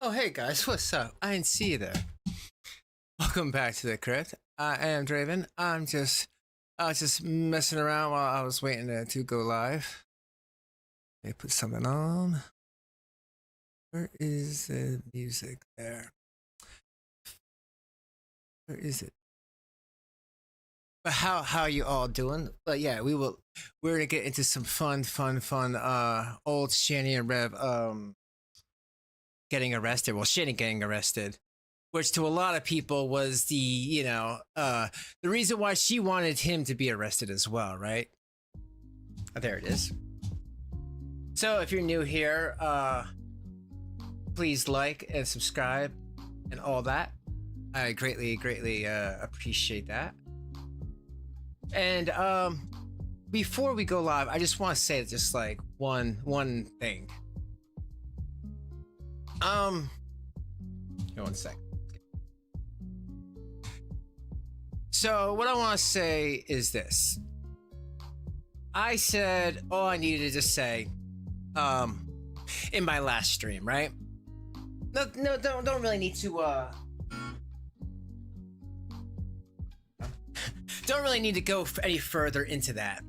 Oh, hey guys, what's up? I didn't see you there. Welcome back to the crypt. I am Draven. I was just messing around while I was waiting to go live. They put something on. Where is the music there? Where is it? But how you all doing? But yeah, we're gonna get into some fun old Shanny and Rev getting arrested. Well, Shanny getting arrested, which to a lot of people was the reason why she wanted him to be arrested as well, right? Oh, there it is. So if you're new here, please like and subscribe and all that. I greatly appreciate that. And before we go live, I just want to say just like one thing. Here, 1 sec. So what I want to say is this. I said all I needed to say in my last stream, right? No, don't really need to don't really need to go any further into that.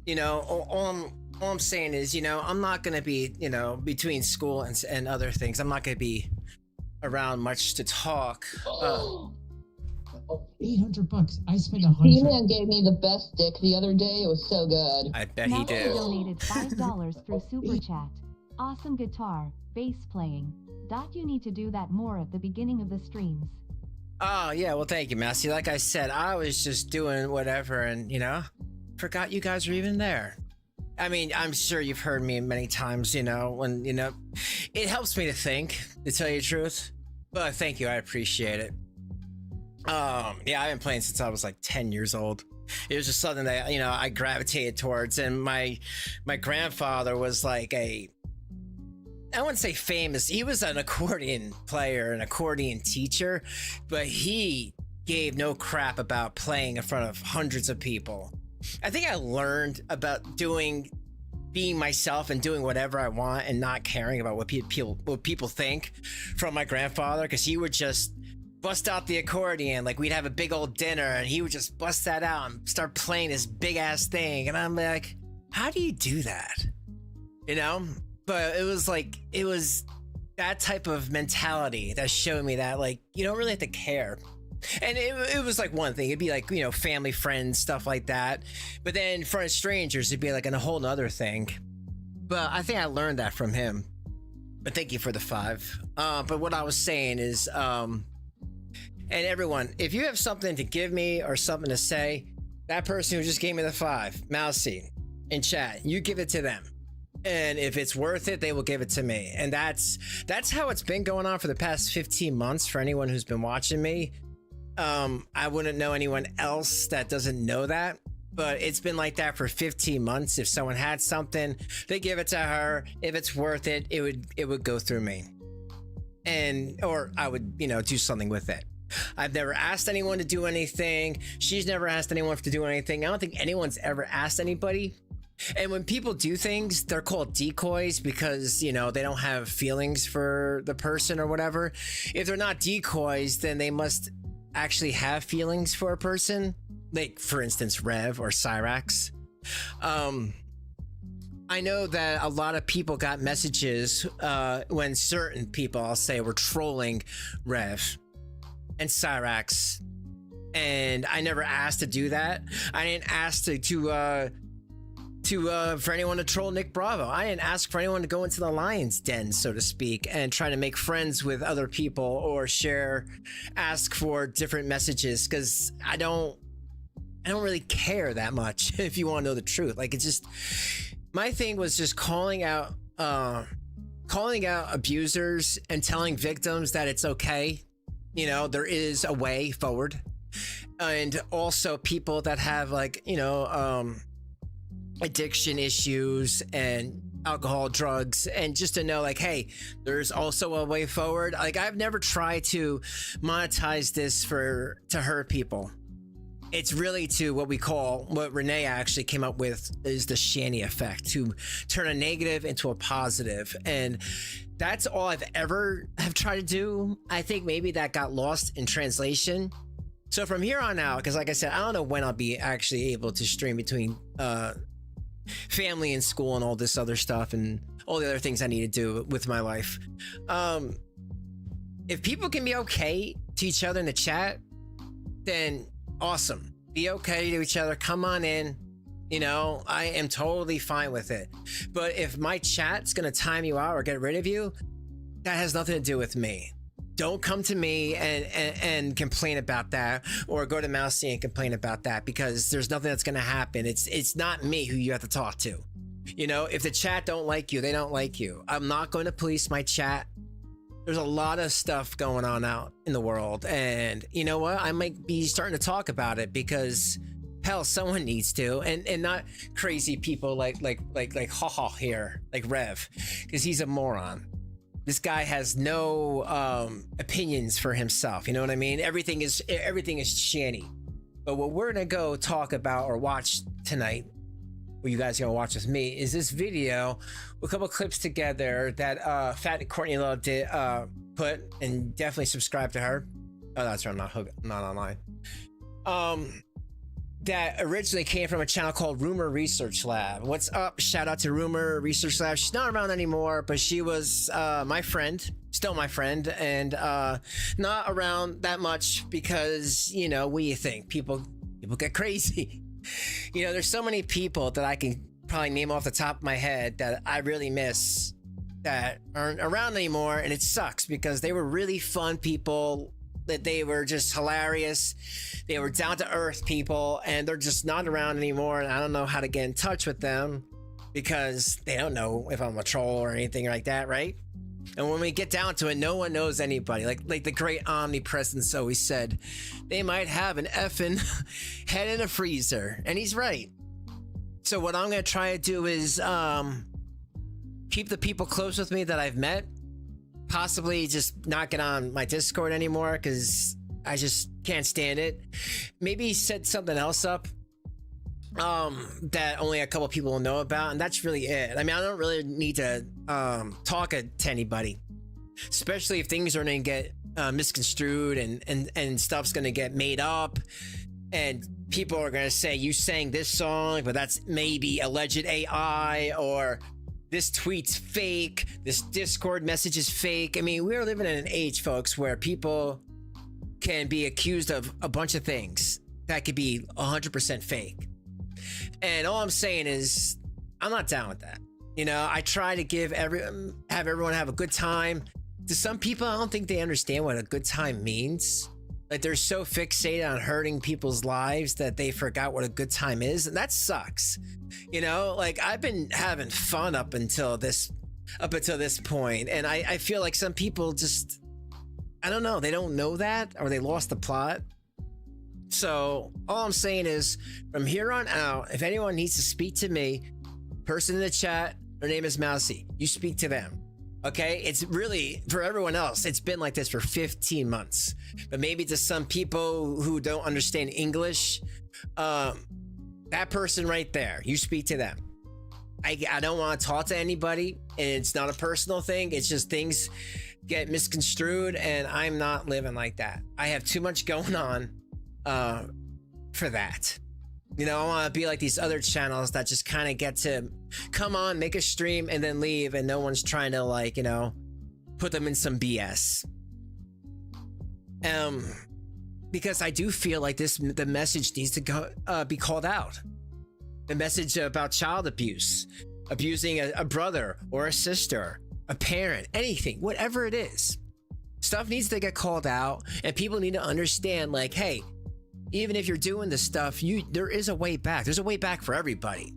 You know, all I'm saying is, I'm not gonna be, between school and other things, I'm not gonna be around much to talk. $800. I spent $100. D-Man gave me the best dick the other day. It was so good. I bet he did. Donated $5 through Super Chat. Awesome guitar, bass playing. You need to do that more at the beginning of the streams. Oh yeah, well thank you, Massey. Like I said, I was just doing whatever and forgot you guys were even there. I mean, I'm sure you've heard me many times, when it helps me to think, to tell you the truth. But thank you, I appreciate it. Yeah, I've been playing since I was like 10 years old. It was just something that I gravitated towards, and my grandfather was like I wouldn't say famous. He was an accordion player, an accordion teacher, but he gave no crap about playing in front of hundreds of people. I think I learned about being myself and doing whatever I want and not caring about what people think from my grandfather, because he would just bust out the accordion. Like, we'd have a big old dinner and he would just bust that out and start playing this big ass thing. And I'm like, how do you do that? But it was that type of mentality that showed me that, like, you don't really have to care. And it was like one thing. It'd be like, family, friends, stuff like that. But then in front of strangers, it'd be like a whole nother thing. But I think I learned that from him. But thank you for the 5. But what I was saying is, and everyone, if you have something to give me or something to say, that person who just gave me the 5, Mousy, in chat, you give it to them. And if it's worth it, they will give it to me. And that's how it's been going on for the past 15 months for anyone who's been watching me. I wouldn't know anyone else that doesn't know that, but it's been like that for 15 months. If someone had something, they give it to her. If it's worth it, it would go through me, or I would, do something with it. I've never asked anyone to do anything. She's never asked anyone to do anything. I don't think anyone's ever asked anybody. And when people do things, they're called decoys because, they don't have feelings for the person or whatever. If they're not decoys, then they must actually have feelings for a person. Like, for instance, Rev or Cyrax. I know that a lot of people got messages when certain people, I'll say, were trolling Rev and Cyrax. And I never asked to do that. I didn't ask for anyone to troll Nick Bravo. I didn't ask for anyone to go into the lion's den, so to speak, and try to make friends with other people or ask for different messages, because I don't really care that much, if you want to know the truth. Like, it's just, my thing was just calling out abusers and telling victims that it's okay. There is a way forward. And also people that have, like, addiction issues and alcohol, drugs, and just to know, like, hey, there's also a way forward. Like, I've never tried to monetize this to hurt people. it's really to what Renee actually came up with is the Shanny effect, to turn a negative into a positive. And that's all I've ever have tried to do. I think maybe that got lost in translation. So from here on out, because like I said, I don't know when I'll be actually able to stream between family and school and all this other stuff and all the other things I need to do with my life. If people can be okay to each other in the chat, then awesome. Be okay to each other. Come on in. You know, I am totally fine with it. But if my chat's gonna time you out or get rid of you, that has nothing to do with me. Don't come to me and complain about that, or go to Mousy and complain about that, because there's nothing that's gonna happen. It's not me who you have to talk to. You know, if the chat don't like you, they don't like you. I'm not going to police my chat. There's a lot of stuff going on out in the world, and you know what? I might be starting to talk about it because hell, someone needs to, and not crazy people like haha here, like Rev, because he's a moron. This guy has no opinions for himself. You know what I mean? Everything is Shanny. But what we're gonna go talk about or watch tonight, what you guys are gonna watch with me, is this video with a couple clips together that Fat Courtney Love did put, and definitely subscribe to her. Oh, that's right, I'm not online. That originally came from a channel called Rumor Research Lab. What's up? Shout out to Rumor Research Lab. She's not around anymore, but she was my friend, still my friend, and not around that much because, you know, what do you think? People get crazy. You know, there's so many people that I can probably name off the top of my head that I really miss that aren't around anymore, and it sucks because they were really fun people, that they were just hilarious. They were down to earth people, and they're just not around anymore, and I don't know how to get in touch with them because they don't know if I'm a troll or anything like that, right? And when we get down to it, no one knows anybody. Like the great omnipresence always said, they might have an effing head in a freezer. And he's right. So what I'm going to try to do is keep the people close with me that I've met. Possibly just not get on my Discord anymore because I just can't stand it. Maybe set something else up that only a couple people will know about, and that's really it. I mean, I don't really need to talk to anybody, especially if things are going to get misconstrued and stuff's going to get made up, and people are going to say you sang this song, but that's maybe alleged AI, or this tweet's fake, this Discord message is fake. I mean, we're living in an age, folks, where people can be accused of a bunch of things that could be 100% fake. And all I'm saying is, I'm not down with that. You know, I try to have everyone have a good time. To some people, I don't think they understand what a good time means. Like, they're so fixated on hurting people's lives that they forgot what a good time is, and that sucks. You know, like, I've been having fun up until this point, and I feel like some people just, I don't know, they don't know that, or they lost the plot. So all I'm saying is, from here on out, if anyone needs to speak to me, person in the chat, her name is Mousy, you speak to them. Okay, it's really, for everyone else, it's been like this for 15 months. But maybe to some people who don't understand English, that person right there, you speak to them. I don't want to talk to anybody, and it's not a personal thing. It's just things get misconstrued, and I'm not living like that. I have too much going on for that. You know, I want to be like these other channels that just kind of get to come on, make a stream, and then leave, and no one's trying to, like, you know, put them in some BS. Because I do feel like the message needs to go, be called out. The message about child abuse, abusing a brother or a sister, a parent, anything, whatever it is. Stuff needs to get called out, and people need to understand, like, hey, even if you're doing this stuff, there is a way back. There's a way back for everybody.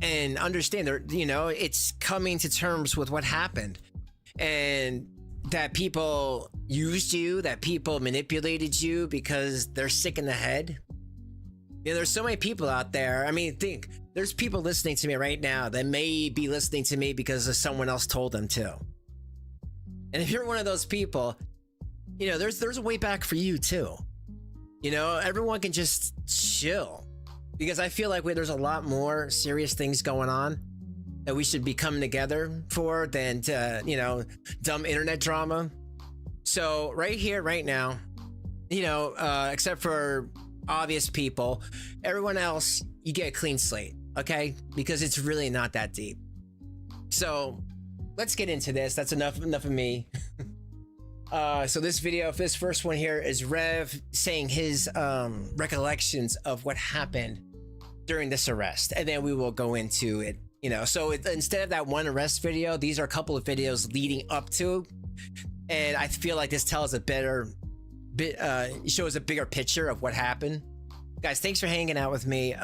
And understand, you know, it's coming to terms with what happened, and that people used you, that people manipulated you because they're sick in the head. You know, there's so many people out there. I mean, there's people listening to me right now that may be listening to me because someone else told them to. And if you're one of those people, you know, there's a way back for you too. You know, everyone can just chill, because I feel like there's a lot more serious things going on that we should be coming together for than to, you know, dumb internet drama. So right here, right now, you know, except for obvious people, everyone else, you get a clean slate, okay? Because it's really not that deep. So let's get into this. That's enough of me. So this video, this first one here is Rev saying his recollections of what happened during this arrest, and then we will go into it. You know, so instead of that one arrest video, these are a couple of videos leading up to, and I feel like this tells a better shows a bigger picture of what happened. Guys, thanks for hanging out with me.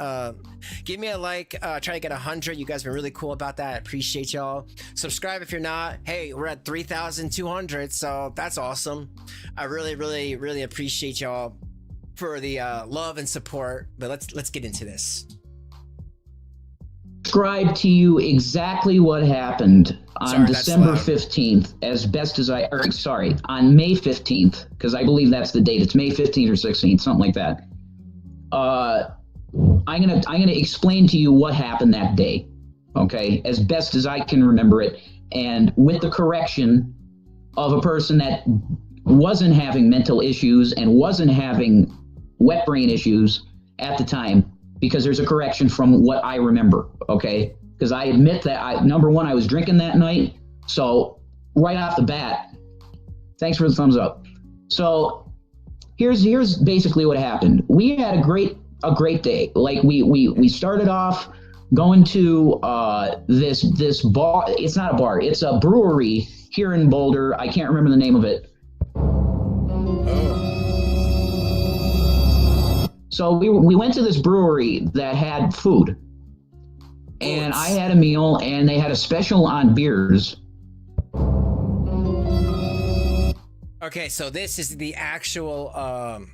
Give me a like, try to get 100. You guys have been really cool about that. I appreciate y'all. Subscribe if you're not. Hey, we're at 3,200, so that's awesome. I really appreciate y'all for the love and support. But let's get into this. Describe to you exactly what happened on December 15th, as best as on May 15th, because I believe that's the date. It's May 15th or 16th, something like that. I'm gonna explain to you what happened that day, okay, as best as I can remember it, and with the correction of a person that wasn't having mental issues and wasn't having wet brain issues at the time, because there's a correction from what I remember, okay? Because I admit that number one, I was drinking that night, so right off the bat, thanks for the thumbs up. So here's basically what happened. We had a great day. Like we started off going to this bar. It's not a bar. It's a brewery here in Boulder. I can't remember the name of it. So we went to this brewery that had food, and I had a meal, and they had a special on beers. Okay, so this is the actual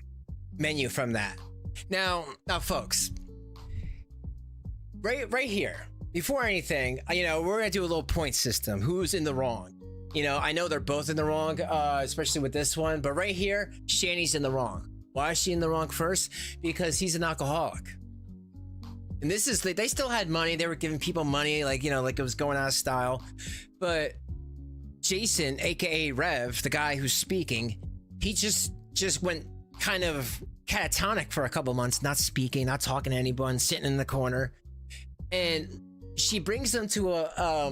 menu from that. Now, folks, right here, before anything, you know, we're gonna do a little point system. Who's in the wrong? You know, I know they're both in the wrong, especially with this one, but right here, Shanny's in the wrong. Why is she in the wrong first? Because he's an alcoholic. And this is, they still had money. They were giving people money, like, you know, like it was going out of style. But Jason, aka Rev, the guy who's speaking, he just went kind of catatonic for a couple months, not speaking, not talking to anyone, sitting in the corner. And she brings them to a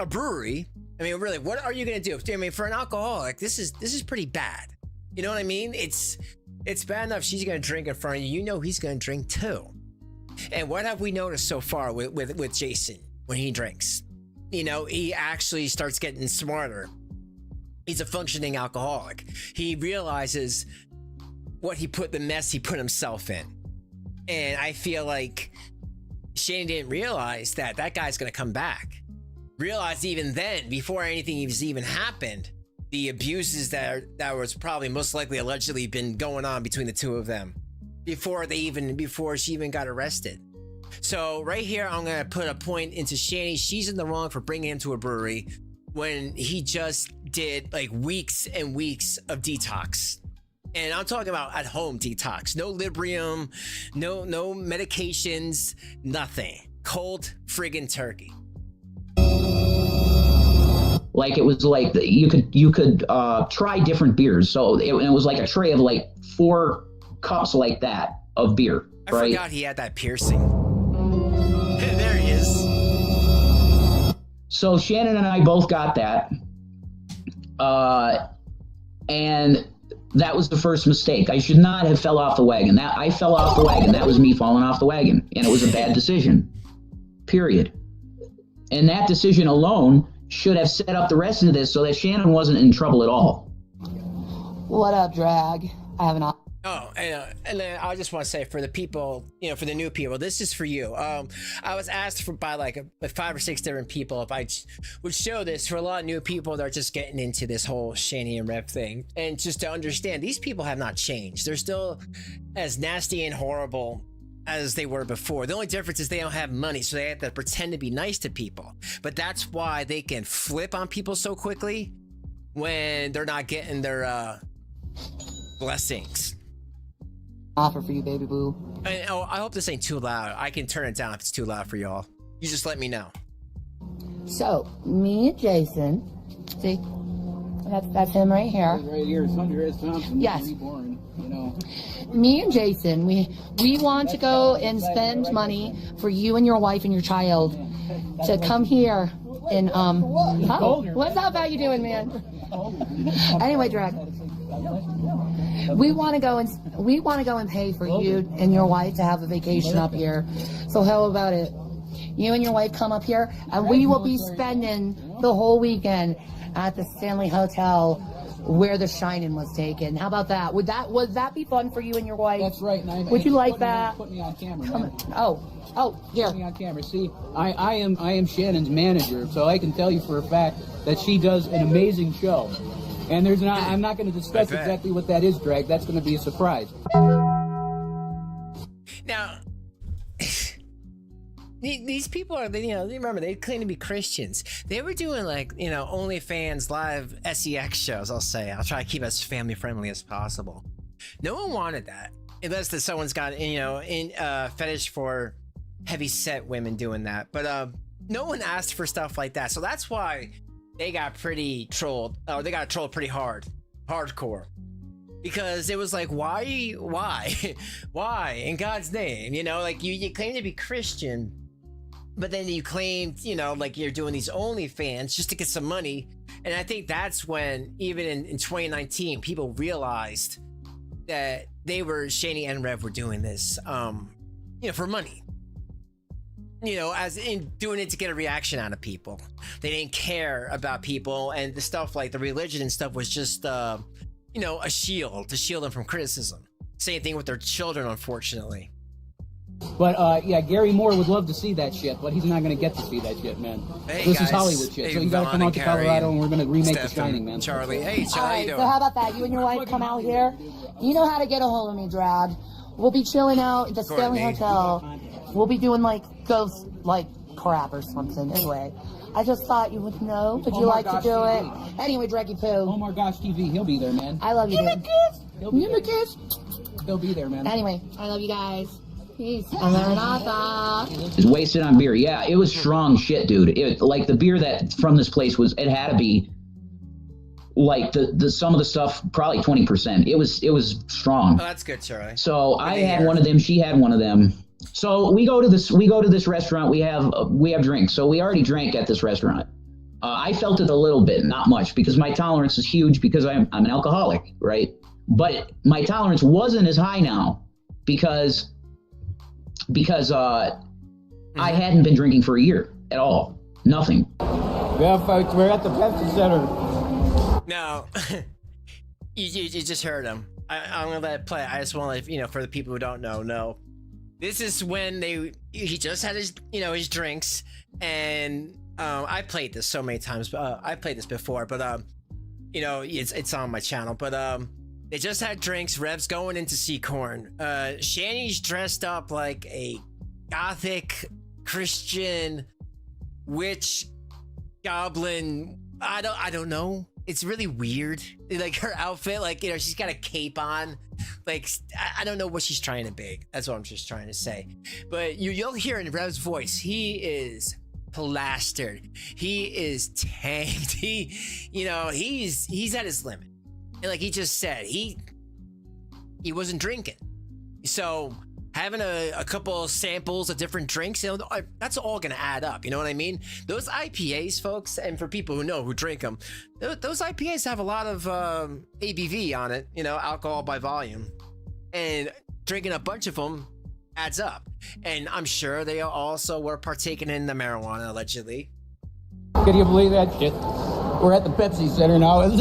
brewery. I mean, really, what are you gonna do? I mean, for an alcoholic, this is pretty bad. You know what I mean? It's bad enough she's gonna drink in front of you. You know he's gonna drink too. And what have we noticed so far with Jason when he drinks? You know, he actually starts getting smarter. He's a functioning alcoholic. He realizes the mess he put himself in. And I feel like Shanny didn't realize that guy's gonna come back. Realized even then, before anything has even happened, the abuses that was probably most likely allegedly been going on between the two of them before she even got arrested. So right here, I'm gonna put a point into Shanny. She's in the wrong for bringing him to a brewery when he just did like weeks and weeks of detox. And I'm talking about at home detox. No Librium, no medications, nothing. Cold friggin' turkey. Like it was like you could try different beers. So it was like a tray of like 4 cups like that of beer. I forgot he had that piercing. There he is. So Shannon and I both got that. And that was the first mistake. I should not have fell off the wagon. I fell off the wagon. That was me falling off the wagon. And it was a bad decision. Period. And that decision alone should have set up the rest of this so that Shannon wasn't in trouble at all. What up, Drag? I have an... Oh, and then I just want to say for the people, you know, for the new people, this is for you. I was asked by like 5 or 6 different people if I would show this for a lot of new people that are just getting into this whole Shanny and Rev thing. And just to understand, these people have not changed. They're still as nasty and horrible as they were before. The only difference is they don't have money, so they have to pretend to be nice to people. But that's why they can flip on people so quickly when they're not getting their blessings. offer for you, baby boo. And, oh, I hope this ain't too loud. I can turn it down if it's too loud for y'all. You just let me know. So, me and Jason, see, that's him right here. Right here, Thunder S. Thompson. Yes. Reborn, you know. Me and Jason, we want to go and spend money for you and your wife and your child to come here and oh, what's up? How you doing, man? Anyway, Drag, we want to go and pay for you and your wife to have a vacation up here. So how about it? You and your wife come up here, and we will be spending the whole weekend at the Stanley Hotel where The Shining was taken. How about that? Would that be fun for you and your wife? That's right. Would you like that? Put me on camera, man. Oh, here. Put me on camera. See, I am Shannon's manager, so I can tell you for a fact that she does an amazing show. And I'm not going to discuss exactly what that is, Drag. That's going to be a surprise. Now, these people are, remember, they claim to be Christians. They were doing OnlyFans live sex shows, I'll say. I'll try to keep it as family friendly as possible. No one wanted that. Unless that someone's got, fetish for heavy set women doing that. But no one asked for stuff like that. So that's why they got pretty trolled. They got trolled pretty hardcore. Because it was like, why? Why? In God's name? You claim to be Christian, but then you claim, you're doing these OnlyFans just to get some money. And I think that's when, even in 2019, people realized that Shanny and Rev were doing this, for money. As in doing it to get a reaction out of people. They didn't care about people, and the stuff like the religion and stuff was just, a shield to shield them from criticism. Same thing with their children, unfortunately. But Gary Moore would love to see that shit, but he's not going to get to see that shit, man. Hey, this guys. is Hollywood shit, Hey, so you got to come out to Colorado, and we're going to remake The Shining, man. Charlie, hey, Charlie, All how right, you doing? so how about that? You and your wife come out here. You know how to get a hold of me, Drag. We'll be chilling out at the Stanley Hotel. We'll be doing ghost crap or something. Anyway, I just thought you would know. Would you like to do it? Anyway, Draggy Poo. Oh my gosh, TV, he'll be there, man. I love you, dude. He'll be there, man. Anyway, I love you guys. Peace. And Is wasted on beer. Yeah, it was strong shit, dude. The beer that from this place it had to be the some of the stuff probably 20%. It was strong. Oh, that's good, Charlie. So I had one of them. She had one of them. So we go to this restaurant. We have drinks. So we already drank at this restaurant. I felt it a little bit, not much, because my tolerance is huge because I'm an alcoholic, right? But my tolerance wasn't as high now because I hadn't been drinking for a year at all. Nothing. Yeah, folks, we're at the Pepsi Center. No, you just heard him. I'm gonna let it play. I just want to, for the people who don't know, no. This is when he just had his drinks, and I played this so many times. But I played this before, but it's on my channel. But they just had drinks. Rev's going in to see Korn. Shanny's dressed up like a gothic Christian witch goblin. I don't know. It's really weird. Like her outfit, she's got a cape on. I don't know what she's trying to be. That's what I'm just trying to say. But you'll hear in Rev's voice, he is plastered. He is tanked. He's at his limit. And like he just said, he wasn't drinking. So having a couple samples of different drinks, that's all gonna add up. You know what I mean? Those IPAs, folks, and for people who drink them, those IPAs have a lot of ABV on it. Alcohol by volume, and drinking a bunch of them adds up. And I'm sure they also were partaking in the marijuana allegedly. Can you believe that shit? We're at the Pepsi Center now. It's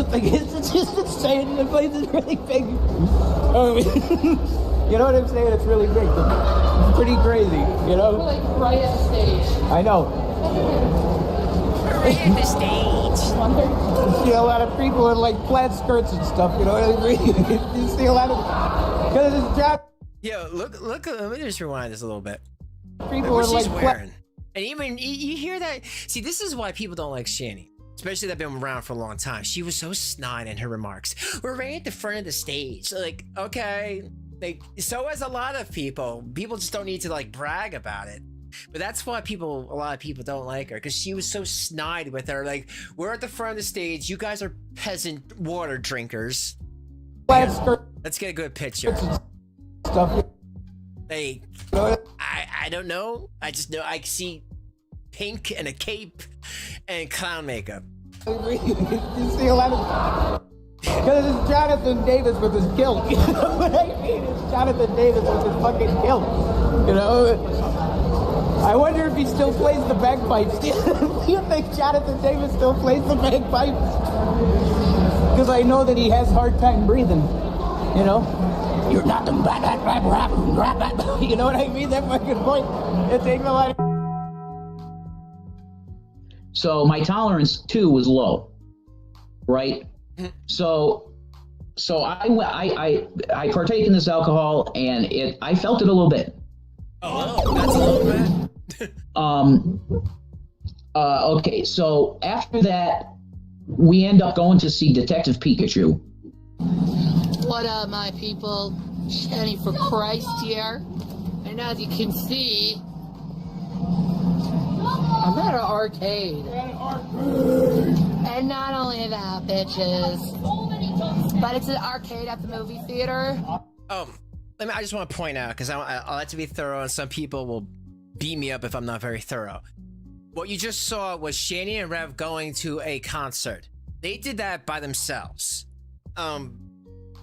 just insane. The place is really big. You know what I'm saying? It's really big. It's pretty crazy, We're right at the stage. I know. Right at the stage. You see a lot of people in plaid skirts and stuff, you know what I mean? You see a lot of... Because it's drop... Yo, look, let me just rewind this a little bit. People Look are what she's wearing. And even, you hear that? See, this is why people don't like Shanny. Especially that have been around for a long time. She was so snide in her remarks. We're right at the front of the stage. Okay, Like, so as a lot of people just don't need to like brag about it. But that's why a lot of people don't like her, because she was so snide with her. Like, we're at the front of the stage. You guys are peasant water drinkers. Let's get a good picture. Like, I don't know. I just know I see pink and a cape and clown makeup. You see a lot of... Because it's Jonathan Davis with his guilt. You know what I mean? It's Jonathan Davis with his fucking guilt. You know? I wonder if he still plays the bagpipes. Do you think Jonathan Davis still plays the bagpipes? Because I know that he has a hard time breathing. You know? You're not the... You know what I mean? That fucking point. It takes a lot of... So my tolerance too was low, right? So I partake in this alcohol, and I felt it a little bit. Oh, that's a little bit. Okay, so after that, we end up going to see Detective Pikachu. What up, my people? ShannyForChrist here. And as you can see, I'm at an arcade. And not only that, bitches, but it's an arcade at the movie theater. I just want to point out, because I like to be thorough, and some people will beat me up if I'm not very thorough. What you just saw was Shanny and Rev going to a concert. They did that by themselves.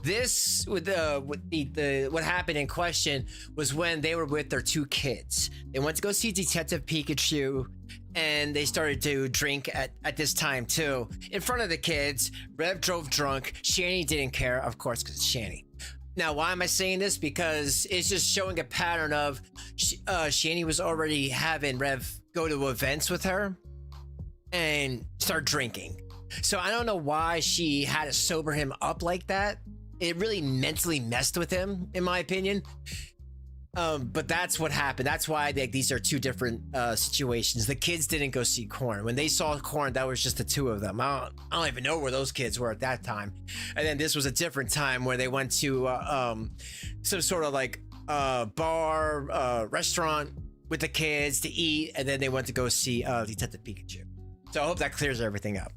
This what happened in question was when they were with their two kids. They went to go see Detective Pikachu, and they started to drink at this time too in front of the kids. Rev drove drunk. Shanny didn't care, of course, because it's Shanny. Now, why am I saying this? Because it's just showing a pattern of Shanny was already having Rev go to events with her and start drinking. So I don't know why she had to sober him up like that. It really mentally messed with him, in my opinion. But that's what happened. That's why these are two different situations. The kids didn't go see Korn. When they saw Korn, that was just the two of them. I don't even know where those kids were at that time. And then this was a different time where they went to some sort of like bar, restaurant with the kids to eat, and then they went to go see Detective Pikachu. So I hope that clears everything up.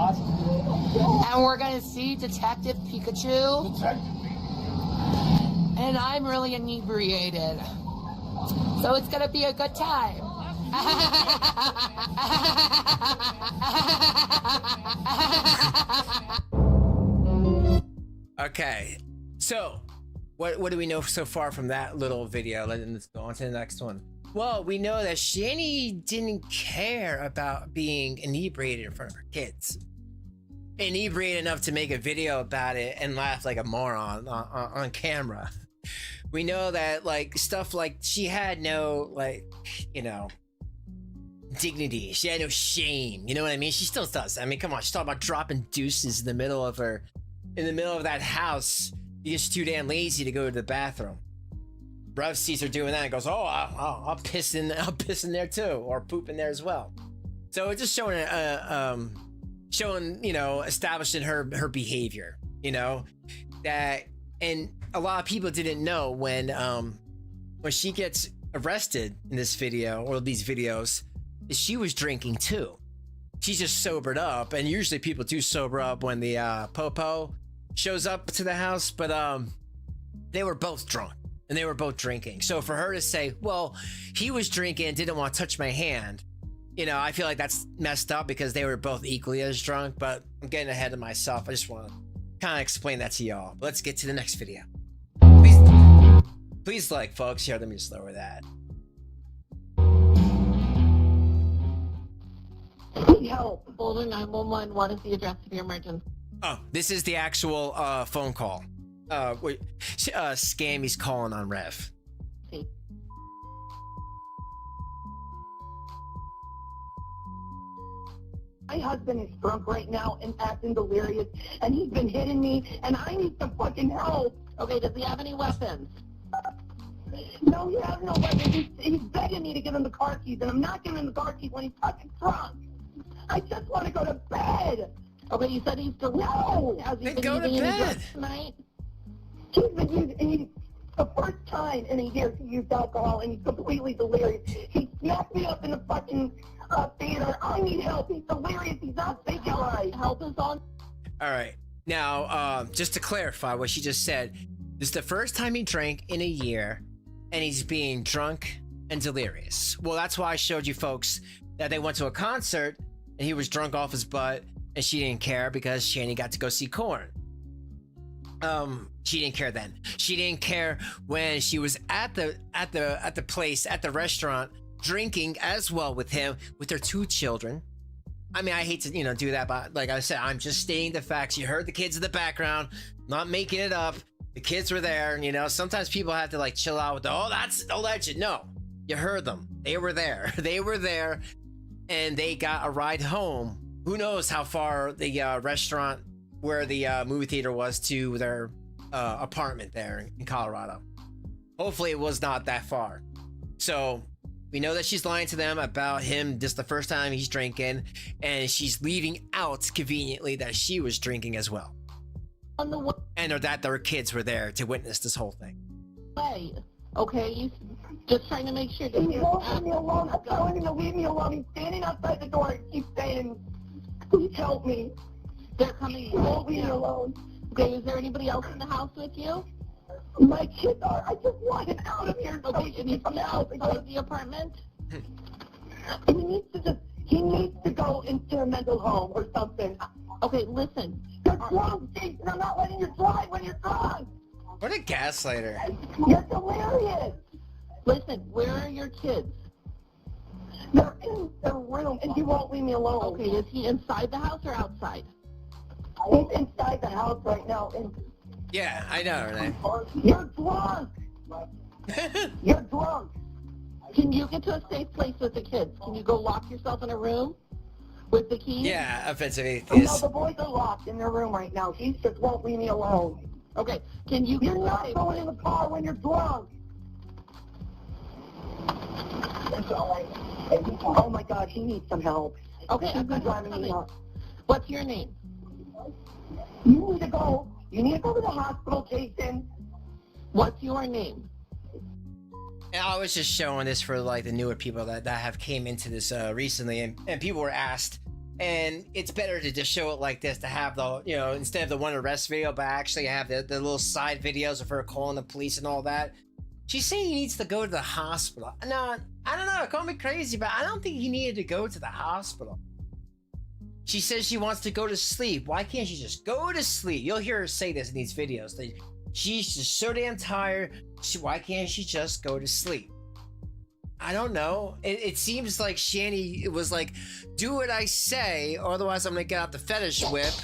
And we're gonna see Detective Pikachu. And I'm really inebriated. So it's gonna be a good time. Okay, so what do we know so far from that little video? Let's go on to the next one. Well, we know that Shanny didn't care about being inebriated in front of her kids. Inebriated enough to make a video about it and laugh like a moron on camera. We know that like stuff like she had no dignity. She had no shame. You know what I mean? She still does. I mean, come on. She's talking about dropping deuces in the middle of that house because she's too damn lazy to go to the bathroom. Rev sees her doing that and goes, "Oh, I'll piss in there too, or poop in there as well." So it's just showing establishing her behavior, that, and a lot of people didn't know when she gets arrested in this video or these videos, she was drinking too. She just sobered up, and usually people do sober up when the popo shows up to the house, but they were both drunk and they were both drinking. So for her to say, well, he was drinking and didn't want to touch my hand, I feel like that's messed up because they were both equally as drunk, but I'm getting ahead of myself. I just want to kind of explain that to y'all. But let's get to the next video. Please like, folks. Here, let me just lower that. Help. Bolden 911. What is the address of your emergency? Oh, this is the actual phone call. Scammy's calling on Rev. My husband is drunk right now and acting delirious, and he's been hitting me, and I need some fucking help. Okay, does he have any weapons? No, he has no weapons. He's begging me to give him the car keys, and I'm not giving him the car keys when he's fucking drunk. I just want to go to bed. Okay, you said he's delirious. No! Has he been go to using any bed. drugs tonight? He's been using... The first time in a year he used alcohol and he's completely delirious. He smacked me up in the fucking theater. I need help. He's delirious. He's not thinking right. Help is on. All right. Now, just to clarify what she just said, this is the first time he drank in a year, and he's being drunk and delirious. Well, that's why I showed you folks that they went to a concert, and he was drunk off his butt, and she didn't care because Shanny got to go see Korn. She didn't care then. She didn't care when she was at the place, at the restaurant, drinking as well with him, with their 2 children. I mean, I hate to, do that, but like I said, I'm just stating the facts. You heard the kids in the background, not making it up. The kids were there, and sometimes people have to like chill out with that's alleged. No, you heard them. They were there. They were there, and they got a ride home. Who knows how far the restaurant where the movie theater was to their apartment there in Colorado. Hopefully it was not that far. So we know that she's lying to them about him just the first time he's drinking, and she's leaving out conveniently that she was drinking as well. And or that their kids were there to witness this whole thing. Way, okay? He's just trying to make sure that he won't leave me alone. I'm telling him to leave me alone. He's standing outside the door and keeps saying, please help me. They're coming. He won't leave me alone. Okay, is there anybody else in the house with you? My kids are. I just want him out of here. Okay, you need to come out of the apartment. He needs to go into a mental home or something. Okay, listen. You're drunk, Jason. I'm not letting you drive when you're drunk. What a gaslighter. You're delirious. Listen, where are your kids? They're in their room, and he won't leave me alone. Okay, is he inside the house or outside? He's inside the house right now. Yeah, I know, Renee. You're drunk. You're drunk. Can you get to a safe place with the kids? Can you go lock yourself in a room with the keys? Yeah, offensive No, atheist. the boys are locked in their room right now. He just won't leave me alone. Okay, can you get to a safe place? You're not going in the car when you're drunk. Oh my God, he needs some help. Okay, I'm driving me up. What's your name? You need to go. You need to go to the hospital, Jason. What's your name? And I was just showing this for like the newer people that have came into this recently, and people were asked, and it's better to just show it like this, to have the, instead of the one arrest video, but actually have the little side videos of her calling the police and all that. She's saying he needs to go to the hospital. No, I don't know, call me crazy, but I don't think he needed to go to the hospital. She says she wants to go to sleep. Why can't she just go to sleep? You'll hear her say this in these videos. She's just so damn tired. Why can't she just go to sleep? I don't know. It seems like Shanny was like, do what I say, or otherwise I'm going to get out the fetish whip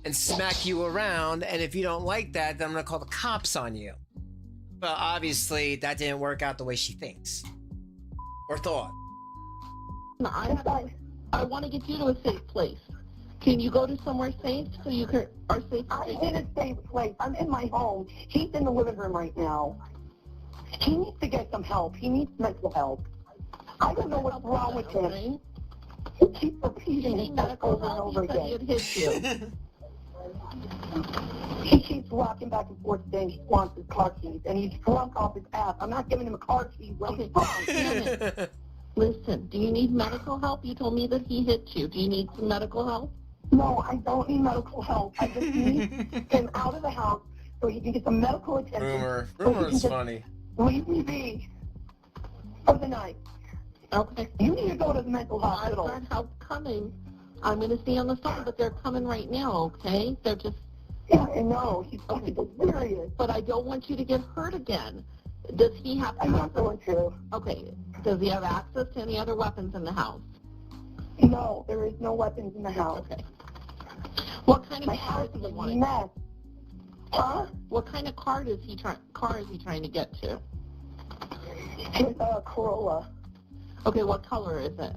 and smack you around. And if you don't like that, then I'm going to call the cops on you. But obviously that didn't work out the way she thinks. Or thought. I want to get you to a safe place. Can you go to somewhere safe so you are safe? I'm in a safe place. I'm in my home. He's in the living room right now. He needs to get some help. He needs mental help. I don't know what's wrong with him. He keeps repeating himself over and over again. He keeps walking back and forth saying he wants his car keys, and he's drunk off his ass. I'm not giving him a car key when he's drunk. Listen, do you need medical help? You told me that he hit you. Do you need some medical help? No, I don't need medical help. I just need him out of the house so he can get some medical attention. Rumor is funny. Leave me be for the night. Okay. You need to go to the mental hospital. I've got help coming. I'm going to stay on the phone, but they're coming right now, okay? They're just... Yeah, I know. He's fucking delirious. But I don't want you to get hurt again. Does he have... I'm not going to. Okay. Does he have access to any other weapons in the house? No, there is no weapons in the house. Okay. What kind of car is he wanting? Mess. Huh? What kind of car is he trying to get to? It's a Corolla. Okay, what color is it?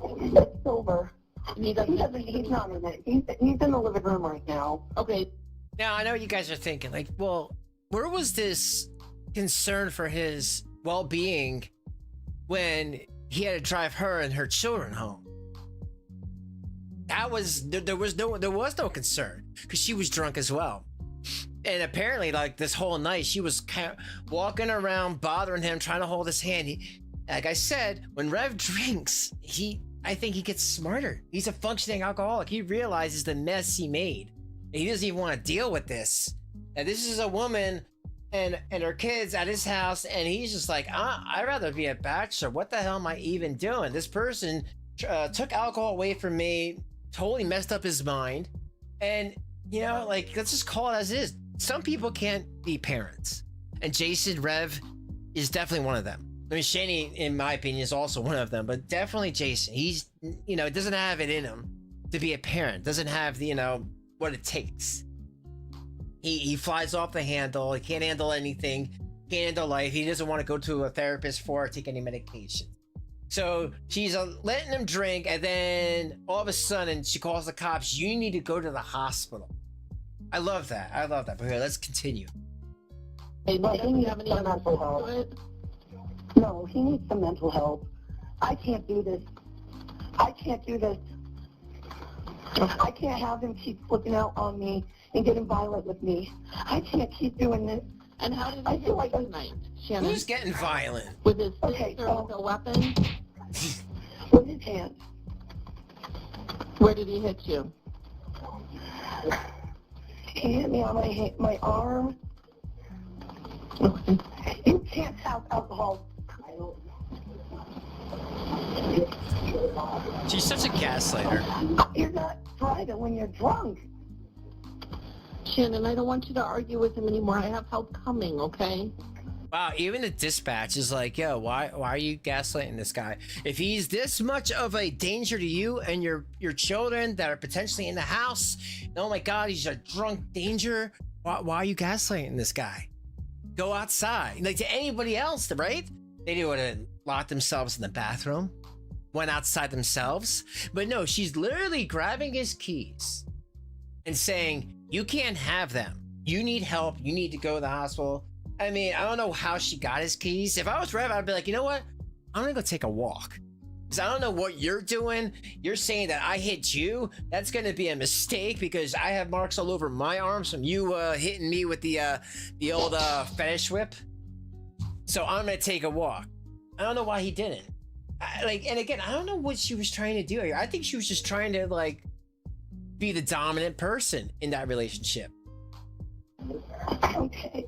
It's silver. He's not in it. He's in the living room right now. Okay. Now, I know you guys are thinking, like, well, where was this concern for his well-being when he had to drive her and her children home? There was no concern, because she was drunk as well. And apparently, like this whole night, she was kind of walking around, bothering him, trying to hold his hand. Like I said, when Rev drinks, I think he gets smarter. He's a functioning alcoholic. He realizes the mess he made. He doesn't even want to deal with this. And this is a woman and her kids at his house, and he's just like, I'd rather be a bachelor. What the hell am I even doing? This person took alcohol away from me, totally messed up his mind. And, you know, like, let's just call it as it is. Some people can't be parents. And Jason Rev is definitely one of them. I mean, Shanny, in my opinion, is also one of them, but definitely Jason. He's, you know, doesn't have it in him to be a parent. Doesn't have, you know, what it takes. He flies off the handle. He can't handle anything. Can't handle life. He doesn't want to go to a therapist or take any medication. So she's letting him drink, and then all of a sudden she calls the cops. You need to go to the hospital. I love that. I love that. But here, let's continue. Hey, but does he have any mental help? No, he needs some mental help. I can't do this. I can't do this. I can't have him keep flipping out on me and getting violent with me. I can't keep doing this. And how did he feel like tonight, Shannon? Who's getting violent? With his fist or with a weapon? With his hand. Where did he hit you? He hit me on my arm. Okay. You can't have alcohol. She's such a gaslighter. You're not driving when you're drunk. Shannon, I don't want you to argue with him anymore. I have help coming, okay? Wow, even the dispatch is like, yo, why are you gaslighting this guy? If he's this much of a danger to you and your children that are potentially in the house, oh my God, he's a drunk danger. Why are you gaslighting this guy? Go outside. Like to anybody else, right? They would have locked themselves in the bathroom, went outside themselves. But no, she's literally grabbing his keys and saying, you can't have them. You need help. You need to go to the hospital. I mean, I don't know how she got his keys. If I was Rev, I'd be like, you know what? I'm gonna go take a walk. Because I don't know what you're doing. You're saying that I hit you. That's gonna be a mistake because I have marks all over my arms from you hitting me with the old fetish whip. So I'm gonna take a walk. I don't know why he didn't. And again, I don't know what she was trying to do here. I think she was just trying to like be the dominant person in that relationship. Okay.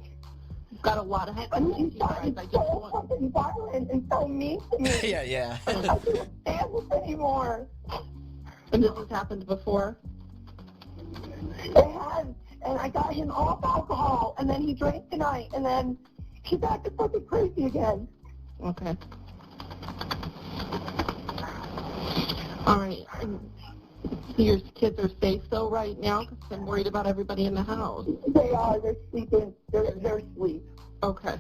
You've got a lot of help. He's gotten so fucking violent and so mean to me. Yeah. I can't stand this anymore. And this has happened before? It has. And I got him off alcohol, and then he drank tonight, and then he's acting fucking crazy again. Okay. All right. Your kids are safe, though, right now? Because I'm worried about everybody in the house. They are. They're sleeping. They're asleep. Okay.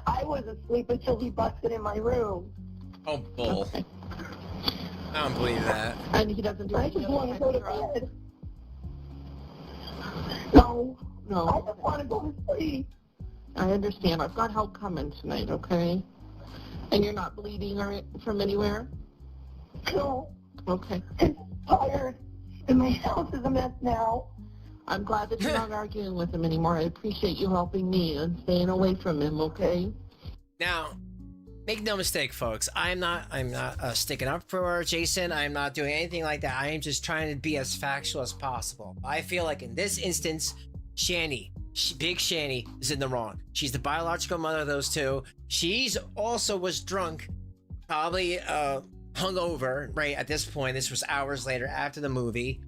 I was asleep until he busted in my room. Oh, bull. Okay. I don't believe that. And he doesn't do I any just want to go to drugs? bed. No. No. I just want to go to sleep. I understand. I've got help coming tonight, okay? And you're not bleeding or from anywhere? No. Okay. I'm tired. And my house is a mess now. I'm glad that you're not arguing with him anymore. I appreciate you helping me and staying away from him, okay? Now, make no mistake, folks. I'm not sticking up for Jason. I'm not doing anything like that. I am just trying to be as factual as possible. I feel like in this instance, Shanny, Big Shanny, is in the wrong. She's the biological mother of those two. She's also was drunk, probably hungover, right? At this point, this was hours later after the movie.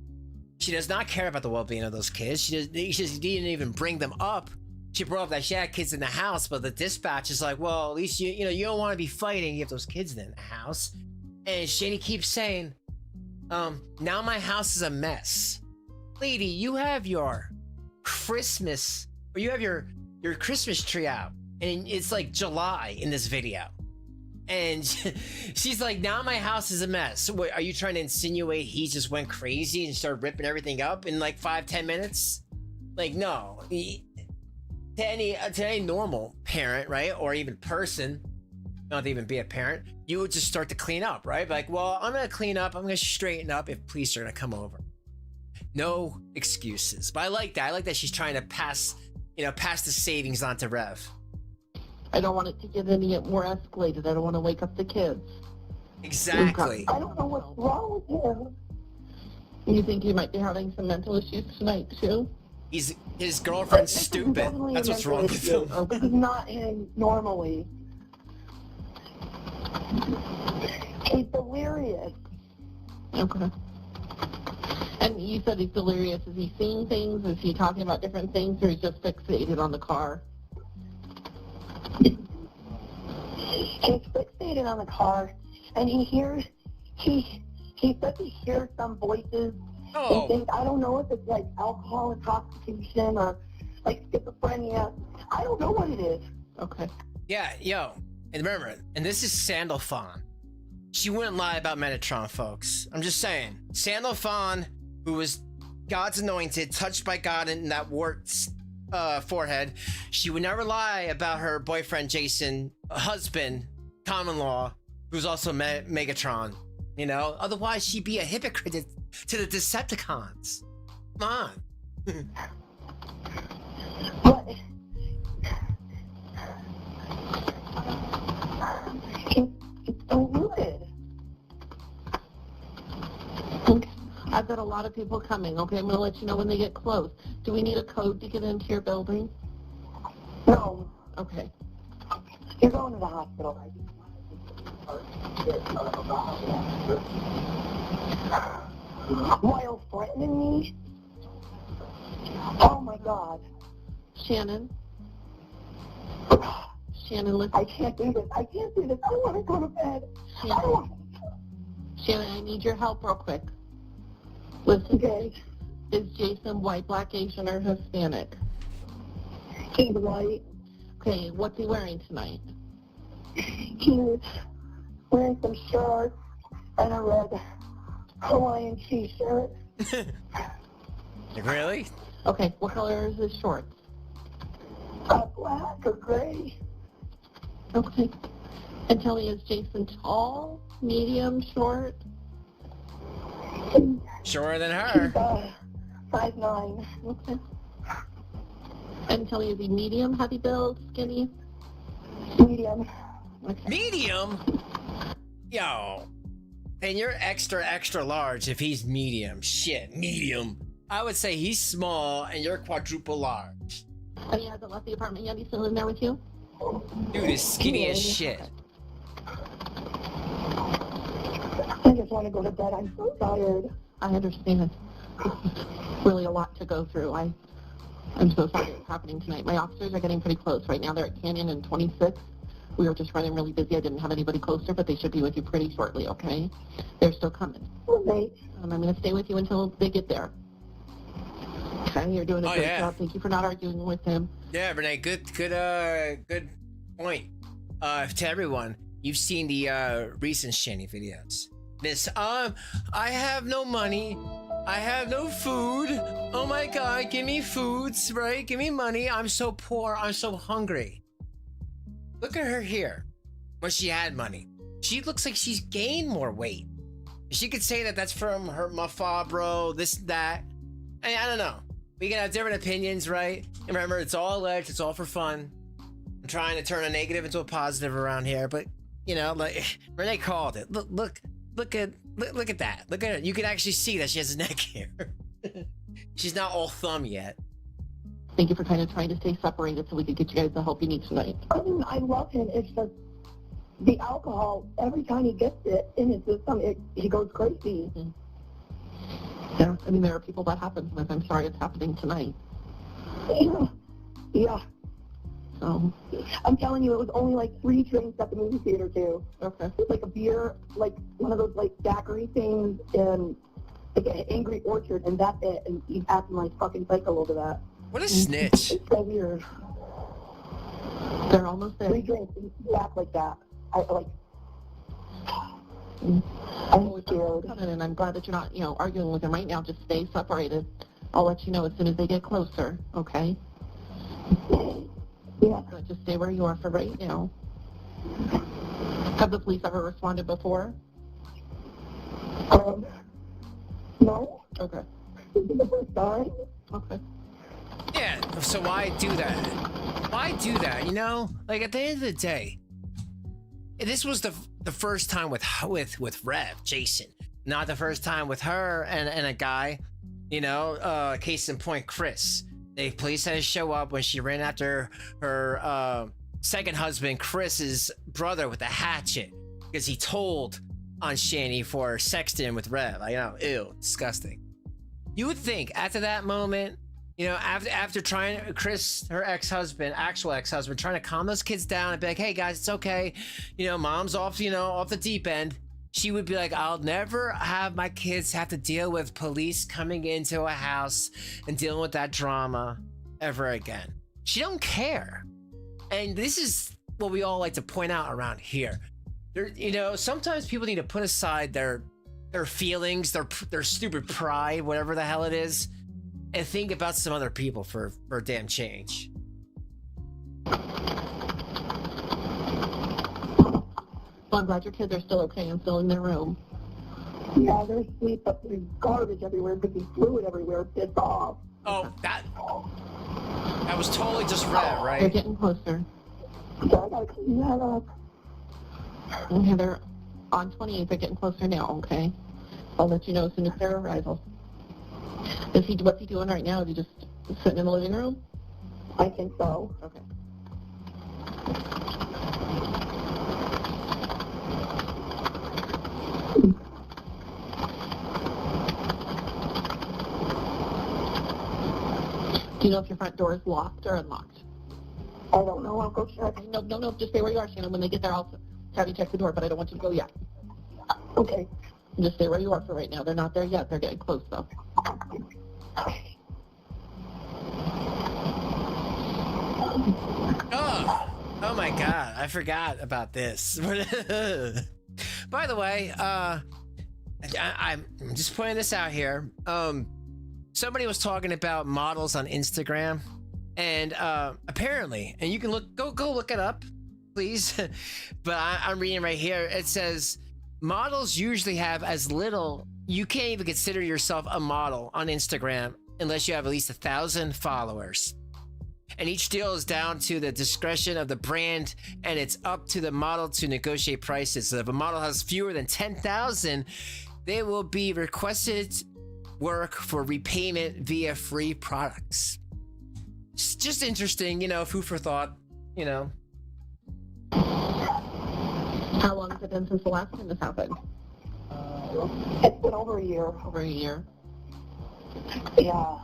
She does not care about the well-being of those kids. She didn't even bring them up. She brought up that she had kids in the house, but the dispatch is like, well, at least you don't want to be fighting. You have those kids in the house. And Shanny keeps saying, now my house is a mess. Lady, you have your Christmas, or you have your Christmas tree out, and it's like July in this video. And she's like, now my house is a mess. Wait, are you trying to insinuate he just went crazy and started ripping everything up in like 5-10 minutes? Like, no. To any normal parent, right? Or even person, not to even be a parent, you would just start to clean up, right? Like, well, I'm going to clean up. I'm going to straighten up if police are going to come over. No excuses. But I like that. I like that she's trying to pass the savings on to Rev. I don't want it to get any more escalated. I don't want to wake up the kids. Exactly. I don't know what's wrong with him. You think he might be having some mental issues tonight, too? His girlfriend's stupid. Definitely That's a what's mental wrong with issue. him. This is not him normally. He's delirious. Okay. And you said he's delirious. Is he seeing things? Is he talking about different things, or he's just fixated on the car? He's fixated on the car, and he says he hears some voices. Oh. He thinks, I don't know if it's like alcohol intoxication or like schizophrenia. I don't know what it is. Okay. Yeah, yo. And remember, and this is Sandalphon. She wouldn't lie about Metatron, folks. I'm just saying. Sandalphon, who was God's anointed, touched by God in that wart's forehead, she would never lie about her boyfriend Jason, husband, common law, who's also Megatron. You know, otherwise she'd be a hypocrite to the Decepticons. Come on. But he's deluded. Okay. I've got a lot of people coming. Okay, I'm going to let you know when they get close. Do we need a code to get into your building? No, Okay. you're going to the hospital. While threatening me? Oh my God. Shannon? Shannon, listen. I can't do this. I can't do this. I want to go to bed. Shannon, I need your help real quick. Listen, Okay. is Jason white, black, Asian, or Hispanic? He's white. Okay, what's he wearing tonight? He's wearing some shorts and a red Hawaiian t-shirt. Really? Okay, what color is his shorts? Black or gray. Okay. And tell me, is Jason tall, medium, short? Shorter than He's her. 5'9". Okay. And tell me, is he medium, heavy build, skinny? Medium. Okay. Medium? Yo. And you're extra, extra large if he's medium. Shit, medium. I would say he's small and you're quadruple large. And he hasn't left the apartment yet? He's still in there with you? Dude is skinny as shit. I just want to go to bed. I'm so tired. I understand. It's really a lot to go through. I'm so sorry it's happening tonight. My officers are getting pretty close right now. They're at Canyon and 26. We were just running really busy. I didn't have anybody closer, but they should be with you pretty shortly, okay? They're still coming. Okay. I'm going to stay with you until they get there. Okay, you're doing a great job. Thank you for not arguing with him. Yeah, Renee, good point. To everyone, you've seen the recent Shanny videos. This, I have no money. I have no food. Oh my God, give me foods, right? Give me money. I'm so poor. I'm so hungry. Look at her here. When she had money, she looks like she's gained more weight. She could say that that's from her bro, this, that. I don't know. We can have different opinions, right? And remember, it's all alleged. It's all for fun. I'm trying to turn a negative into a positive around here, but you know, like Renee called it. Look at that. Look at her. You can actually see that she has a neck hair. She's not all thumb yet. Thank you for kind of trying to stay separated so we could get you guys the help you need tonight. I mean, I love him. It's just the alcohol. Every time he gets it in his system, he goes crazy. Mm-hmm. Yeah, I mean, there are people that happens with. I'm sorry it's happening tonight. Yeah. So, I'm telling you, it was only like 3 drinks at the movie theater, too. okay. Like a beer, like one of those like daiquiri things, and like an Angry Orchard, and that's it. And he's acting like fucking psycho over that. What a snitch. It's so weird. They're almost there. 3 drinks, and you act like that. I'm scared. And I'm glad that you're not, arguing with them right now. Just stay separated. I'll let you know as soon as they get closer, okay? Yeah. So just stay where you are for right now. Have the police ever responded before? No. Okay. This is the first time. Okay. Yeah, so why do that? Why do that, you know? Like, at the end of the day, this was the first time with Rev, Jason. Not the first time with her and a guy, you know, case in point, Chris. The police had to show up when she ran after her second husband, Chris's brother, with a hatchet because he told on Shanny for sexting with Rev. Like, you know, ew, disgusting. You would think after that moment, you know, after trying, Chris, her actual ex-husband, trying to calm those kids down and be like, hey guys, it's okay. You know, mom's off, you know, off the deep end. She would be like, I'll never have my kids have to deal with police coming into a house and dealing with that drama ever again. She don't care. And this is what we all like to point out around here. You know, sometimes people need to put aside their feelings, their stupid pride, whatever the hell it is, and think about some other people for a damn change. Well, I'm glad your kids are still okay and still in their room. Yeah, they're asleep, but there's garbage everywhere, there's fluid everywhere. It's off. Oh, that was totally just Rev, right? They're getting closer. So I gotta clean that up. Okay, they're on 28. They're getting closer now, okay? I'll let you know as soon as their arrival. What's he doing right now? Is he just sitting in the living room? I think so. Okay. Do you know if your front door is locked or unlocked? I don't know. I'll go check. No. Just stay where you are, Shannon. When they get there, I'll have you check the door, but I don't want you to go yet. Okay. Just stay where you are for right now. They're not there yet. They're getting close, though. Oh my God, I forgot about this. By the way, I'm just pointing this out here. Somebody was talking about models on Instagram, and apparently, and you can go look it up, please. But I'm reading right here. It says models usually have as little. You can't even consider yourself a model on Instagram unless you have at least 1,000 followers. And each deal is down to the discretion of the brand, and it's up to the model to negotiate prices. So if a model has fewer than 10,000, they will be requested work for repayment via free products. It's just interesting, you know, food for thought, you know. How long has it been since the last time this happened? It's been over a year. Over a year? Yeah.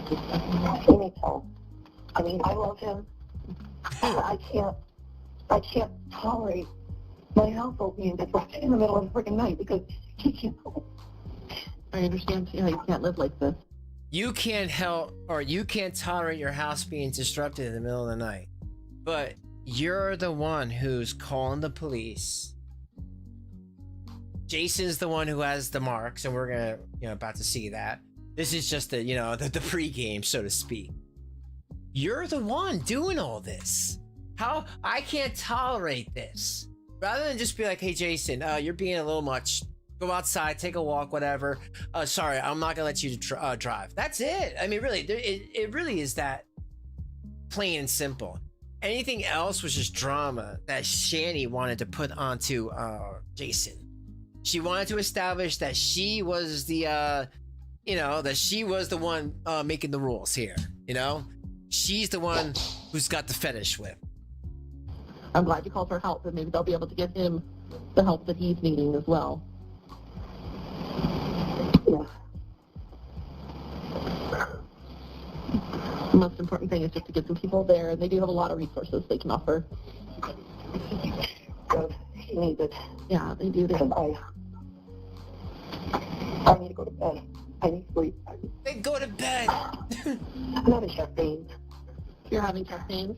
He needs help. I mean, I love him. I can't tolerate my household being disrupted in the middle of the freaking night because he can't help. I understand. Yeah, you can't live like this. You can't help, or you can't tolerate your house being disrupted in the middle of the night. But you're the one who's calling the police. Jason's the one who has the marks, and we're gonna, you know, about to see that. This is just the, you know, the pregame, so to speak. You're the one doing all this. How? I can't tolerate this. Rather than just be like, hey, Jason, you're being a little much. Go outside, take a walk, whatever. Sorry, I'm not gonna let you drive. That's it. I mean, really, it really is that plain and simple. Anything else was just drama that Shanny wanted to put onto Jason. She wanted to establish that she was the, you know, that she was the one making the rules here. You know, she's the one who's got the fetish with. I'm glad you called for help, and maybe they'll be able to get him the help that he's needing as well. Yeah. The most important thing is just to get some people there, and they do have a lot of resources they can offer. Good. He needs it. Yeah, they do. I need to go to bed. I need sleep. Then go to bed. I'm having chest pains. You're having chest pains?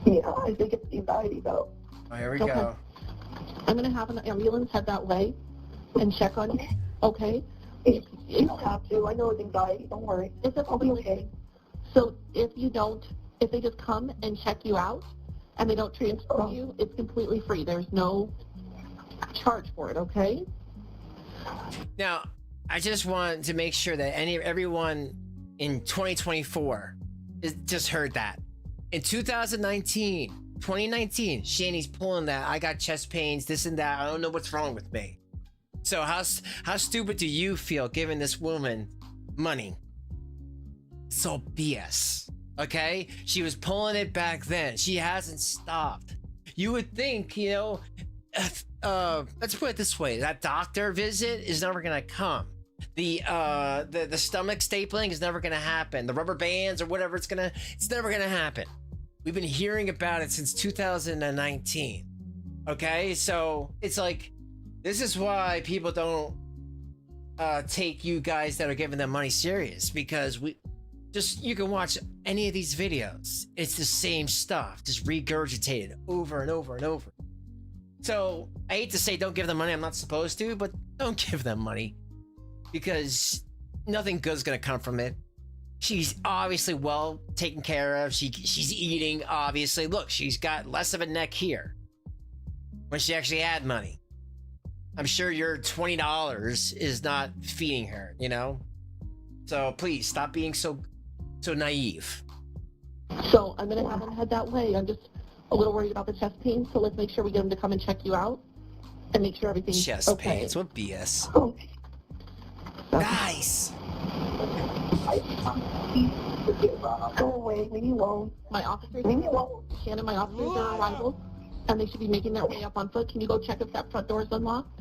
Yeah, I think it's anxiety though. Oh, here we go. I'm going to have an ambulance head that way and check on you. Okay? You don't have to. I know it's anxiety. Don't worry. I'll be okay. So if they just come and check you out and they don't transfer you, it's completely free. There's no charge for it, okay? Now, I just want to make sure that everyone in 2024 just heard that. In 2019, Shanny's pulling that. I got chest pains, this and that. I don't know what's wrong with me. So how stupid do you feel giving this woman money? So BS. Okay? She was pulling it back then. She hasn't stopped. You would think, you know, let's put it this way: that doctor visit is never gonna come. The stomach stapling is never gonna happen. The rubber bands or whatever, it's never gonna happen. We've been hearing about it since 2019. Okay, so it's like, this is why people don't take you guys that are giving them money serious, because you can watch any of these videos. It's the same stuff, just regurgitated over and over and over. So I hate to say don't give them money. I'm not supposed to, but don't give them money, because nothing good's gonna come from it. She's obviously well taken care of. She's eating, obviously. Look, she's got less of a neck here when she actually had money. I'm sure your $20 is not feeding her, you know? So please stop being so naive. So I'm going to have him head that way. I'm just a little worried about the chest pain, so let's make sure we get him to come and check you out and make sure everything's Chest okay. pains, what BS? Oh, Nice. go away. Leave me alone. My officers, Leave me alone. Shannon, my officers are arrival, and they should be making their way up on foot. Can you go check if that front door is unlocked?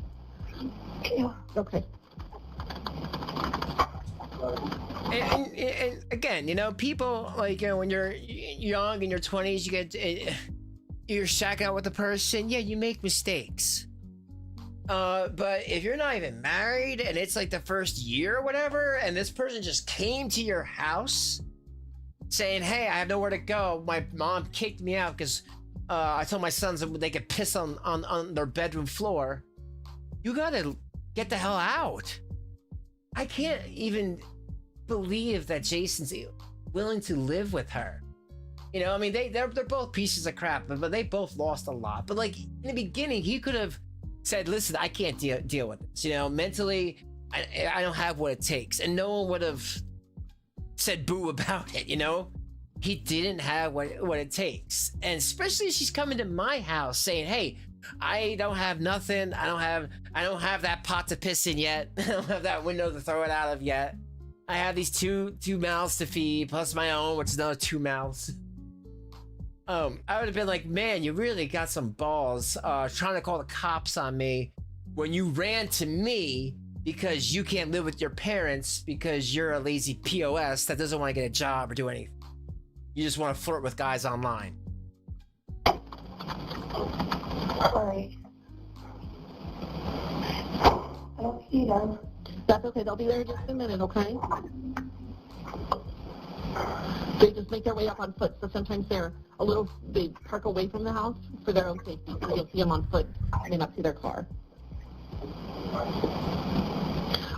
Yeah. Okay. And again, you know, people, like, you know, when you're young in your 20s, you're shacking out with a person. Yeah, you make mistakes. But if you're not even married and it's like the first year or whatever, and this person just came to your house saying, hey, I have nowhere to go. My mom kicked me out because I told my sons that they could piss on their bedroom floor. You gotta get the hell out. I can't even believe that Jason's willing to live with her. You know, I mean, they're both pieces of crap, but they both lost a lot. But like in the beginning, he could have said, listen, I can't deal with this. You know, mentally, I don't have what it takes. And no one would have said boo about it, you know? He didn't have what it takes. And especially she's coming to my house saying, hey, I don't have nothing. I don't have that pot to piss in yet. I don't have that window to throw it out of yet. I have these two mouths to feed, plus my own, which is another 2 mouths. I would have been like, man, you really got some balls trying to call the cops on me when you ran to me because you can't live with your parents because you're a lazy POS that doesn't want to get a job or do anything. You just want to flirt with guys online. Sorry. I don't see them. That's okay. They'll be there in just a minute, okay? They just make their way up on foot, so sometimes they park away from the house for their own safety, so you'll see them on foot. You may not see their car.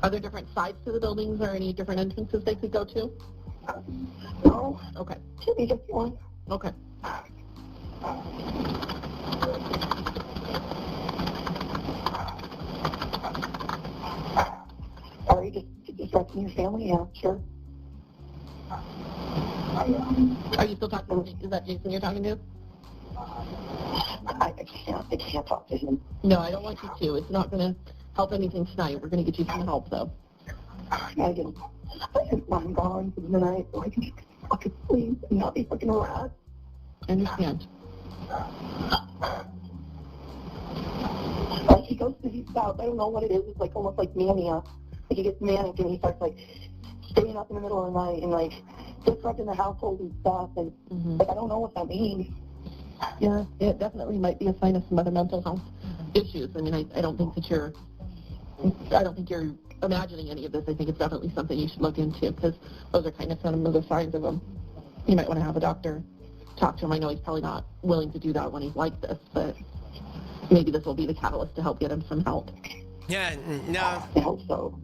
Are there different sides to the buildings or any different entrances they could go to? No. Okay. Should be just one. Okay. Sorry, just disrupting your family? Yeah, sure. Are you still talking to Is that Jason you're talking to? I can't talk to him. No, I don't want you to. It's not going to help anything tonight. We're going to get you some help, though. I just want him gone for the night so I can fucking sleep and not be fucking harassed. I understand. Like, he goes to these bouts. I don't know what it is. It's like almost like mania. Like, he gets manic and he starts, like, staying up in the middle of the night and, like, disrupting the household and stuff. And, like, I don't know what that means. Yeah, it definitely might be a sign of some other mental health issues. I mean, I don't think you're imagining any of this. I think it's definitely something you should look into, because those are kind of some of the signs of them. You might want to have a doctor talk to him. I know he's probably not willing to do that when he's like this, but maybe this will be the catalyst to help get him some help. Yeah, no. I hope so.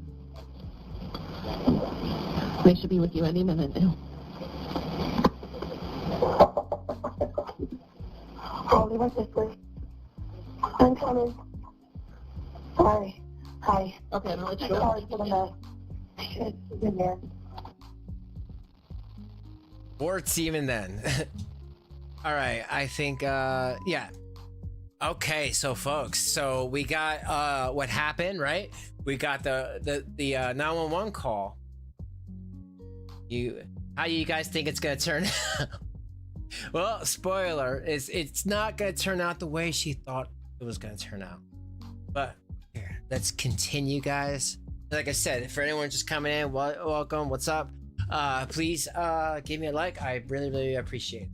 They should be with you any minute now. Oh, my sister. I'm coming. Hi. Hi. Okay, I'm gonna let you I'm go. sorry for the mess. It's in there. Warts even then. All right, I think yeah. Okay, so folks, so we got what happened, right? We got the 911 call. How do you guys think it's gonna turn out? Well, spoiler, it's not gonna turn out the way she thought it was gonna turn out. But here, let's continue, guys. Like I said, for anyone just coming in, welcome, what's up? Please give me a like. I really, really appreciate it.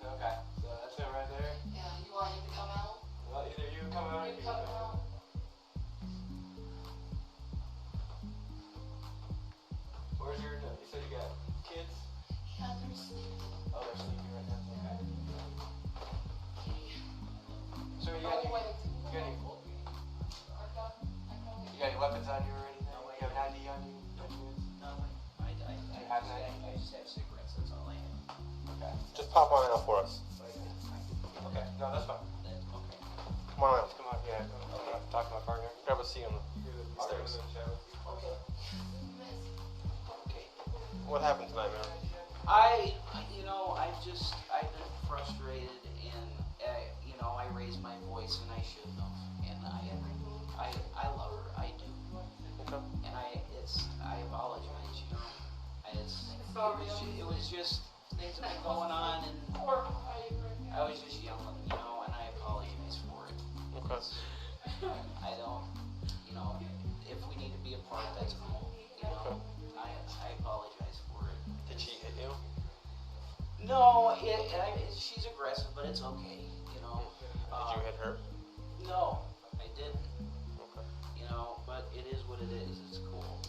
Okay, so that's it right there? Yeah, you want him to come out? Well, either you come out or you come out. Where's your, you said you got kids? Yeah, they're sleeping. Oh, they're sleeping right now, okay. So you got any weapons on you or anything? You have an ID on you? I just have cigarettes, that's all I have. Okay. Just pop one out for us. Okay, no, that's fine. Okay. Come on out, come on, yeah. I'm talking to my partner. Grab a seat on the stairs. Okay. What happened tonight, man? I've been frustrated and, I raised my voice and I shouldn't have. And I love her, I do. Okay. And I apologize, it was just things that been going on and I was just yelling, and I apologize for it. Okay. I don't, if we need to be apart, that's cool, Okay. I apologize for it. Did she hit you? No, she's aggressive, but it's okay, Did you hit her? No, I didn't. Okay. But it is what it is. It's cool.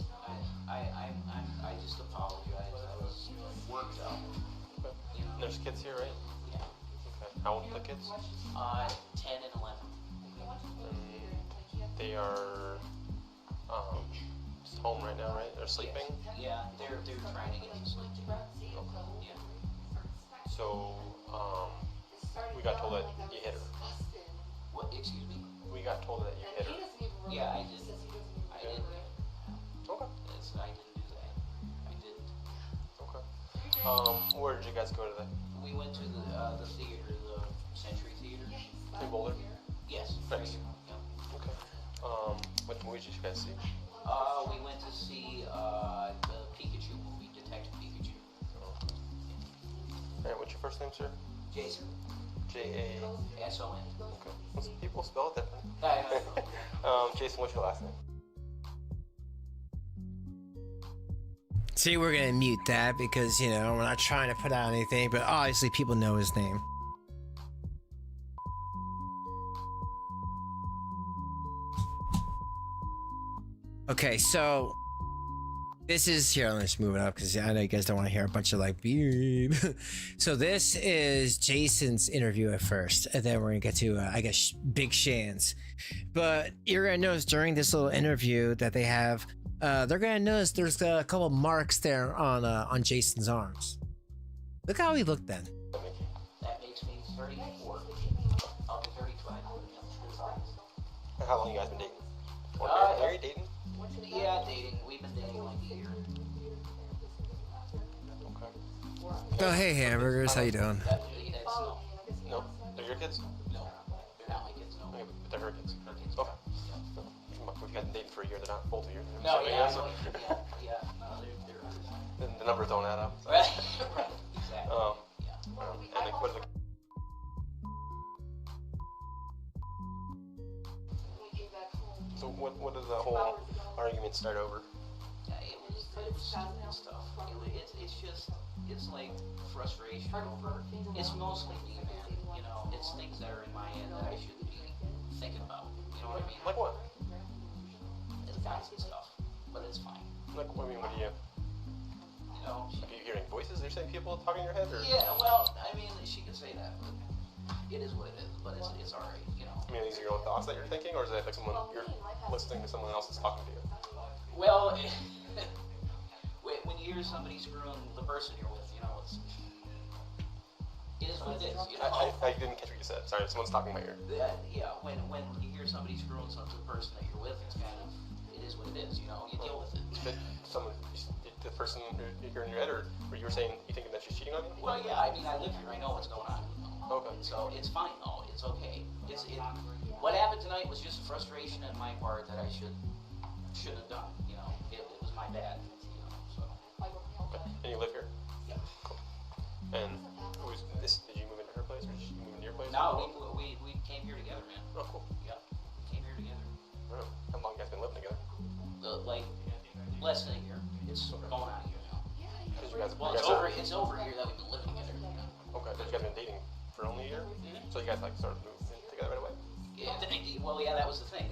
I just apologize. I was worked up. Okay. There's kids here, right? Yeah. Okay. How old are the kids? 10 and 11. And they are just home right now, right? They're sleeping? Yeah, they're trying to get to sleep. Okay. Yeah. So, we got told that you hit her. What? Excuse me? We got told that you hit her. Yeah, I did. I didn't. Okay. I didn't do that. I didn't. Okay. Where did you guys go today? We went to the theater, the Century Theater. In Boulder? Yes. Thanks. Yeah. Okay. What movies did you guys see? We went to see the Pikachu movie, Detective Pikachu. Alright, what's your first name, sir? Jason. J-A... S-O-N. Okay. Most people spell it different. I know. Jason, what's your last name? See, we're gonna mute that because we're not trying to put out anything, but obviously people know his name. Okay, so this is here. Let's move it up because I know you guys don't want to hear a bunch of like beep. So this is Jason's interview at first, and then we're gonna get to I guess Big Shan's. But you're gonna notice during this little interview that they have, they're gonna notice there's a couple marks there on Jason's arms. Look how he looked then. That makes me 34. I'll be 35. How long you guys been dating? Are you dating? Yeah, dating. We've been dating like a year. Okay. Oh, hey hamburgers, how you doing? That's no. No? They're your kids? No. They're not my kids, no. Okay, but they're her kids. Her kids. Okay. We've been dating for a year, they're not both of yours. No, So, yeah, so- yeah. No, they're hers. The numbers don't add up. So. Right, exactly. And like, what are the... So what did the whole argument start over? It was stupid stuff. It's like frustration over. It's mostly me, man. It's things that are in my head that I shouldn't be thinking about. You know what I mean? Like what? It's constant stuff, but it's fine. Like, I mean, what do you... Are you hearing voices? Are you saying people talking in your head? Or? Yeah, well, I mean, she can say that, but it is what it is. But it's alright, I mean, these are your own thoughts that you're thinking, or is it like someone you're listening to someone else is talking to you? Well, when you hear somebody screwing the person you're with, It is what it is. You I know? didn't catch what you said. Sorry, someone's talking in my ear. Yeah, when you hear somebody screwing something to the person that you're with, it's kind of, it is what it is, you know, you deal with it. But the person you're in your head, or you were saying you thinking that she's cheating on you? Well, yeah, I mean, I live here, I know what's going on. Okay. So it's fine though, it's okay. What happened tonight was just frustration on my part that I shouldn't have done, you know, it was my bad, you know, so. Okay. And you live here? Yeah. Cool. And did you move into her place, or did she move into your place? No, we came here together, man. Oh, cool. Yeah, we came here together. Oh, how long you guys been living together? Like, less than a year. It's going on a year now. Because you guys, It's over a year that we've been living together. Okay, but you guys been dating for only a year? Mm-hmm. So you guys like started moving in together right away? Yeah, well, yeah, that was the thing.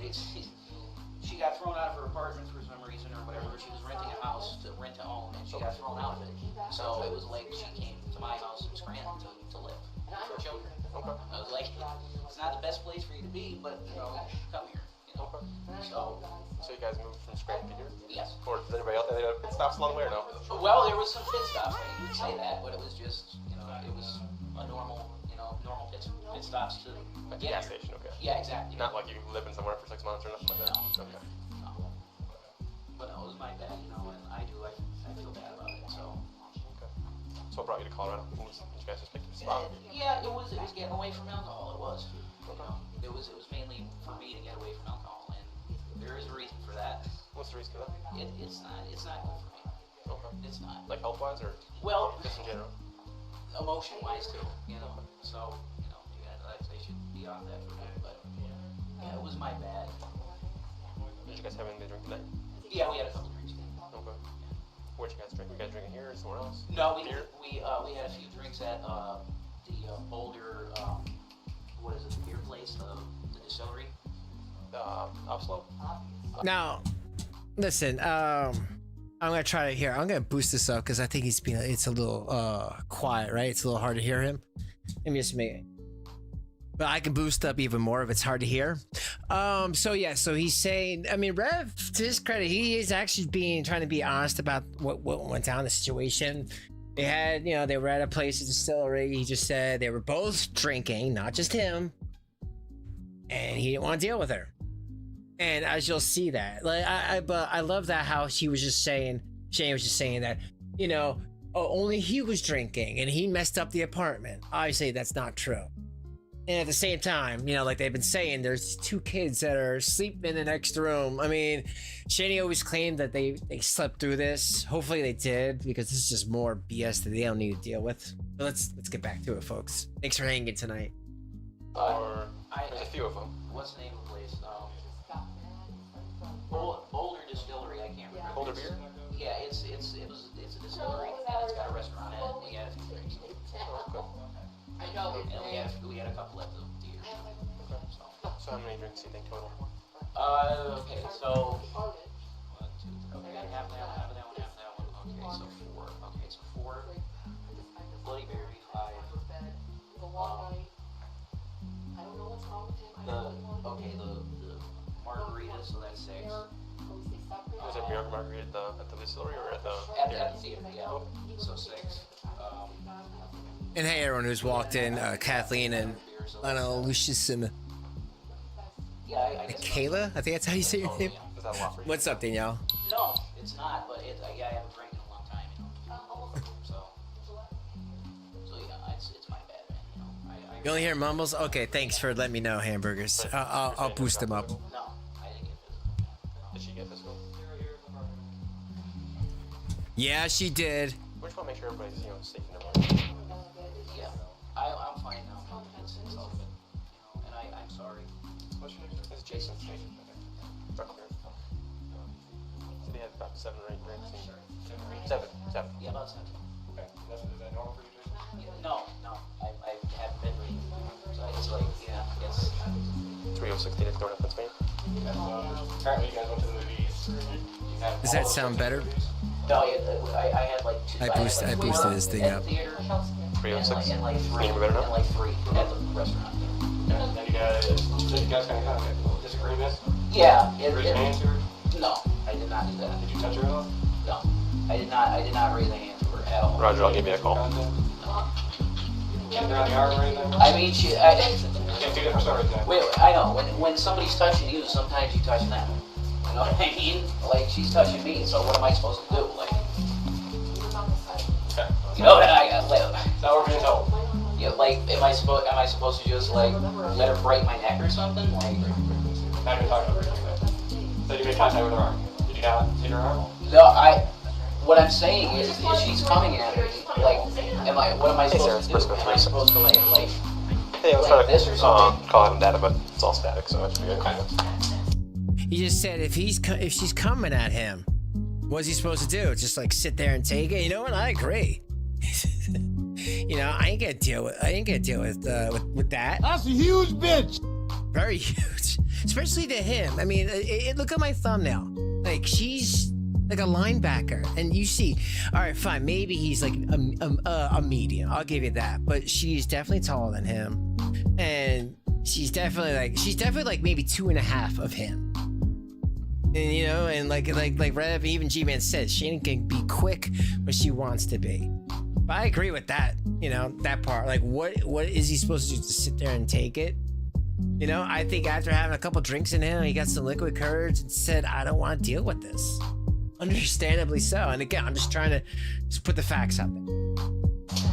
She got thrown out of her apartment for some reason or whatever. She was renting a house to rent to own, and she got thrown out of it. So it was like she came to my house in Scranton to live for children. Okay. I was like, it's not the best place for you to be, but you know, come here. You know. Okay. So you guys moved from Scranton to here? Yes. Or does anybody else have pit stops along the way or no? Well, there was some pit stops. I didn't say that, but it was just, you know, it was a normal pit stops to like a gas station, okay. Yeah, exactly. Not like you living somewhere for 6 months or nothing like that. No. Okay. No. But no, it was my bad, you know, and I feel bad about it, so. Okay. So it brought you to Colorado. Did you guys just pick your spot? Yeah, it was getting away from alcohol. It was. Okay. You know, it was mainly for me to get away from alcohol, and there is a reason for that. What's the reason for that? It's not good for me. Okay. It's not. Like health-wise, or well, just in general? Emotion-wise too, you know. So, you know, I should be on that for me, but yeah, it was my bad. Did you guys have anything to drink tonight? Yeah, we had a couple drinks. Okay. Where'd you guys drink? You guys drinking here or somewhere else? No, we had a few drinks at the Boulder, what is it, the beer place, the distillery. Upslope? Now, listen, I'm gonna try to hear. I'm gonna boost this up because I think it's a little quiet, right? It's a little hard to hear him. Let me just make it. But I can boost up even more if it's hard to hear. So he's saying, I mean, Rev, to his credit, he is actually trying to be honest about what went down, the situation. They had, they were at a place, a distillery. He just said they were both drinking, not just him. And he didn't want to deal with her. And as you'll see that, like, but I love that how Shane was just saying that, only he was drinking and he messed up the apartment. Obviously, that's not true. And at the same time, like they've been saying, there's 2 kids that are sleeping in the next room. I mean, Shanny always claimed that they slept through this. Hopefully they did, because this is just more BS that they don't need to deal with. But let's get back to it, folks. Thanks for hanging tonight. There's a few of them. What's the name of the place? Boulder Distillery. I can't remember. Boulder Beer? Yeah, it's a distillery, and it's got a restaurant in it. We had a few drinks. Okay. And we had a couple left of the year. Okay. So how many drinks do you think total? Okay, so 1, 2, 3. Okay, half that one. Okay, so 4. Okay, so 4. Bloody Mary, 5. The margarita, so that's 6. Was it margarita at the distillery or at the theater? Yeah. So 6. And hey, everyone who's walked in, Kathleen and Lucius and Kayla, I think that's how you say your name. Is that a lot for you? What's up, Danielle? No, it's not, but I haven't drank in a long time, So yeah, it's my bad, man. You only hear mumbles? Okay, thanks for letting me know, hamburgers. I'll boost them up. No, I didn't get physical. Did she get physical? Yeah, she did. We just want to make sure everybody's safe in their mind. Yeah, I'm fine now. It's all good. And I'm sorry. What's your name? This is Jason. Okay. So they had about 7 or 8 drinks. 7. Yeah, about 7. Okay. Is that normal for you, Jason? No. I haven't been reading. So it's like, it's 3016 in Thornton, Pennsylvania. Apparently you guys went to the movies. Does that sound better? No, I had like 2. I boosted this thing up. 306. And like 3. Better now? And like 3 at the restaurant. And then you guys kind of disagreement? Yeah. Raise your hands or? No, I did not do that. Did you touch her at all? No, I did not raise a hand to her at all. Roger, I'll give you a call. Kicking her on the arm or anything? I mean, she. Two different stories now. Wait, I know. When somebody's touching you, sometimes you touch them. You know what I mean? Like, she's touching me, so what am I supposed to do? Like, Okay. you know, like, Now we're being told. yeah, like, am I supposed to just like let her break my neck or something? Like, Now you're talking about everything. So you made contact with her arm. Did you not hit her arm? no, what I'm saying is, if she's coming at me, like, what am I supposed to do? Am I supposed to like Hey, I was like trying this or to something? call him data, but it's all static, so it should be good. Kind of. He just said if she's coming at him, what's he supposed to do? Just like sit there and take it? You know what? I agree. You know, I ain't gonna deal with that. That's a huge bitch. Very huge, especially to him. I mean, look at my thumbnail. Like, she's like a linebacker, and you see, all right, fine, maybe he's like a medium. I'll give you that, but she's definitely taller than him, and she's definitely like maybe 2.5 of him. And you know, and like Rev, even G-Man says, Shanny can be quick when she wants to be. But I agree with that. You know, that part. Like, what is he supposed to do? Just sit there and take it? You know, I think after having a couple drinks in him, he got some liquid courage and said, I don't want to deal with this. Understandably so. And again, I'm just trying to just put the facts out there. So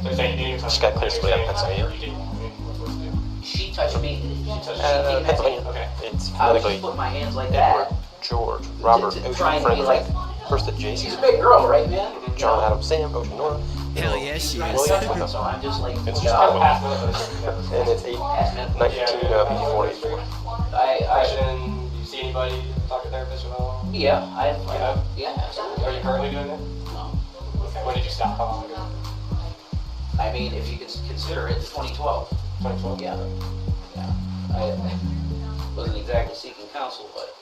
you're saying you just got clear split on Pennsylvania? She touched me. Pennsylvania. Okay. It's I was politically just putting my hands like Edward, that. George, Robert, To Ocean, try and Frank, be like, first at Jason. she's a big girl, right, man? John, Adam, Sam, Ocean, Nora. Hell yeah, she is. So I'm just like, It's you just know, kind of and it's 1954. Question, do you see anybody talk to therapists at all? Yeah, Yeah? absolutely. Are you currently doing that? No. Okay. When did you stop? How long ago? I mean, if you can consider it, 2012. 2012? Yeah. I wasn't exactly seeking counsel, but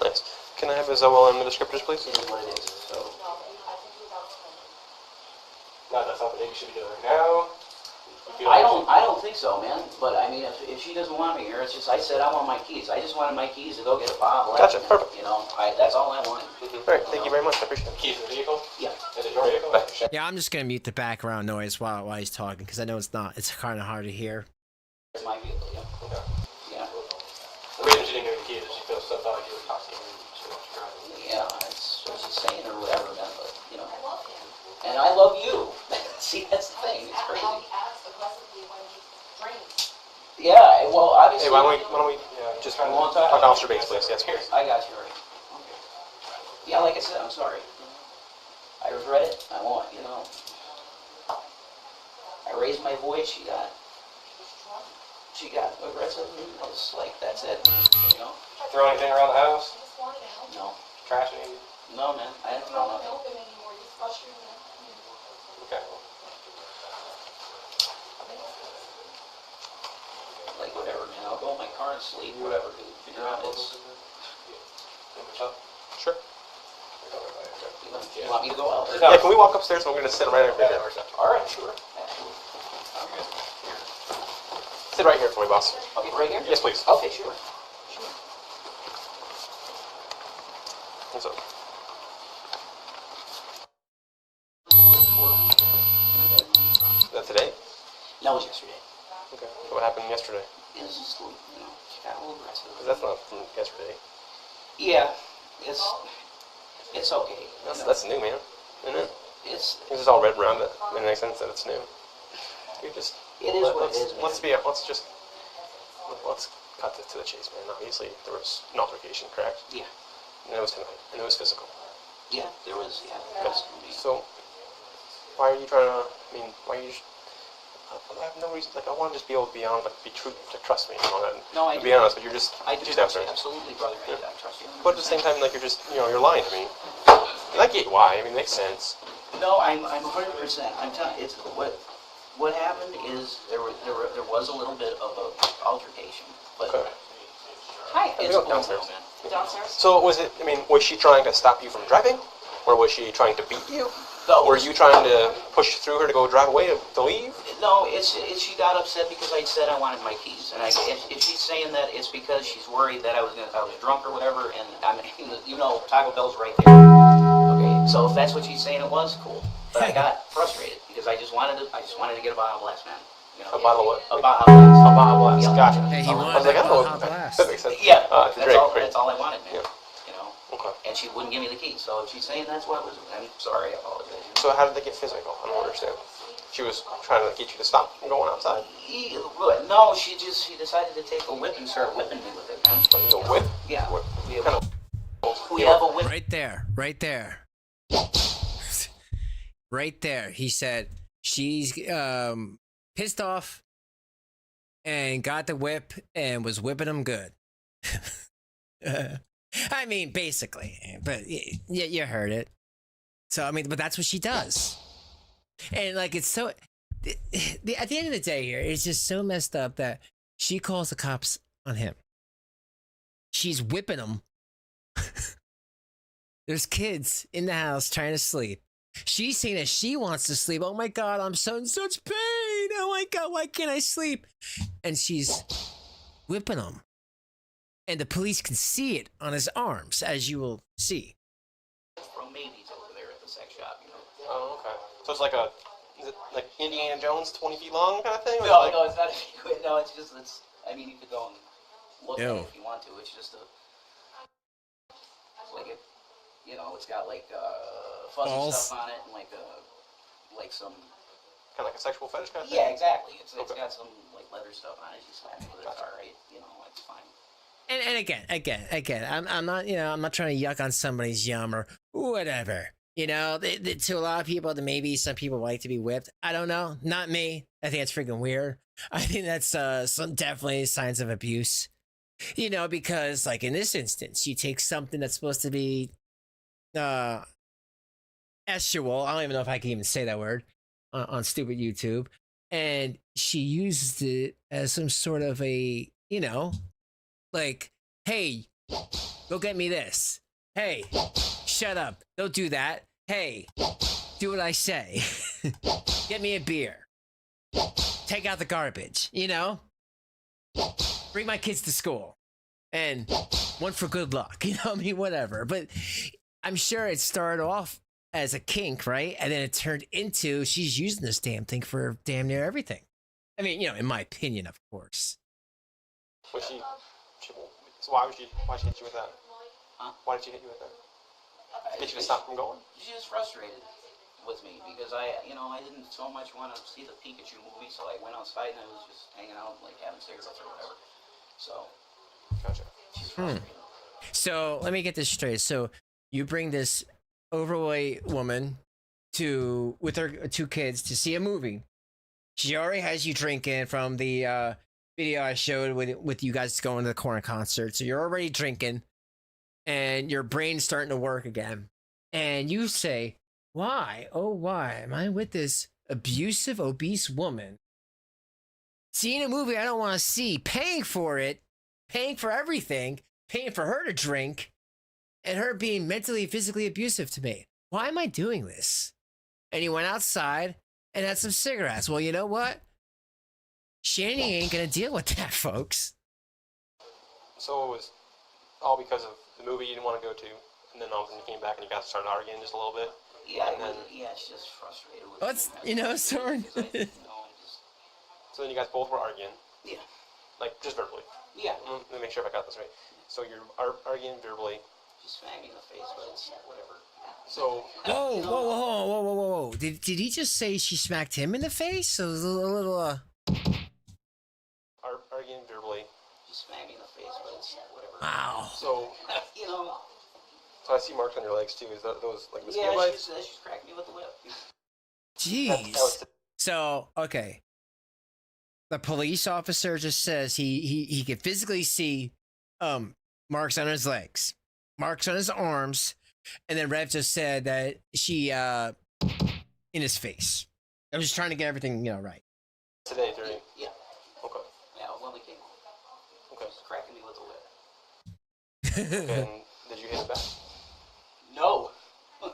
Nice. Can I have his OLM and the descriptors, please? it is what it is. So, Not that's something you should be doing right now. I don't think so, man. But I mean, if she doesn't want me here, it's just I said I want my keys. I just wanted my keys to go get a bottle. Gotcha, perfect. You know, that's all I wanted. Alright, thank you very much. I appreciate it. Keys to the vehicle? Yeah. Is it your vehicle? Yeah, I'm just gonna mute the background noise while he's talking, because I know it's kind of hard to hear. It's my vehicle. Yeah. Okay. Yeah. The reason she didn't give you the keys is she feels so thought you were toxic and she wants to drive. Yeah, that's what she's saying or whatever, man. But you know, and I love you. See, that's the thing. It's crazy. Yeah. Well, obviously. Hey, why don't we just talk Officer Bates, please? Yes, please. I got you already. Okay. Yeah, like I said, I'm sorry. I regret it. I won't, you know. I raised my voice. She got aggressive. And I was like, that's it. You know. Throw anything around the house? No. Trash anything? No, man. I didn't throw nothing. Okay. Like whatever, man. I'll go in my car and sleep. Whatever, dude. Figure out it's. Sure. You want me to go out? Yeah, can we walk upstairs? We're going to sit right over here. All right, sure. Sit right here for me, boss. Okay, right here? Yes, please. Okay, sure. What's up? Is that today? That was yesterday. Okay. What happened yesterday? It was just, you know, she got a little aggressive. That's not from yesterday. Yeah, it's okay. That's new, man. Isn't it? It's This is all red around it. In any sense that it's new. You just. It is what it is, man. Let's cut this to the chase, man. Obviously, there was an altercation, correct? Yeah. And it was tonight, and it was physical. Yeah, there was. So, why are you trying to? I mean, why are you? I have no reason. Like, I want to just be able to be honest, like, be true, to trust me. You know that. No, I to be honest, but you're just. I do just trust after. you, absolutely, brother. I trust you. But at the same time, like, you're just, you're lying to me. And I get why. I mean, it makes sense. No, I'm 100%. I'm telling you, it's what happened is there was a little bit of a altercation, but. Okay. Hi, it's cool, downstairs. man. Downstairs. So was it? I mean, was she trying to stop you from driving, or was she trying to beat you? No. Were you trying to push through her to go drive away to leave? No, she got upset because I said I wanted my keys, and if she's saying that, it's because she's worried that I was drunk or whatever, and Taco Bell's right there. Okay, so if that's what she's saying, it was cool. But I got frustrated because I just wanted to get a bottle blast, man. You know, A bottle what? A Baja Blast. A Baja Blast. Yeah. Gotcha. Hey, he I wanted was like, that I don't Baja know. Blast. That makes sense. Yeah, To drink, right? that's all I wanted, man. Yeah. You know. Okay. And she wouldn't give me the key, so if she's saying that's what was, I'm sorry, I apologize. So how did they get physical? I don't understand. She was trying to get you to stop from going outside. No, she decided to take a whip and start whipping me with it. A whip? Yeah. What We have, kind of? we have a whip. Right there. Right there. He said she's pissed off and got the whip and was whipping him good. I mean, basically, but you heard it. So, I mean, but that's what she does. And like, it's so, at the end of the day here, it's just so messed up that she calls the cops on him. She's whipping him. There's kids in the house trying to sleep. She's saying that she wants to sleep. Oh my God, I'm so in such pain. Oh my God, why can't I sleep? And she's whipping him. And the police can see it on his arms, as you will see. From Maybes over there at the sex shop, you know. Oh, okay. So it's like is it like Indiana Jones, 20 feet long kind of thing? No, like... no, it's not. No, it's just, I mean, you could go and look at Ew. it if you want to. It's just it's like it's got like fuzzy Balls. stuff on it and like some. Kind of like a sexual fetish kind of thing? Yeah, exactly. It's Okay. got some like leather stuff on it. You slap it with it, it's all right. You know, it's fine. And again, I'm not, I'm not trying to yuck on somebody's yum or whatever. To a lot of people, maybe some people like to be whipped. I don't know. Not me. I think that's freaking weird. I think that's some definitely signs of abuse. Because like in this instance, you take something that's supposed to be sexual. I don't even know if I can even say that word on stupid YouTube. And she used it as some sort of a, like, hey, go get me this. Hey, shut up. Don't do that. Hey, do what I say. Get me a beer. Take out the garbage, Bring my kids to school. And one for good luck, whatever. But I'm sure it started off as a kink, right? And then it turned into she's using this damn thing for damn near everything. I mean, in my opinion, of course. Was she so why did she hit you with that? Huh? Why did she hit you with that? Get you to stop from going? She was frustrated with me because I didn't so much want to see the Pikachu movie, so I went outside and I was just hanging out, like having cigarettes or whatever. So, Gotcha. she's frustrated. So let me get this straight. So you bring this overweight woman with her 2 kids to see a movie. She already has you drinking from the video I showed with you guys going to the Korn concert. So you're already drinking and your brain's starting to work again. And you say, why? Oh, why am I with this abusive, obese woman? Seeing a movie I don't want to see, paying for it, paying for everything, paying for her to drink, and her being mentally, physically abusive to me. Why am I doing this? And he went outside and had some cigarettes. Well, you know what? Shanny ain't gonna deal with that, folks. So it was all because of the movie you didn't want to go to, and then all of a sudden you came back and you guys started arguing just a little bit. Yeah, and then she's just frustrated with What's, me. Soren? So then you guys both were arguing. Yeah. Like just verbally. Yeah. Let me make sure if I got this right. So you're arguing verbally. She smacked me in the face, but it's whatever. So Whoa. Did he just say she smacked him in the face? So it was a little arguing verbally. She smacked me in the face, but it's whatever. Wow. So so I see marks on your legs too. Is that those like mosquito Yeah, bites? she's cracked me with the whip. Jeez. So, okay. The police officer just says he could physically see marks on his legs, marks on his arms, and then Rev just said that she in his face. I was just trying to get everything, right. Today, during. Yeah. Okay. Yeah, when we came home. Okay. She's cracking me with the whip. And did you hit it back? No.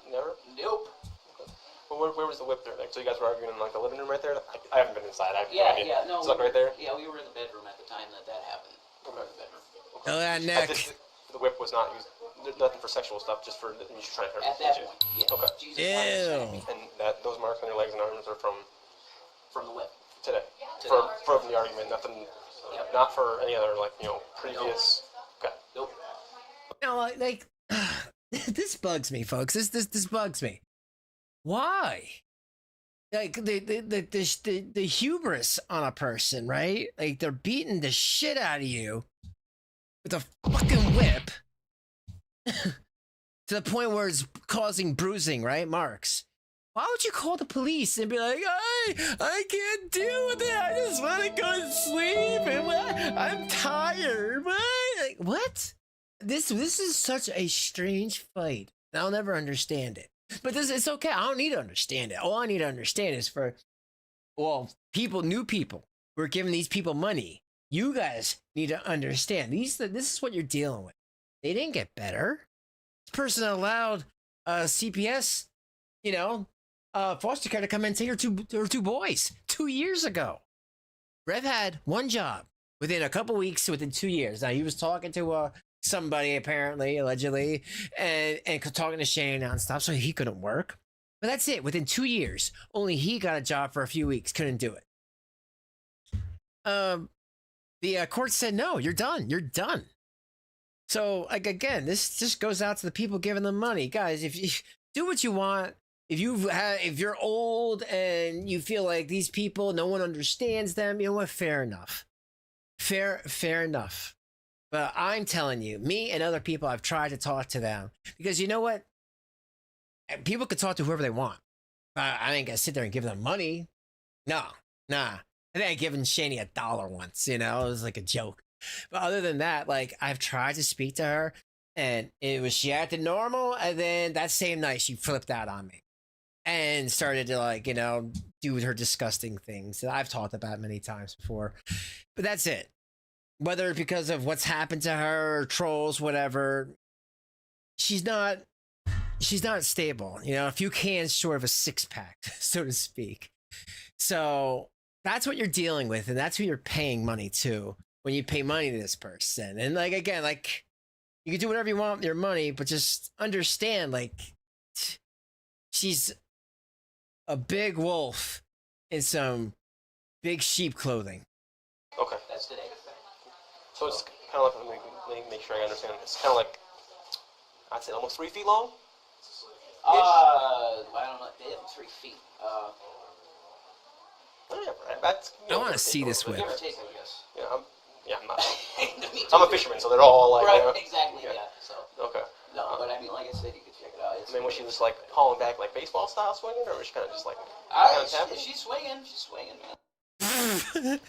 Never? Nope. Okay. Well, where was the whip there? Like, so you guys were arguing in like the living room right there? I haven't been inside. I have no idea. No. It's like right there? Yeah, we were in the bedroom at the time that happened. We were in the bedroom. Oh, that neck. The whip was not used. nothing for sexual stuff, just for you trying to hurt. At that point, yeah. Okay. Jesus wanted to And those marks on your legs and arms are from from the whip. Today. From the argument, nothing. Yep. Not for any other previous. Nope. Okay. Nope. Like this bugs me, folks. This bugs me. Why? Like the hubris on a person, right? Like they're beating the shit out of you with a fucking whip to the point where it's causing bruising, right? Marks. Why would you call the police and be like, I can't deal with it. I just want to go to sleep and I'm tired. Like, what? This is such a strange fight. I'll never understand it. But it's okay. I don't need to understand it. All I need to understand is new people. We're giving these people money. You guys need to understand. This is what you're dealing with. They didn't get better. This person allowed CPS, foster care to come in and take her two boys 2 years ago. Rev had one job within a couple weeks, within 2 years. Now, he was talking to somebody, apparently, allegedly, and talking to Shanny nonstop, so he couldn't work. But that's it. Within 2 years, only he got a job for a few weeks. Couldn't do it. The court said, no, you're done. You're done. So, again, this just goes out to the people giving them money. Guys, if you do what you want, if you're old and you feel like these people, no one understands them, you know what? Fair enough. Fair enough. But I'm telling you, me and other people, I've tried to talk to them. Because you know what? People can talk to whoever they want. I ain't gonna sit there and give them money. Nah. I think I given Shanny $1 once, it was like a joke. But other than that, like, I've tried to speak to her, and she acted normal, and then that same night, she flipped out on me. And started to, do her disgusting things that I've talked about many times before. But that's it. Whether because of what's happened to her, trolls, whatever, she's not stable. A few cans short of a 6-pack, so to speak. So that's what you're dealing with, and that's who you're paying money to when you pay money to this person. And again, you can do whatever you want with your money, but just understand, she's a big wolf in some big sheep clothing. Okay. That's today. So it's kind of like, let me make sure I understand. It's kind of like, I'd say almost 3 feet long? I don't know. They have 3 feet. I want to see this whip. Give or take, I guess. Yeah, I'm not. I'm a fisherman, so they're all like... Right, exactly, yeah. So. Okay. No, but I mean, like I said, you can check it out. Was she just hauling back baseball style swinging, or was she kind of just she's swinging, man.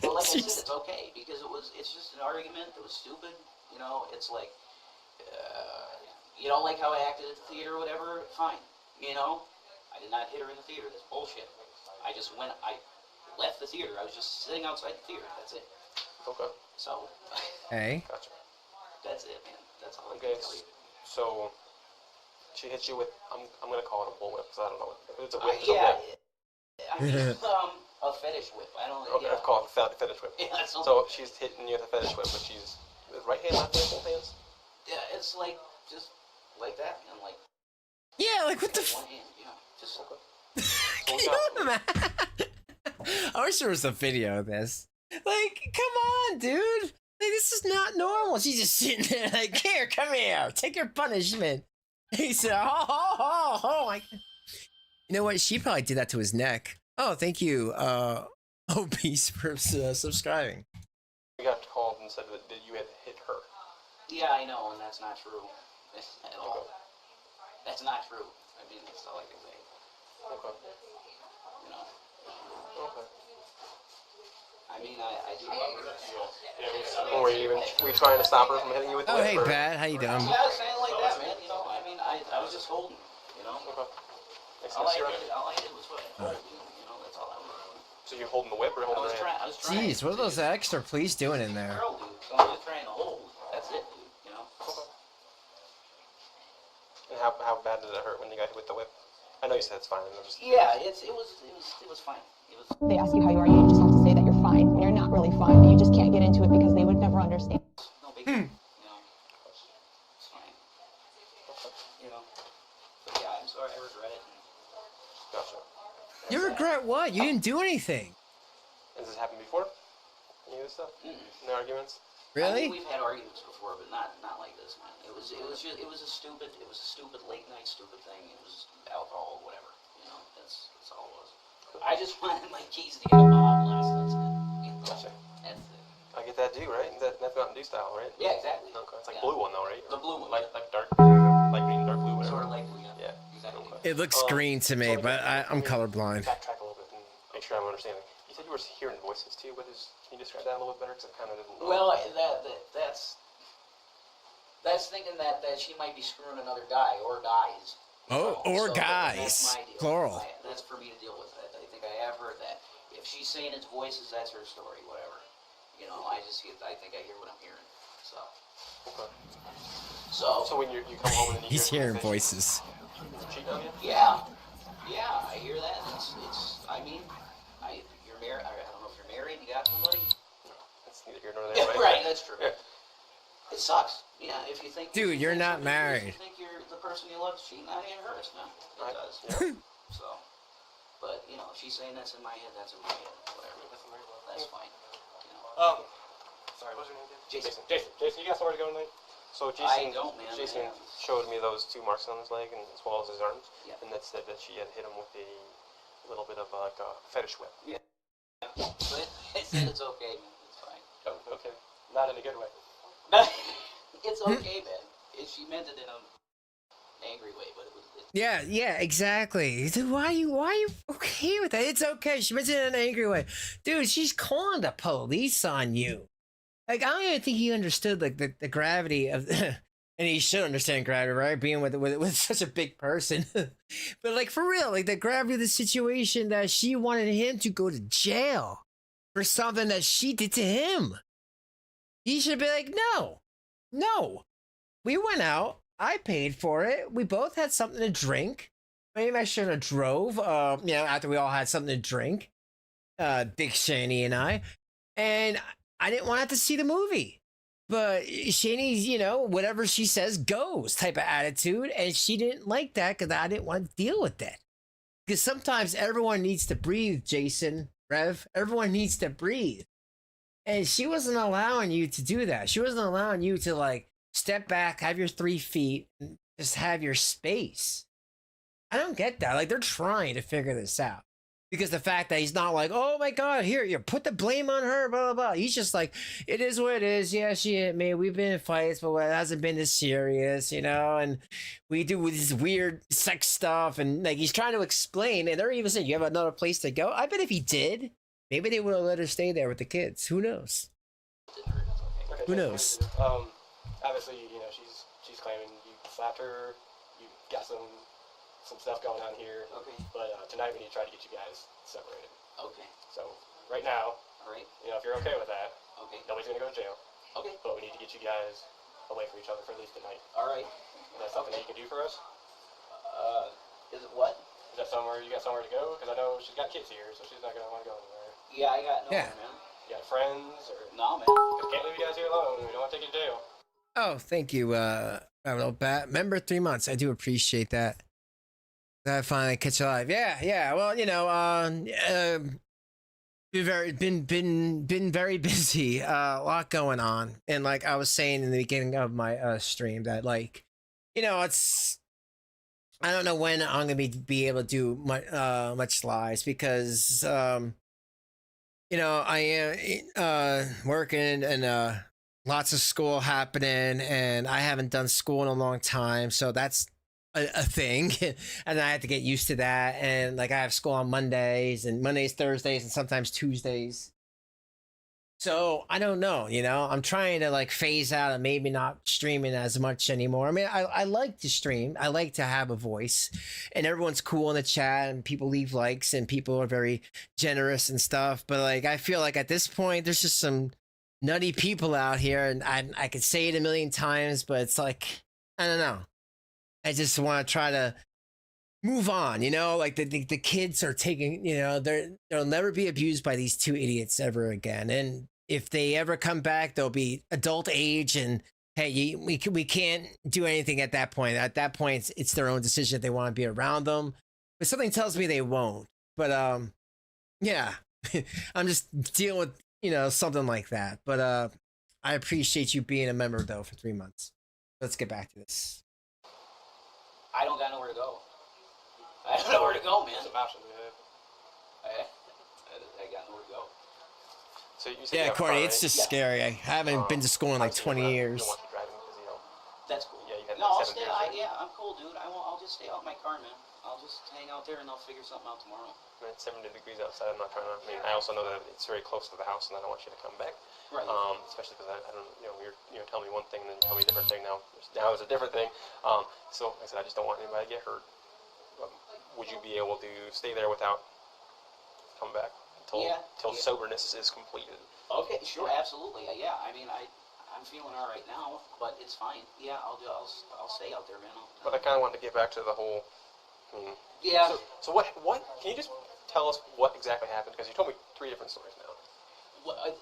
Well, like I said, it's okay because it's just an argument that was stupid. It's like you don't like how I acted at the theater or whatever. Fine. I did not hit her in the theater. That's bullshit. I left the theater. I was just sitting outside the theater. That's it. Okay. So. Hey. Gotcha. That's it, man. That's all I can tell you. So she hits you with I'm gonna call it a bullwhip because I don't know if it's a whip. I mean, a fetish whip. I don't. Okay, I've called it a fetish whip. Yeah, so she's hitting you with a fetish whip, but she's right hand, left hand, both hands. Yeah, it's just like that, and Yeah, what the. One hand, just. Can you imagine? I wish there was a video of this. Come on, dude. This is not normal. She's just sitting there here, come here, take your punishment. He said, oh. You know what? She probably did that to his neck. Oh, thank you, Obese, for subscribing. We got called and said that you had hit her. Yeah, I know, and that's not true at all. That's not true. I mean, that's all I can say. Okay. Okay. I mean, I do love her. Were you trying to stop her from hitting you with the whip? Hey, Pat, how you doing? Yeah, saying like that, man. I mean, I was just holding, Okay. All I did was what I told you, that's all I was doing. So you're holding the whip or holding the hand? I was trying. Jeez, what are those extra police doing in there? Girl, dude. So I'm just trying to hold. That's it, dude, Okay. And how bad did it hurt when you got hit with the whip? I know you said it's fine. Yeah, it was fine. They ask you how you are, you just have to say that you're fine when you're not really fine, but you just can't get into it because they would never understand. No big deal, It's fine. But yeah, I'm sorry, I regret it. Gotcha. You regret what? You didn't do anything. Has this happened before? Any of this stuff? No arguments? Really? I mean, we've had arguments before, but not like this, man. It was a stupid late night stupid thing. It was alcohol, whatever. You know, that's all it was. I just wanted my keys to get a bomb last. That's it. Gotcha. That's it. I get that too, right? That's Mountain Dew style, right? Yeah, exactly. Okay. It's like blue one though, right? The blue one. Like dark green, dark blue, whatever. Sort of light blue, yeah. Yeah. Exactly. Okay. It looks green to me, but I'm colorblind. Backtrack a little bit and make sure I'm understanding. You said you were hearing voices too. Can you describe that a little bit better? Because I kind of didn't know. Well, that's thinking that she might be screwing another guy or guys. Oh, or So guys. That's my deal. Plural. That's for me to deal with. That. I think I have heard that. If she's saying it's voices, that's her story. Whatever. You know, I think I hear what I'm hearing. So. Okay. So when you come home and you He's hearing voices. cheating on you? Yeah, I hear that. You're married. I don't know if you're married. You got somebody. That's neither here nor there. Right. That's true. Yeah. It sucks. Yeah, if you think. Dude, you're not married. If you think you're the person you love cheating on you, it hurts, man. It does. So, but you know, if she's saying that's in my head, that's in my head. Whatever. That's fine. You know. Sorry, what's your name again? Jason, you got somewhere to go tonight? So Jason, I don't, man. Jason showed me those 2 marks on his leg and as well as his arms, Yeah. and that said that she had hit him with a little bit of like a fetish whip. Yeah. But I said it's okay, man. It's fine. Oh, okay. Not in a good way. It's okay, man. She meant it in an angry way, but it was. Yeah, exactly. Dude, why are you okay with that? It's okay. She meant it in an angry way. Dude, she's calling the police on you. Like, I don't even think he understood like the gravity of and he should understand gravity, right? Being with such a big person. But like for real, like the gravity of the situation that she wanted him to go to jail for something that she did to him. He should be like, no. We went out. I paid for it. We both had something to drink. Maybe I shouldn't have drove. After we all had something to drink. Big Shanny and I. And I didn't want to have to see the movie. But Shanny's, whatever she says goes type of attitude. And she didn't like that because I didn't want to deal with that. Because sometimes everyone needs to breathe, Jason, Rev. Everyone needs to breathe. And she wasn't allowing you to do that. She wasn't allowing you to like step back, have your 3 feet, and just have your space. I don't get that. Like they're trying to figure this out. Because the fact that he's not like, oh my God, here, you put the blame on her, blah, blah, blah. He's just like, it is what it is. Yeah, she hit me. We've been in fights, but it hasn't been this serious, and we do this weird sex stuff. And like, he's trying to explain. And they're even saying, you have another place to go. I bet if he did, maybe they would have let her stay there with the kids. Who knows? Okay, Who knows? Obviously, she's claiming you slapped her. You got some stuff going on here. Okay. But tonight we need to try to get you guys separated. Okay. So right now, All right. if you're okay with that, Okay. nobody's gonna go to jail. Okay. But we need to get you guys away from each other for at least tonight. All right. Is that something that you can do for us? Is it what? Is that somewhere you got somewhere to go? Because I know she's got kids here, so she's not gonna want to go anywhere. Yeah, I got Yeah. man. You got friends or? No, man. Because can't leave you guys here alone. We don't want to take you to jail. Oh, thank you, member 3 months. I do appreciate that. I finally catch you live. Yeah. Well, been very busy. A lot going on, and like I was saying in the beginning of my stream, that like, it's. I don't know when I'm gonna be able to do much lives because I am working and lots of school happening, and I haven't done school in a long time, so that's a thing. And I have to get used to that. And like I have school on Mondays, Thursdays, and sometimes Tuesdays. So I don't know, I'm trying to like phase out and maybe not streaming as much anymore. I mean, I like to stream. I like to have a voice, and everyone's cool in the chat, and people leave likes, and people are very generous and stuff. But like, I feel like at this point, there's just some nutty people out here, and I could say it a million times, but it's like, I don't know. I just want to try to move on, like the kids are taking, they'll never be abused by these 2 idiots ever again. And if they ever come back, they'll be adult age, and hey, we can't do anything at that point. At that point, it's their own decision if they want to be around them. But something tells me they won't. But yeah, I'm just dealing with something like that. But I appreciate you being a member though for 3 months. Let's get back to this. I don't got nowhere to go. I don't know where to go, man. Some options, I got nowhere to go. So you said Yeah, you have a Courtney, car, it's right? just scary. I haven't been to school in like 20 years. You don't want to drive because That's cool. Yeah, you had No, I'll like 7 stay. years, right? Yeah, I'm cool, dude. I'll just stay out in my car, man. I'll just hang out there and I'll figure something out tomorrow. When it's 70 degrees outside, I'm not trying to. I mean, I also know that it's very close to the house, and I don't want you to come back. Right. Especially because I don't, you're telling me one thing and then you tell me a different thing. Now it's a different thing. So like I said, I just don't want anybody to get hurt. Would you be able to stay there without coming back until soberness is completed? Okay, sure, absolutely. Yeah, I mean, I'm feeling all right now, but it's fine. Yeah, I'll stay out there, man. But I kind of wanted to get back to the whole. Yeah. So what? Can you just tell us what exactly happened? Because you told me 3 different stories now. What?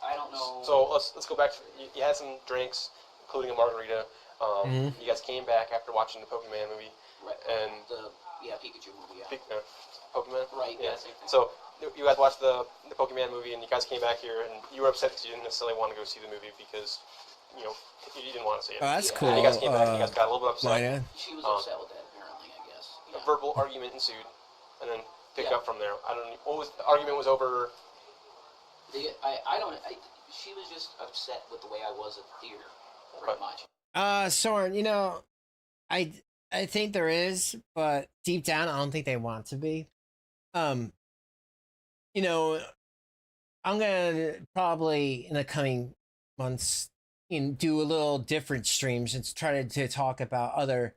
I don't know. So let's go back. You had some drinks, including a margarita. You guys came back after watching the Pokemon movie. Right. And Pikachu movie. Yeah. Pokemon. Right. Yeah. Same thing. So you guys watched the Pokemon movie, and you guys came back here, and you were upset because you didn't necessarily want to go see the movie because you didn't want to see it. Oh, that's cool. And you guys came back, and you guys got a little bit upset. She was upset with that, apparently. I guess. A verbal argument ensued, and then picked up from there. I don't know what was the argument was over. She was just upset with the way I was at the theater, pretty much. Soren, I think there is, but deep down, I don't think they want to be. I'm gonna probably in the coming months, do a little different streams and try to talk about other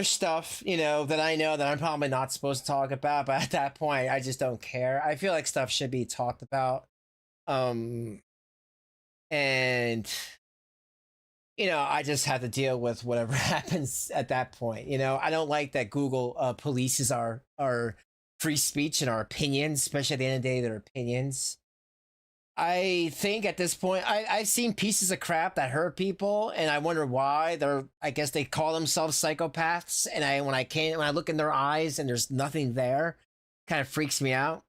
stuff, that I know that I'm probably not supposed to talk about, but at that point, I just don't care. I feel like stuff should be talked about. And I just have to deal with whatever happens at that point. I don't like that Google polices our free speech and our opinions, especially at the end of the day, their opinions. I think at this point, I've seen pieces of crap that hurt people, and I wonder why. I guess they call themselves psychopaths, and when I look in their eyes and there's nothing there, kind of freaks me out.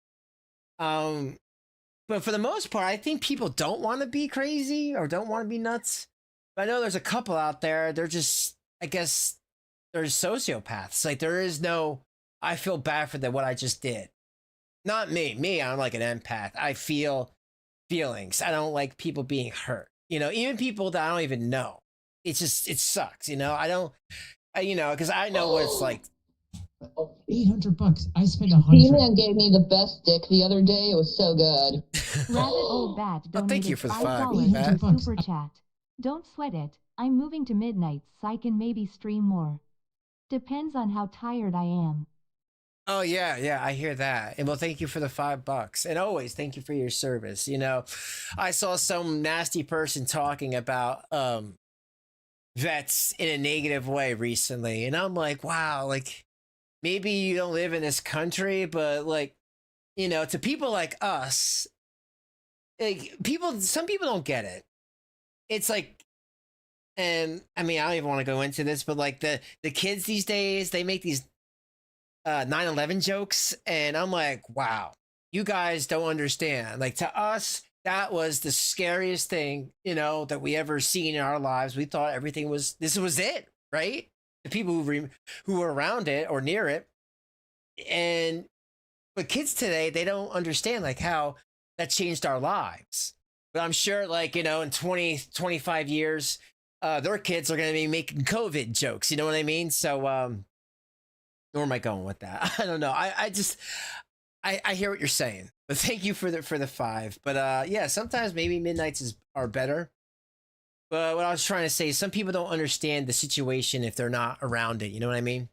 But for the most part, I think people don't want to be crazy or don't want to be nuts. But I know there's a couple out there. They're just, I guess, they're sociopaths. Like there is no, I feel bad for what I just did. Not me. Me, I'm like an empath. I feel feelings. I don't like people being hurt. Even people that I don't even know. It's just, it sucks. Because I know what it's like. $800. I spent $100. He-Man gave me the best dick the other day. It was so good. Rabbit Old Bat donated thank you for the $5 $5, to Super Chat. Don't sweat it. I'm moving to midnight so I can maybe stream more. Depends on how tired I am. Oh yeah, I hear that. And well, thank you for the $5. And always thank you for your service. I saw some nasty person talking about vets in a negative way recently, and I'm like, wow, like maybe you don't live in this country, but to people like us, some people don't get it. It's like, and I mean, I don't even want to go into this, but like the kids these days, they make these 9/11 jokes, and I'm like, wow, you guys don't understand. Like to us, that was the scariest thing, that we ever seen in our lives. We thought this was it, right? The people who were around it or near it. But kids today, they don't understand like how that changed our lives. But I'm sure in 20, 25 years, their kids are going to be making COVID jokes. You know what I mean? So, where am I going with that? I don't know. I hear what you're saying, but thank you for the 5. But yeah, sometimes maybe midnights are better. But what I was trying to say is some people don't understand the situation if they're not around it. You know what I mean?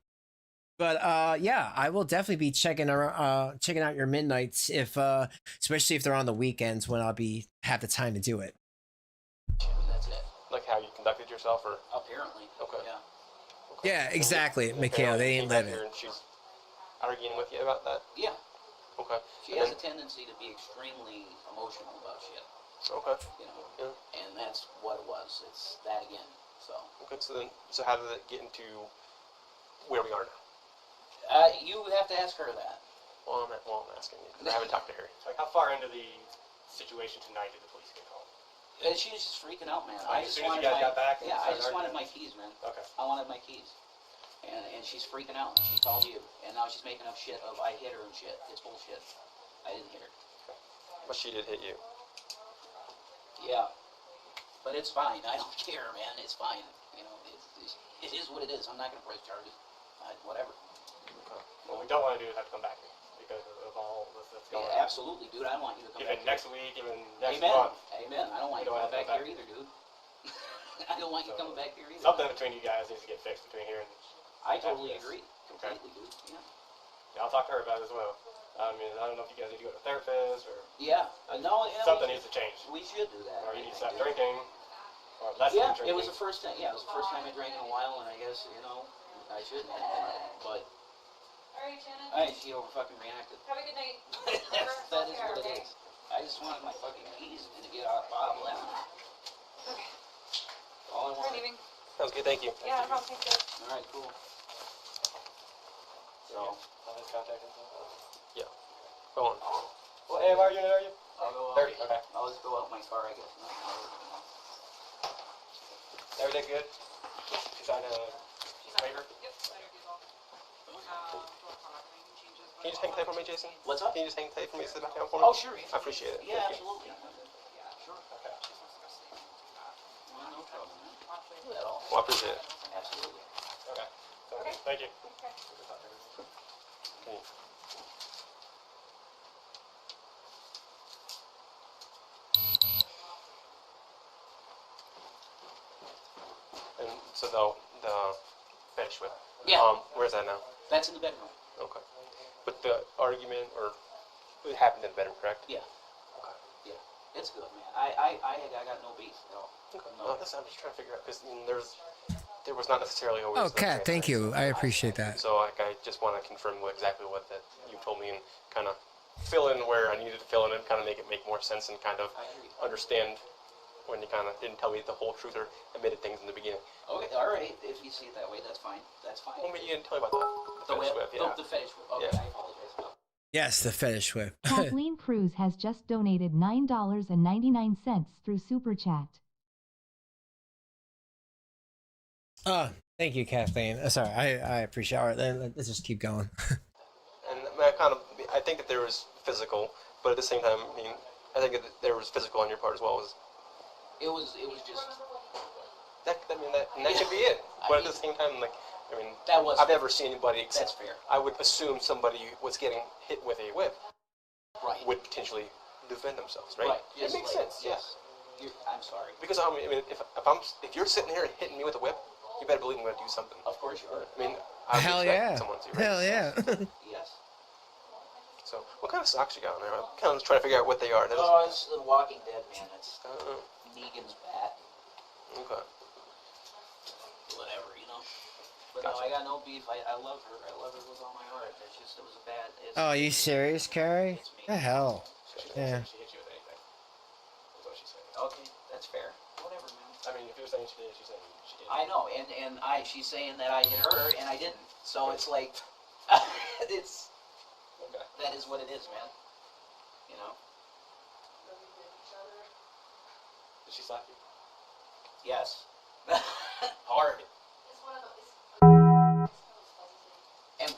But yeah, I will definitely be checking out your midnights especially if they're on the weekends when I'll have the time to do it. That's it. Like how you conducted yourself, or apparently. Okay. Yeah. Okay. Yeah, exactly, Mikhail. They ain't living. And she's arguing with you about that. Yeah. Okay. She has a tendency to be extremely emotional about shit. Okay. You know, Yeah. and that's what it was. It's that again. So. Okay. So how did it get into where we are now? You have to ask her that. Well, I'm asking you because I haven't talked to her. Like, how far into the situation tonight did the police get called? She was just freaking out, man. Like, as soon as you guys got back? Yeah, I just wanted my keys, man. Okay. I wanted my keys. And she's freaking out, and she called you. And now she's making up shit of I hit her and shit. It's bullshit. I didn't hit her. But she did hit you. Yeah. But it's fine. I don't care, man. It's fine. You know, it is what it is. I'm not going to press charges. Whatever. Okay. What we don't want to do is have to come back because of all this that's going on. Yeah, absolutely, dude. I don't want you to come Even back next here. week, even next Amen. month. Amen. I don't want you to come back here either, dude. I don't want you coming back here either. Something between you guys needs to get fixed between here and... I totally agree. Completely, dude. Yeah. Yeah, I'll talk to her about it as well. I mean, I don't know if you guys need to go to a therapist or... Yeah. No, yeah. Something needs to change. We should do that. Or you need to stop drinking. Or less Yeah, drinking. it was the first time. Yeah, it was the first time I drank in a while, and I guess, you know, I shouldn't. But... Alright, Shannon. Alright, she over fucking reacted. Have a good night. That is what it is. I just wanted my fucking keys and to get out of Bob Lemon. Okay. All I We're wanted. leaving. Sounds good. Thank you. Yeah, no problem. Thanks, guys. Alright, cool. So, I'll just contact him. Yeah. Go on. Well, hey, what unit are you? I'll go 30, okay. I'll just go out in my car, I guess. Everything good? She signed a waiver? Yep, later, good all. Can you just hang tight for me, Jason? What's up? Can you just hang tight for me, sit back down for me? Oh, sure. I appreciate it. Yeah, Thank you. absolutely. Sure. Okay. Well, no problem, man. Not at all. Well, I appreciate it. Absolutely. Okay. Thank you. Okay. And so the fetish whip. Yeah. Where's that now? That's in the bedroom. Okay. But the argument, or it happened in the bedroom, correct? Yeah. Okay. Yeah. It's good, man. I got no beef at all. Okay. No. That's I'm just trying to figure out because there was not necessarily always. Oh, Kat, thank you. I appreciate that. So like I just want to confirm exactly what that you told me and kind of fill in where I needed to fill in and kind of make it make more sense and kind of understand when you kind of didn't tell me the whole truth or admitted things in the beginning. Okay, all right. If you see it that way, that's fine. That's fine. Well, but you didn't tell me about the fetish whip. Yeah. The fetish whip. Okay, Yeah. I apologize. Yes, the fetish whip. Kathleen Cruz has just donated $9.99 through Super Chat. Oh, thank you, Kathleen. Sorry, I appreciate it. All right, let's just keep going. And I think that there was physical, but at the same time, I mean, I think that there was physical on your part as well. It was just That could be it. But at the same time, like, I mean, that was. I've never seen anybody. That's fair. I would assume somebody was getting hit with a whip. Right. Would potentially defend themselves, right? Right. It makes sense. Yes. I'm sorry. Because I mean, if you're sitting here and hitting me with a whip, you better believe I'm going to do something. Of course you are. I mean, I would Hell expect yeah. someone to, right? Hell yeah. Yes. So, what kind of socks you got on there? I'm kind of trying to figure out what they are. Oh, it's The Walking Dead, man. It's Negan's bat. Okay. Whatever, you know. But no, I got no beef. I love her. I love her with all my heart. It's just, it was a bad... Oh, are you serious, Carrie? The hell? Yeah. She hit you with anything. That's what she said. Okay, that's fair. Whatever, man. I mean, if you're saying she did, she's saying she did. I know, and she's saying that I hit her, and I didn't. So it's like, it's... Okay. That is what it is, man. You know? Did she slap you? Yes. Hard.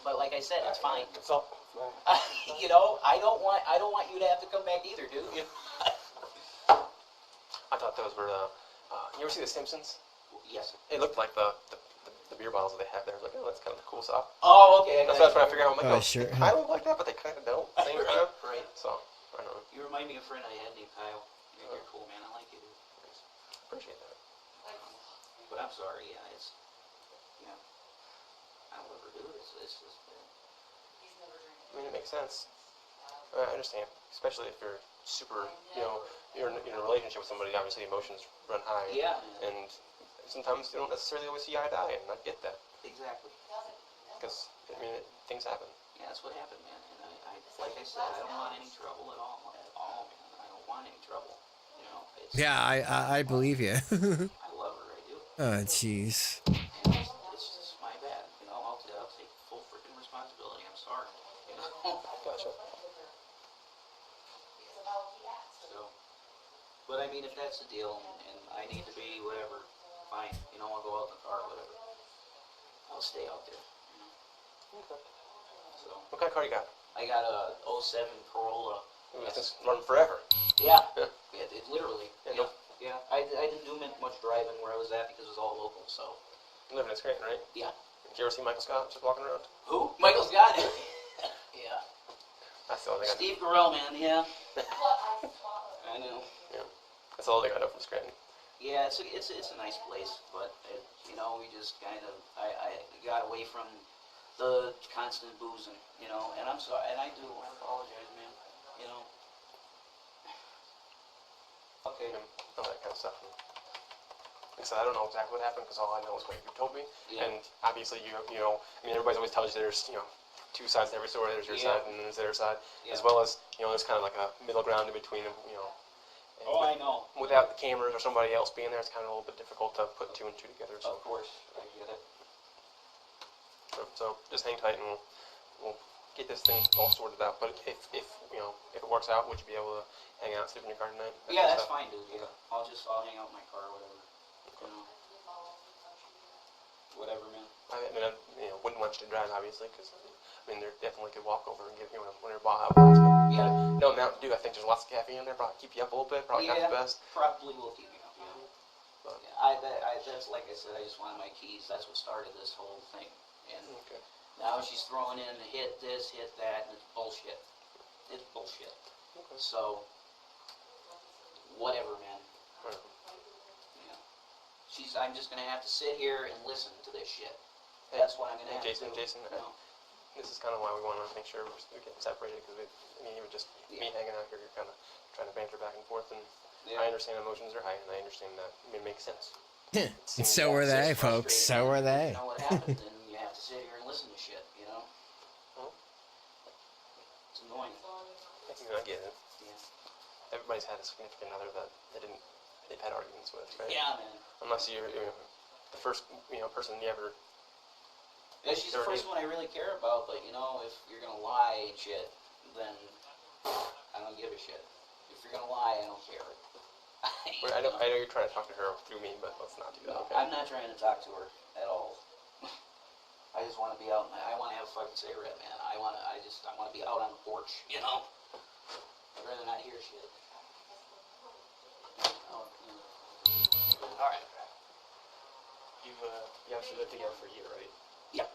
But like I said, it's fine. It's all, You know, I don't want you to have to come back either, dude. I thought those were you ever see The Simpsons? Yes. It looked like the beer bottles that they have there. I was like, oh, that's kind of a cool stuff. Oh, okay. That's what I was trying to figure out. I'm like, Oh, sure. They kind of look like that, but they kind of don't. Same time. Right. So, I don't know. You remind me of a friend I had named Kyle. You're cool, man. I like you, dude. Appreciate that. But I'm sorry, yeah, it's, yeah. I don't ever do it. It's just, I mean, it makes sense. I understand, especially if you're super, you're in a relationship with somebody. Obviously, emotions run high. Yeah. And sometimes you don't necessarily always see eye to eye, and I get that exactly. because I mean, things happen. Yeah, that's what happened, man. And I like I said, I don't want any trouble at all, man. I don't want any trouble. You know, it's, Yeah, I believe you. I love her, I do. Oh, jeez. And it's just my bad. You know, I'll take full freaking responsibility. I'm sorry. You know? Gotcha. So, but I mean, if that's the deal, and I need to be whatever, fine. You know, I'll go out in the car, whatever. I'll stay out there. You know? Okay. So. What kind of car you got? I got a '07 Corolla. It's run forever. Yeah. Yeah. It literally. Yeah. Yeah. I didn't do much driving where I was at because it was all local. So. You live in Scranton, right? Yeah. Did you ever see Michael Scott just walking around? Who? Michael Scott. Yeah. That's the only thing Steve Carell, man. Yeah. I know. Yeah. That's all I got from Scranton. Yeah, it's a nice place, but you know, we just kind of I got away from the constant boozing, you know, and I'm sorry, and I do apologize, man, you know. Okay. All that kind of stuff. Like I said, I don't know exactly what happened because all I know is what you told me, Yeah. and obviously you know, I mean, everybody always tells you there's two sides to every story. There's your Yeah. side and there's their side, Yeah. as well as there's kind of like a middle ground in between them, And Oh, I know. Without the cameras or somebody else being there, it's kind of a little bit difficult to put two and two together. So. Of course, I get it. So just hang tight and we'll get this thing all sorted out. But if it works out, would you be able to hang out, sleep in your car tonight? Yeah, that's fine, dude. Yeah, I'll hang out in my car, or whatever. You know, whatever, man. I mean, I wouldn't want you to drive, obviously, because I mean, there definitely could walk over and get when you're ball out blast. But Yeah. No Mountain Dew, I think there's lots of caffeine in there. Probably keep you up a little bit. Probably not the best. Probably will keep me up. Yeah. But, That's like I said. I just wanted my keys. That's what started this whole thing. And okay. now she's throwing in hit this, hit that, and it's bullshit. It's bullshit. Okay. So, whatever, man. Right. Yeah. I'm just gonna have to sit here and listen to this shit. That's what I'm gonna have Jason, to do. this is kind of why we want to make sure we're getting separated, because even just me hanging out here, you're kind of trying to banter back and forth, and I understand emotions are high, and I understand that. It makes sense. So were they, folks. So were they. You know what happened, and you have to sit here and listen to shit, you know? Well, It's annoying. I get it. Yeah. Everybody's had a significant other that they've had arguments with, right? Yeah, man. Unless you're the first person you ever. Yeah, she's the first one I really care about, but if you're gonna lie and shit, then I don't give a shit. If you're gonna lie, I don't care. I know you're trying to talk to her through me, but let's not do that. Okay? I'm not trying to talk to her at all. I just want to be out. I want to have a fucking cigarette, man. I want to be out on the porch, you know. I'd rather not hear shit. All right. You obviously lived together for a year, right? Yeah.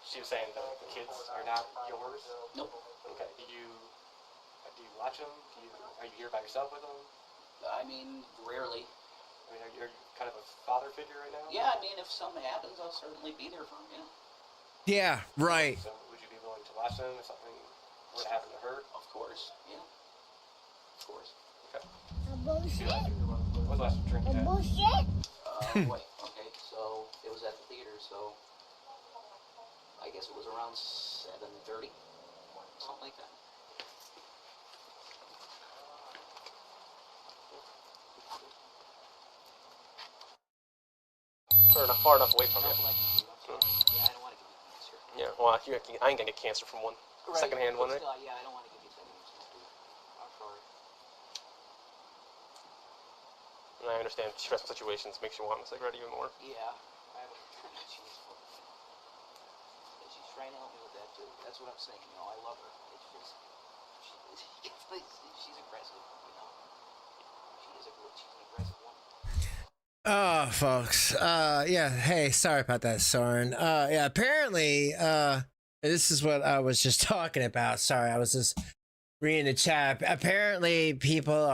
She was saying that the kids are not yours. Nope. Okay. Do you watch them? Are you here by yourself with them? I mean, rarely. I mean, are you kind of a father figure right now? Yeah, I mean, if something happens, I'll certainly be there for them. Yeah, right. So would you be willing to watch them if something were to happen to her? Of course. Yeah. Of course. Okay. What's the last drink you had? Wait. Okay. So it was at the theater. So I guess it was around 7:30, something like that. Far enough away from you. Yeah, I don't want to give you cancer. Yeah, well, I ain't gonna get cancer from one secondhand one, right? Yeah, I don't want to give you secondhand cancer. I'm sorry. And I understand stressful situations makes you want a cigarette even more. Yeah. She's trying to help me with that too. That's what I'm saying. I love her. It's just she's aggressive. She's an aggressive woman. Oh, folks. Yeah. Hey, sorry about that, Soren. Yeah. Apparently, this is what I was just talking about. Sorry, I was just reading the chat. Apparently, people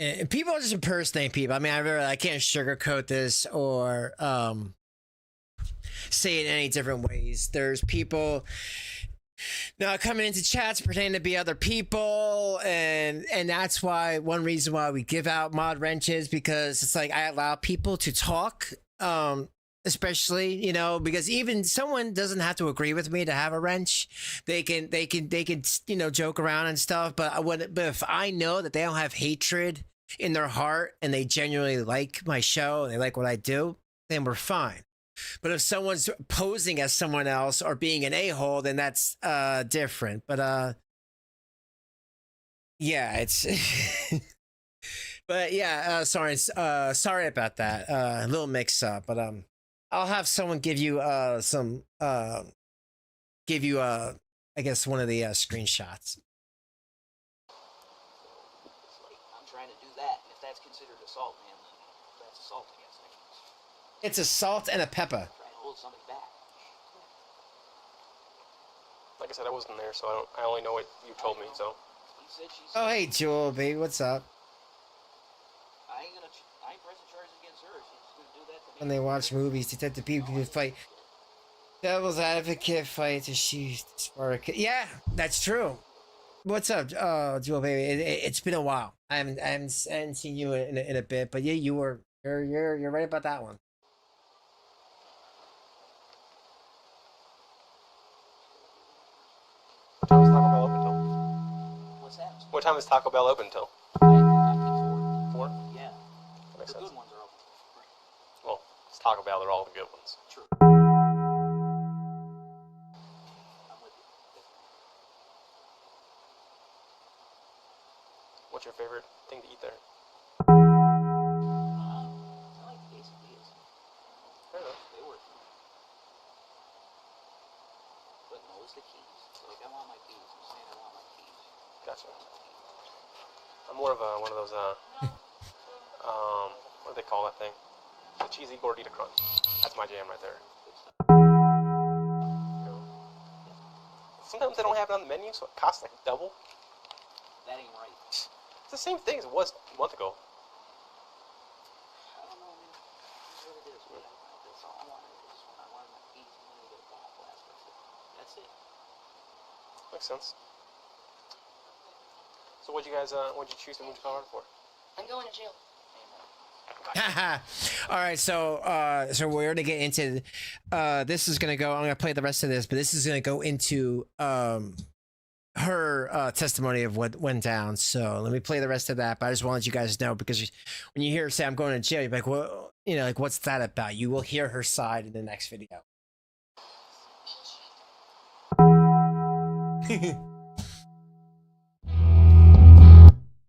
just impersonate people. I mean, I can't sugarcoat this or say it in any different ways. There's people now coming into chats pretending to be other people, and that's why one reason why we give out mod wrenches, because it's like I allow people to talk, especially because even someone doesn't have to agree with me to have a wrench. They can joke around and stuff, but if I know that they don't have hatred in their heart and they genuinely like my show and they like what I do, then we're fine. But if someone's posing as someone else or being an a-hole, then that's different. But yeah, it's but yeah, sorry about that. A little mix up, but I'll have someone give you I guess one of the screenshots. I'm trying to do that. If that's considered assault, man, that's assault against me. It's a salt and a pepper. Trying to hold somebody back. Like I said, I wasn't there, so I only know what you told me. So. He said, she said, Oh, hey, Jewel, baby, what's up? I ain't pressing charges against her. She's gonna do that to me. When they watch movies, detective people can fight. Devil's advocate fight to shoot spark. Yeah, that's true. What's up, Jewel, baby? It's been a while. I haven't seen you in a bit, but yeah, you're right about that one. What time is Taco Bell open till? What's that? What time is Taco Bell open till? 4? Yeah. That makes The sense. good ones are open. Well, it's Taco Bell. They're all the good ones. True. What's your favorite thing to eat there? I like quesadillas. Fair enough. They work for me. But no, it's the keys. Like, I want my keys. I'm saying I want my keys. Gotcha. I'm more of one of those what do they call that thing? The cheesy gordita crunch. That's my jam right there. Sometimes they don't have it on the menu, so it costs like double. That ain't right. It's the same thing as it was a month ago. I don't know, man. That's what it is. That's all I wanted. I wanted my keys and then get a ball blast. That's it. Makes sense. So what'd you choose to move to Colorado for? I'm going to jail. All right, so we're gonna get into this is gonna go. I'm gonna play the rest of this, but this is gonna go into her testimony of what went down. So let me play the rest of that. But I just wanted you guys to know, because when you hear her say I'm going to jail, you're like, well, you know, like, what's that about? You will hear her side in the next video.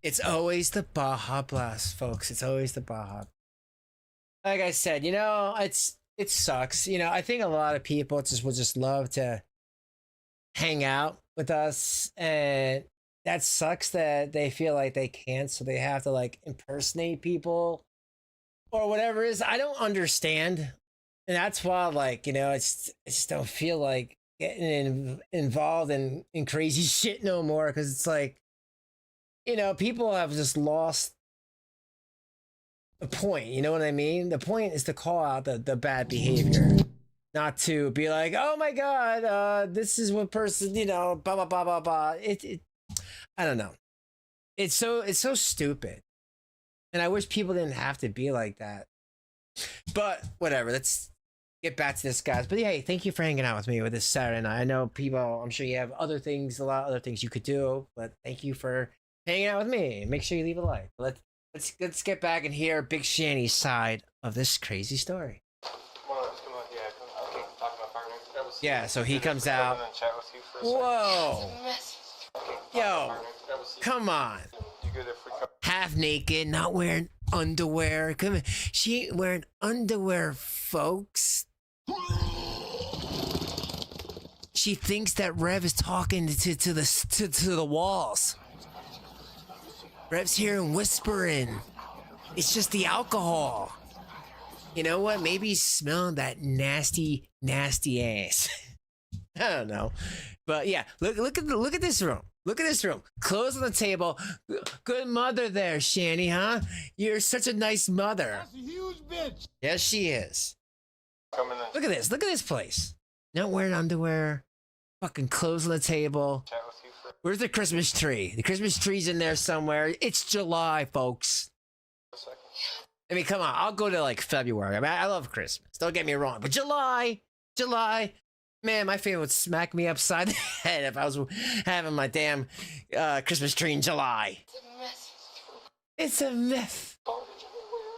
It's always the Baja Blast, folks. It's always the Baja. Like I said, you know, it sucks. You know, I think a lot of people would just love to hang out with us, and that sucks that they feel like they can't, so they have to like impersonate people or whatever it is. I don't understand, and that's why, like, you know, I just don't feel like getting involved in crazy shit no more, because it's like, you know, people have just lost the point. You know what I mean? The point is to call out the bad behavior, not to be like, oh my God, this is what person, you know, blah, blah, blah, blah, blah. I don't know. It's so stupid. And I wish people didn't have to be like that. But whatever, let's get back to this, guys. But yeah, hey, thank you for hanging out with me with this Saturday night. I know people, I'm sure you have a lot of other things you could do, but thank you for hanging out with me. Make sure you leave a like. Let's get back and hear Big Shanny's side of this crazy story. Yeah, so he comes out. Whoa. Yo, come on. Half naked, not wearing underwear. Come on. She ain't wearing underwear, folks. She thinks that Rev is talking to the walls. Rev's here and whispering. It's just the alcohol. You know what? Maybe he's smelling that nasty, nasty ass. I don't know. But yeah, look at this room. Look at this room. Clothes on the table. Good mother there, Shanny, huh? You're such a nice mother. That's a huge bitch. Yes, she is. Look at this. Look at this place. Not wearing underwear. Fucking clothes on the table. Where's the Christmas tree? The Christmas tree's in there somewhere. It's July, folks. I mean, come on. I'll go to like February. I mean, I love Christmas. Don't get me wrong. But July. Man, my family would smack me upside the head if I was having my damn Christmas tree in July. It's a myth.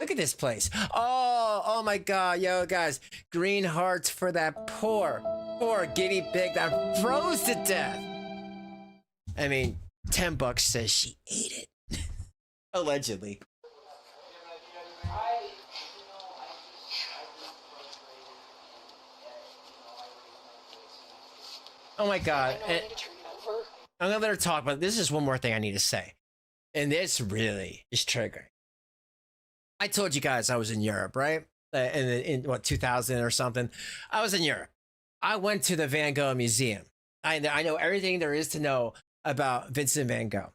Look at this place. Oh my God, yo, guys. Green hearts for that poor guinea pig that froze to death. I mean, $10 says she ate it. Allegedly. Oh my God. And I'm gonna let her talk, but this is one more thing I need to say. And this really is triggering. I told you guys I was in Europe, right? In what, 2000 or something? I was in Europe. I went to the Van Gogh Museum. I know everything there is to know about Vincent Van Gogh.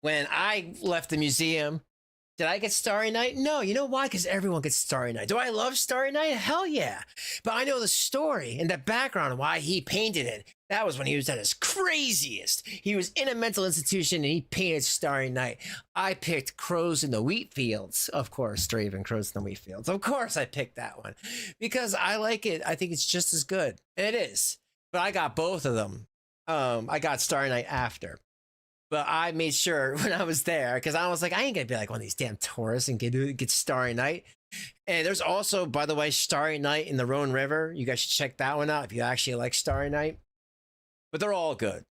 When I left the museum, did I get Starry Night? No. You know why? Because everyone gets Starry Night. Do I love Starry Night? Hell yeah. But I know the story and the background, why he painted it. That was when he was at his craziest. He was in a mental institution and he painted Starry Night. I picked Crows in the Wheat Fields. Of course, Draven, Crows in the Wheat Fields. Of course I picked that one because I like it. I think it's just as good. It is. But I got both of them. I got Starry Night after. But I made sure when I was there, because I was like, I ain't gonna be like one of these damn tourists and get Starry Night. And there's also, by the way, Starry Night in the Rhone River. You guys should check that one out if you actually like Starry Night. But they're all good.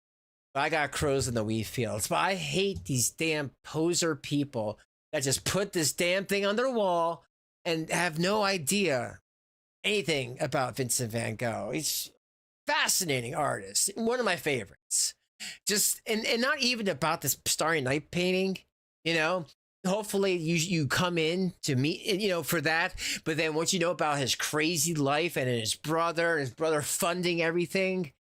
But I got Crows in the Wheat Fields. But I hate these damn poser people that just put this damn thing on their wall and have no idea anything about Vincent Van Gogh. He's a fascinating artist. One of my favorites. Just and not even about this Starry Night painting, you know. Hopefully you come in to meet, you know, for that. But then once you know about his crazy life and his brother funding everything,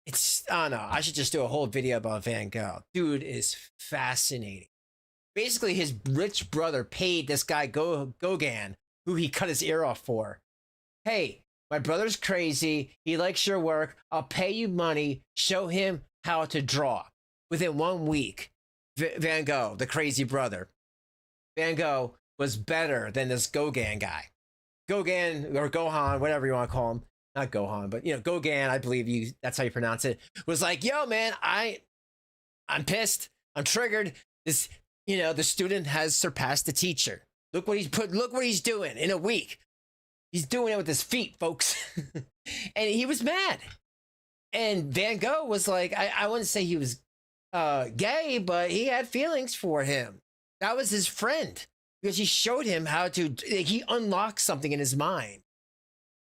it's, I don't know. I should just do a whole video about Van Gogh. Dude is fascinating. Basically, his rich brother paid this guy Gauguin, who he cut his ear off for. Hey, my brother's crazy. He likes your work. I'll pay you money. Show him how to draw. Within 1 week, Van Gogh, the crazy brother, Van Gogh was better than this Gauguin guy. Gauguin or Gohan, whatever you want to call him. Not Gohan, but, you know, Gauguin, I believe that's how you pronounce it, was like, yo, man, I'm pissed. I'm triggered. This, you know, the student has surpassed the teacher. Look what he's doing in a week. He's doing it with his feet, folks. And he was mad. And Van Gogh was like, I wouldn't say he was gay, but he had feelings for him. That was his friend because he showed him how to, he unlocked something in his mind.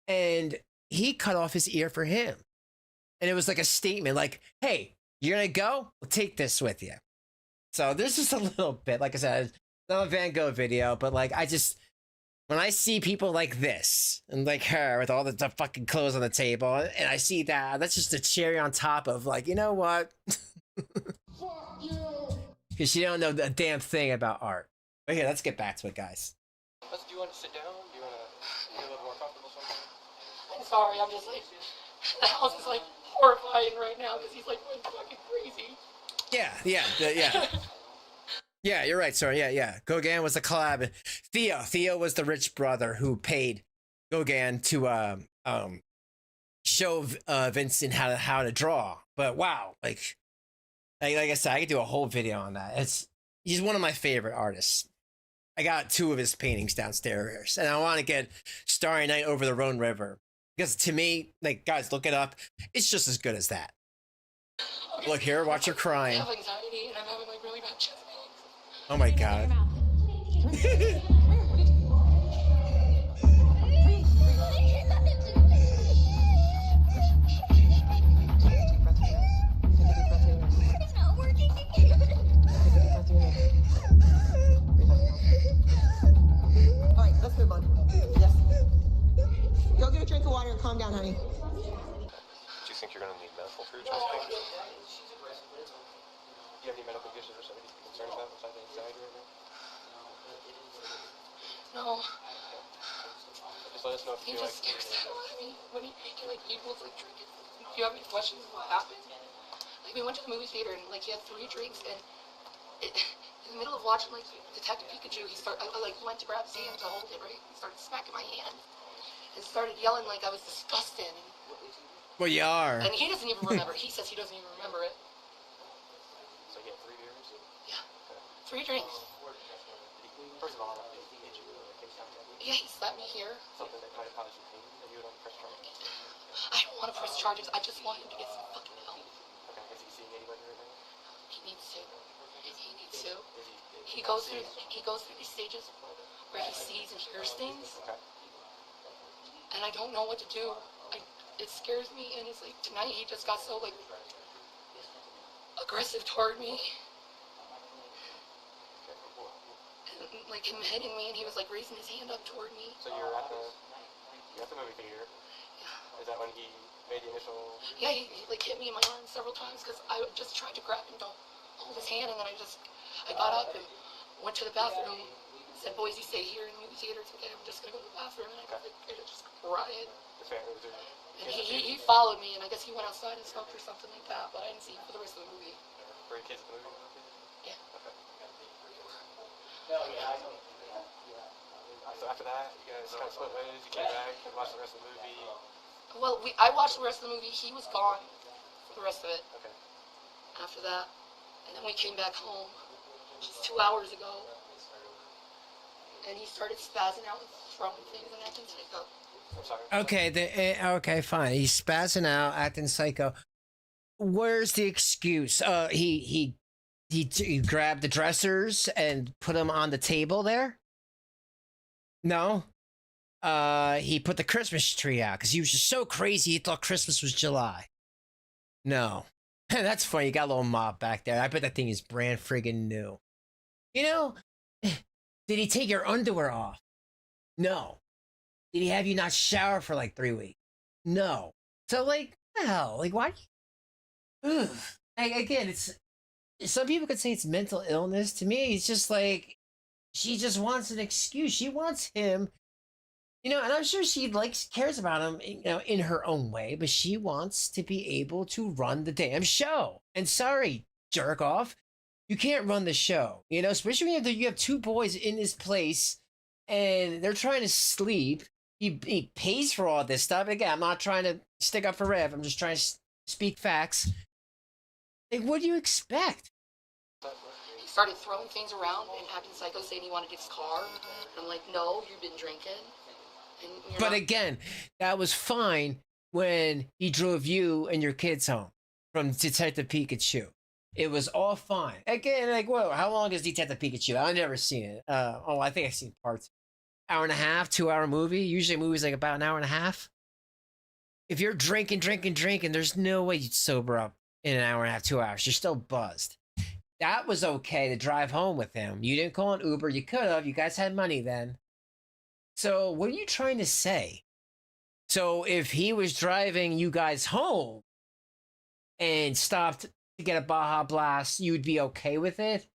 And he cut off his ear for him. And it was like a statement like, hey, you're going to go? Well, take this with you. So there's just a little bit, like I said, it's not a Van Gogh video, but like, when I see people like this and like her with all the fucking clothes on the table and I see that, that's just a cherry on top of like, you know what? Because you don't know the damn thing about art. But here, let's get back to it, guys. Do you want to sit down? Do you want to be a little more comfortable somewhere? I'm sorry, I'm just like, the house is like horrifying right now because he's like going fucking crazy. Yeah. Yeah, you're right, sorry. Yeah. Gauguin was the collab. Theo was the rich brother who paid Gauguin to show Vincent how to draw. But wow, like I said, I could do a whole video on that. He's one of my favorite artists. I got 2 of his paintings downstairs, and I want to get Starry Night over the Rhone River because to me, like, guys, look it up. It's just as good as that. Okay. Look here, watch her crying. I have anxiety, and I'm having like really bad chest pains. Oh my God. Alright, let's move on. Yes. Go get a drink of water and calm down, honey. Do you think you're going to need medical for your chest pain? Do you have any medical issues or something to be concerned about besides anxiety right now? No. Just let us know if you feel like... He just scares the hell out of me. When he like, was like drinking. Do you have any questions about what happened? Like, we went to the movie theater and like he had 3 drinks and in the middle of watching like Detective Pikachu, I like went to grab Sam to hold it, right? He started smacking my hand and started yelling like I was disgusting. Well, you are. And he doesn't even remember. He says he doesn't even remember it. So you had 3 beers? Yeah. 3 drinks. First of all, did he hit you with a FaceTime? Yeah, he slapped me here. Something that might have caused you pain that you would want to press charges? I don't want to press charges. I just want him to get some fucking help. Okay, is he seeing anybody right now? He needs to. He needs to. He goes through these stages where he sees and hears things. Okay. And I don't know what to do. It scares me, and it's like tonight he just got so like aggressive toward me. And, like him hitting me, and he was like raising his hand up toward me. So you're at the movie theater. Yeah. Is that when he made the initial? Yeah, he like hit me in my arm several times because I just tried to grab him to hold his hand, and then I got up and went to the bathroom. Said, boys, you stay here in the movie theater. It's okay, I'm just gonna go to the bathroom. And I just cried. And he followed me, and I guess he went outside and smoked or something like that, but I didn't see him for the rest of the movie. Were your kids at the movie? Yeah. Okay. So after that, you guys kind of split ways. You came back and watched the rest of the movie. Well, I watched the rest of the movie. He was gone for the rest of it. Okay. After that, and then we came back home just 2 hours ago, and he started spazzing out and throwing things and acting psycho. I'm sorry. Okay, okay, fine. He's spazzing out, acting psycho. Where's the excuse? He grabbed the dressers and put them on the table there? No. He put the Christmas tree out because he was just so crazy he thought Christmas was July. No. That's funny. You got a little mop back there. I bet that thing is brand friggin' new. You know, did he take your underwear off? No. Did he have you not shower for like 3 weeks? No. So like, what the hell? Like, why? Ugh. Like, again, it's some people could say it's mental illness. To me, it's just like she just wants an excuse. She wants him, you know, and I'm sure she cares about him, you know, in her own way, but she wants to be able to run the damn show. And sorry, jerk off, you can't run the show, you know, especially when you have 2 boys in this place and they're trying to sleep. He pays for all this stuff. Again, I'm not trying to stick up for Rev. I'm just trying to speak facts. Like, what do you expect? He started throwing things around and acting psycho, saying he wanted his car. And I'm like, no, you've been drinking. And But again, that was fine when he drove you and your kids home from Detective Pikachu. It was all fine. Again, like, whoa, how long is Detective Pikachu? I've never seen it. I think I've seen parts. Hour and a half, 2 hour movie. Usually a movie's like about an hour and a half. If you're drinking, there's no way you'd sober up in an hour and a half, 2 hours. You're still buzzed. That was okay to drive home with him. You didn't call an Uber. You could have. You guys had money then. So what are you trying to say? So if he was driving you guys home and stopped to get a Baja Blast, you'd be okay with it?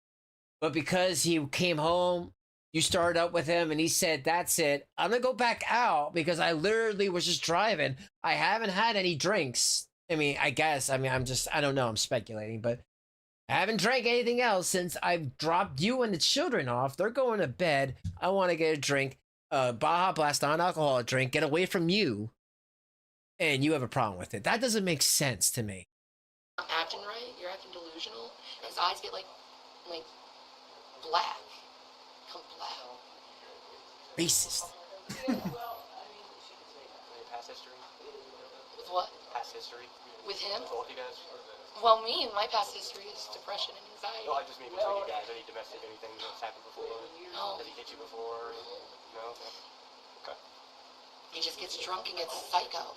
But because he came home, you started up with him and he said, that's it. I'm going to go back out because I literally was just driving. I haven't had any drinks. I mean, I don't know. I'm speculating, but I haven't drank anything else since I've dropped you and the children off. They're going to bed. I want to get a drink, Baja Blast, non-alcoholic drink, get away from you. And you have a problem with it. That doesn't make sense to me. You're not acting right. You're acting delusional. His eyes get like black. Racist. Any past history? With what? Past history. With him? With both you guys? Well, me and my past history is depression and anxiety. No, I just mean between you guys. Any domestic, anything that's happened before? No. Has he hit you before? No? Okay. He just gets drunk and gets psycho.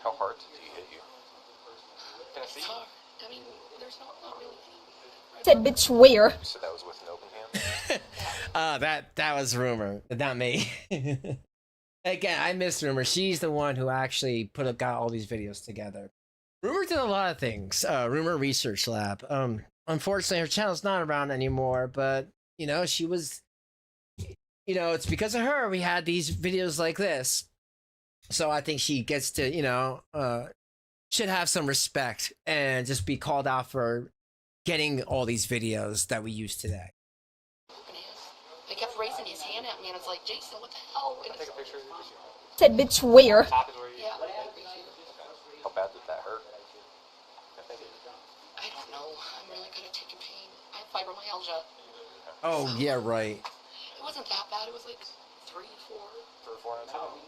How hard did he hit you? Can I see? It's hard. I mean, there's not really. Said bitch where? You said that was with an open hand? That was Rumor, not me. Again, I miss Rumor. She's the one who actually got all these videos together. Rumor did a lot of things. Rumor Research Lab. Unfortunately, her channel's not around anymore, but you know, she was, you know, it's because of her we had these videos like this. So I think she gets to, you know, should have some respect and just be called out for getting all these videos that we use today. He kept raising his hand at me, and it's like, Jason, what the hell? Can I take a picture? Said bitch where? Yeah. How bad did that hurt? I don't know. I'm really good at taking pain. fibromyalgia. Oh, yeah, right. It wasn't that bad. It was like 3, 4. 3 or 4 on top. I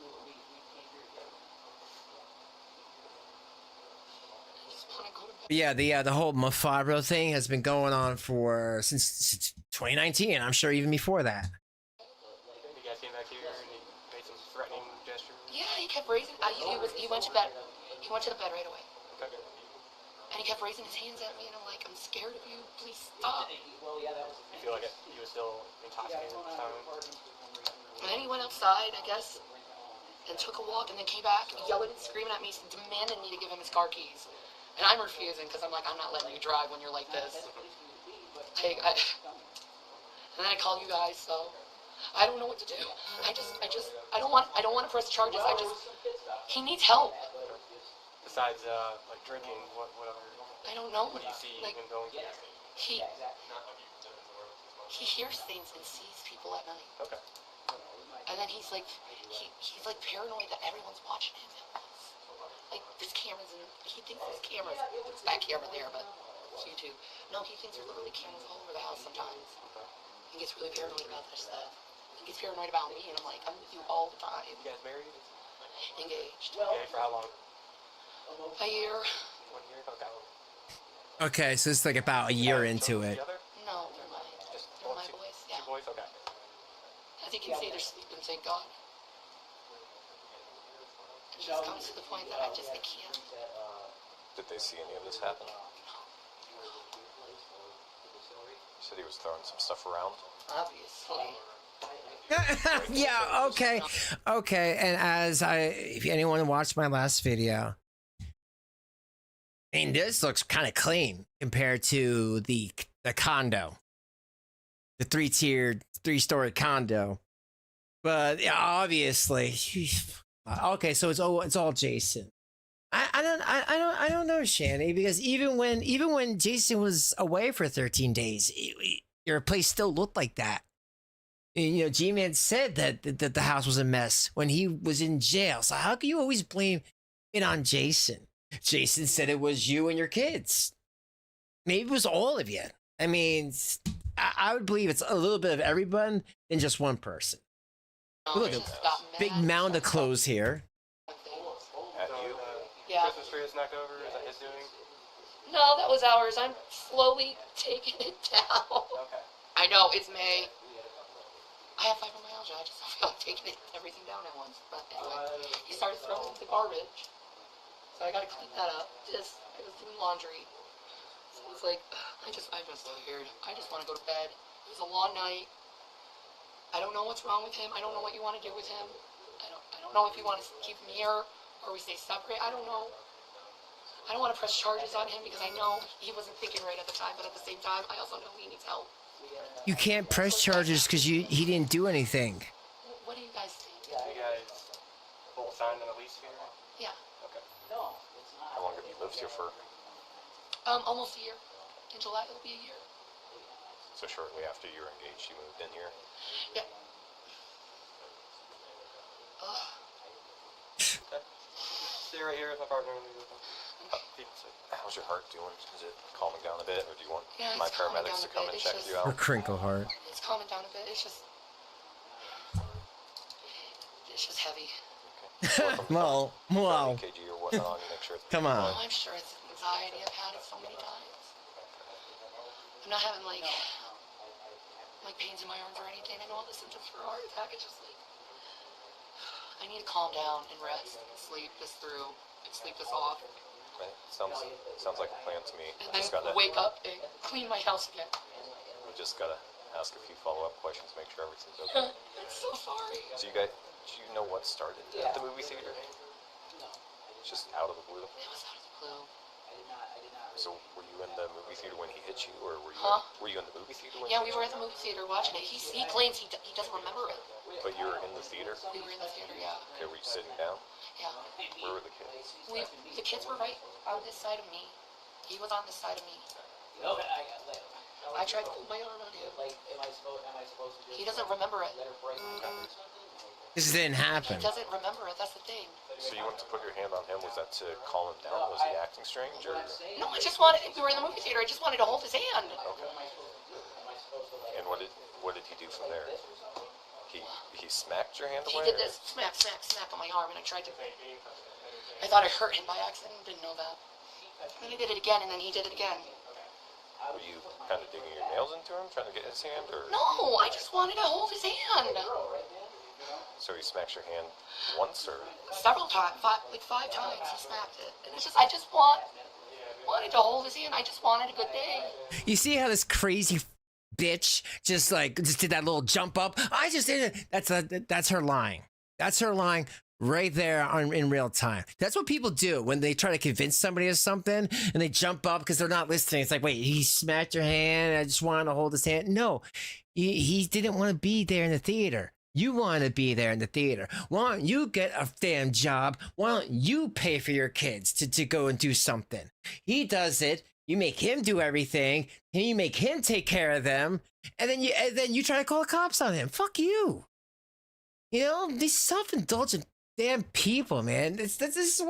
just want to go to bed. Yeah, the whole fibro thing has been going on since 2019. I'm sure even before that. You guys came back here and he made some threatening gestures. Yeah, he kept raising. He went to bed. He went to the bed right away. Okay. And he kept raising his hands at me, and I'm like, I'm scared of you. Please stop. You feel like he was still intoxicated at the time? And then he went outside, I guess, and took a walk, and then came back yelling and screaming at me, demanding me to give him his car keys. And I'm refusing because I'm like, I'm not letting you drive when you're like this. And then I called you guys, so I don't know what to do. I don't want to press charges. He needs help. Besides, like drinking, whatever. I don't know. What do you see like, him going through? He hears things and sees people at night. Okay. And then he's like paranoid that everyone's watching him. Like there's cameras and he thinks there's cameras. There's that camera there, but it's YouTube. No, he thinks there's literally cameras all over the house sometimes. He gets really paranoid about that stuff. He gets paranoid about me, and I'm like, I'm with you all the time. You guys married? Engaged. Okay, for how long? A year. 1 year? Okay. Okay, so it's like about a year into it. No, they're my boys. Yeah. 2 boys? Okay. As you can see, they're sleeping, thank God. It just comes to the point that I can't. Did they see any of this happen? You said he was throwing some stuff around? Obviously. Yeah, okay. And if anyone watched my last video, I mean, this looks kind of clean compared to the condo, the 3-story condo. But yeah, obviously, okay. So it's all Jason. I don't know, Shanny, because even when Jason was away for 13 days, your place still looked like that. And, G-Man said that the house was a mess when he was in jail. So how can you always blame it on Jason? Jason said it was you and your kids. Maybe it was all of you. I mean, I would believe it's a little bit of everyone than just one person. Look, a big mound of clothes here. At you? Yeah. Christmas tree is knocked over? Is that his doing? No, that was ours. I'm slowly taking it down. Okay. I know, it's May. I have fibromyalgia. I just don't feel like taking everything down at once. But anyway, he started throwing the garbage. So I gotta clean that up. I was doing laundry. So it's like, I'm just tired. I just want to go to bed. It was a long night. I don't know what's wrong with him. I don't know what you want to do with him. I don't know if you want to keep him here or we stay separate. I don't know. I don't want to press charges on him because I know he wasn't thinking right at the time, but at the same time, I also know he needs help. You can't press charges because he didn't do anything. What do you guys think? You guys both signed on a lease here? Yeah. Okay. How long have you lived here for? Almost a year. In July, it'll be a year. So shortly after you were engaged, you moved in here? Yeah. Okay. Stay right here with my partner. How's your heart doing? Is it calming down a bit, or do you want Yeah, my it's calming paramedics to down come a bit. and It's check just- you out? Or crinkle heart. It's calming down a bit. It's just heavy. Well. EKG or whatnot, you make sure it's Come on. Oh, I'm sure it's anxiety. I've had it so many times. I'm not having like pains in my arms or anything. I know all the symptoms for a heart attack. It's just like I need to calm down and rest and sleep this through and sleep this off. Right. Sounds like a plan to me. And then wake up and clean my house again. We just gotta ask a few follow-up questions, make sure everything's okay. I'm so sorry. So you guys, do you know what started at the movie theater? It's just out of the blue. It was out of the blue. So were you in the movie theater when he hit you, or were you? Huh? Were you in the movie theater when? Yeah, he we hit were you? at the movie theater watching it. He claims he doesn't remember it. But you were in the theater. We were in the theater, yeah. Okay, were you sitting down? Yeah. Where were the kids? The kids were right on this side of me. He was on this side of me. I tried to pull my arm on him. He doesn't remember it. This didn't happen. He doesn't remember it. That's the thing. So you wanted to put your hand on him? Was that to calm him down? Was he acting strange, or? No, I just wanted. We were in the movie theater. I just wanted to hold his hand. Okay. And what did he do from there? He smacked your hand He away? did this smack, smack, smack on my arm, and I tried to. I thought I hurt him by accident. Didn't know that. Then he did it again, and then he did it again. Were you kind of digging your nails into him, trying to get his hand, or? No, I just wanted to hold his hand. So he smacks your hand once, or? Several times, like 5 times he smacked it. And it's just, I just wanted to hold his hand. I just wanted a good day. You see how this crazy bitch just did that little jump up? I just did it. That's her lying. That's her lying right there in real time. That's what people do when they try to convince somebody of something and they jump up because they're not listening. It's like, wait, he smacked your hand. I just wanted to hold his hand. No, he didn't want to be there in the theater. You want to be there in the theater. Why don't you get a damn job? Why don't you pay for your kids to go and do something? He does it. You make him do everything, and you make him take care of them, and then you try to call the cops on him. Fuck you. You know, these self-indulgent damn people, man. This is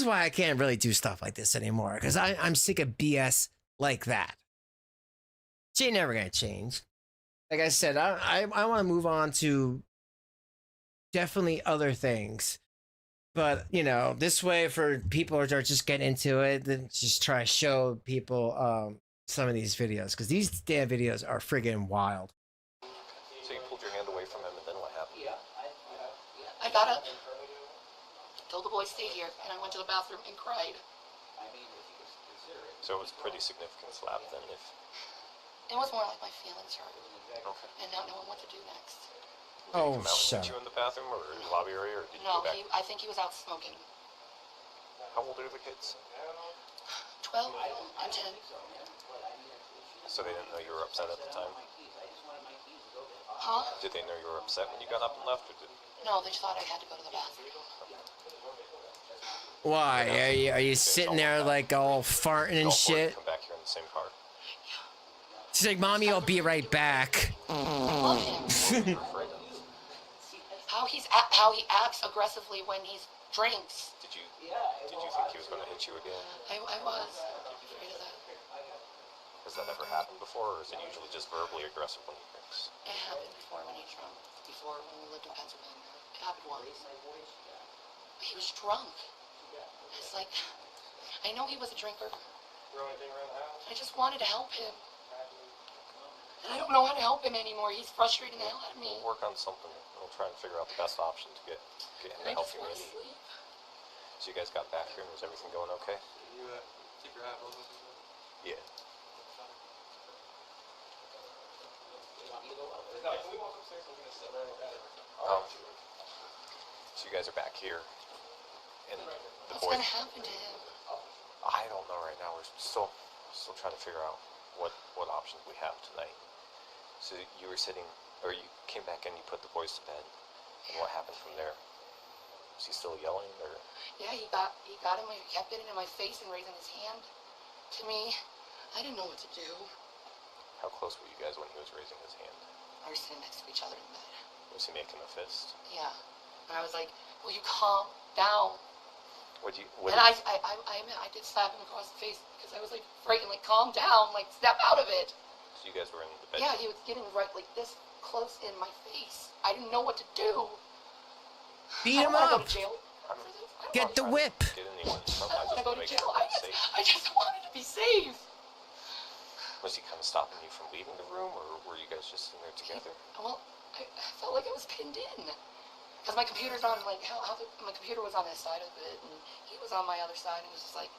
why I can't really do stuff like this anymore, because I'm sick of BS like that. She ain't never gonna change. Like I said, I want to move on to definitely other things. But, you know, this way for people who are just getting into it, then just try to show people some of these videos. Because these damn videos are friggin' wild. So you pulled your hand away from him, and then what happened? I got up, told the boys stay here, and I went to the bathroom and cried. So it was a pretty significant slap then, if... It was more like my feelings hurt. Okay. And not knowing what to do next. Did he come out and meet you in the bathroom or in the lobby area, or did you No, go back? I think he was out smoking. How old are the kids? 12 and 10. So they didn't know you were upset at the time? Huh? Did they know you were upset when you got up and left, or did... No, they just thought I had to go to the bathroom. Why? Are you sitting there like all farting and shit? Come back here in the same car. She's like, Mommy, I'll be right back. I love him. How he acts aggressively when he drinks. Did you think he was going to hit you again? I was afraid of that. Has that ever happened before, or is it usually just verbally aggressive when he drinks? It happened before when he drunk. Before when we lived in Pennsylvania. It happened once. He was drunk. It's like, I know he was a drinker. I just wanted to help him. And I don't know how to help him anymore. He's frustrating the hell out of me. We'll work on something. We'll try and figure out the best option to get him the help he needs. So you guys got back here and was everything going okay? You take your hat off? Yeah. So you guys are back here, and the What's boys... gonna happen to him? I don't know right now. We're still trying to figure out what options we have tonight. So you were sitting, or you came back and you put the boys to bed, and what happened from there? Was he still yelling, or? Yeah, he got him. He kept getting in my face and raising his hand to me. I didn't know what to do. How close were you guys when he was raising his hand? We were sitting next to each other in bed. Was he making a fist? Yeah. And I was like, will you calm down? And I did slap him across the face because I was like frightened, like calm down, like step out of it. So you guys were in the bed? Yeah, he was getting right like this close in my face. I didn't know what to do. Beat him up. Go to jail. Get the whip. I don't want to go to jail. I just wanted to be safe. Was he kind of stopping you from leaving the room, or were you guys just sitting there together? Well, I felt like I was pinned in. Because my computer's on, like, my computer was on his side of it, and he was on my other side, and it was just like...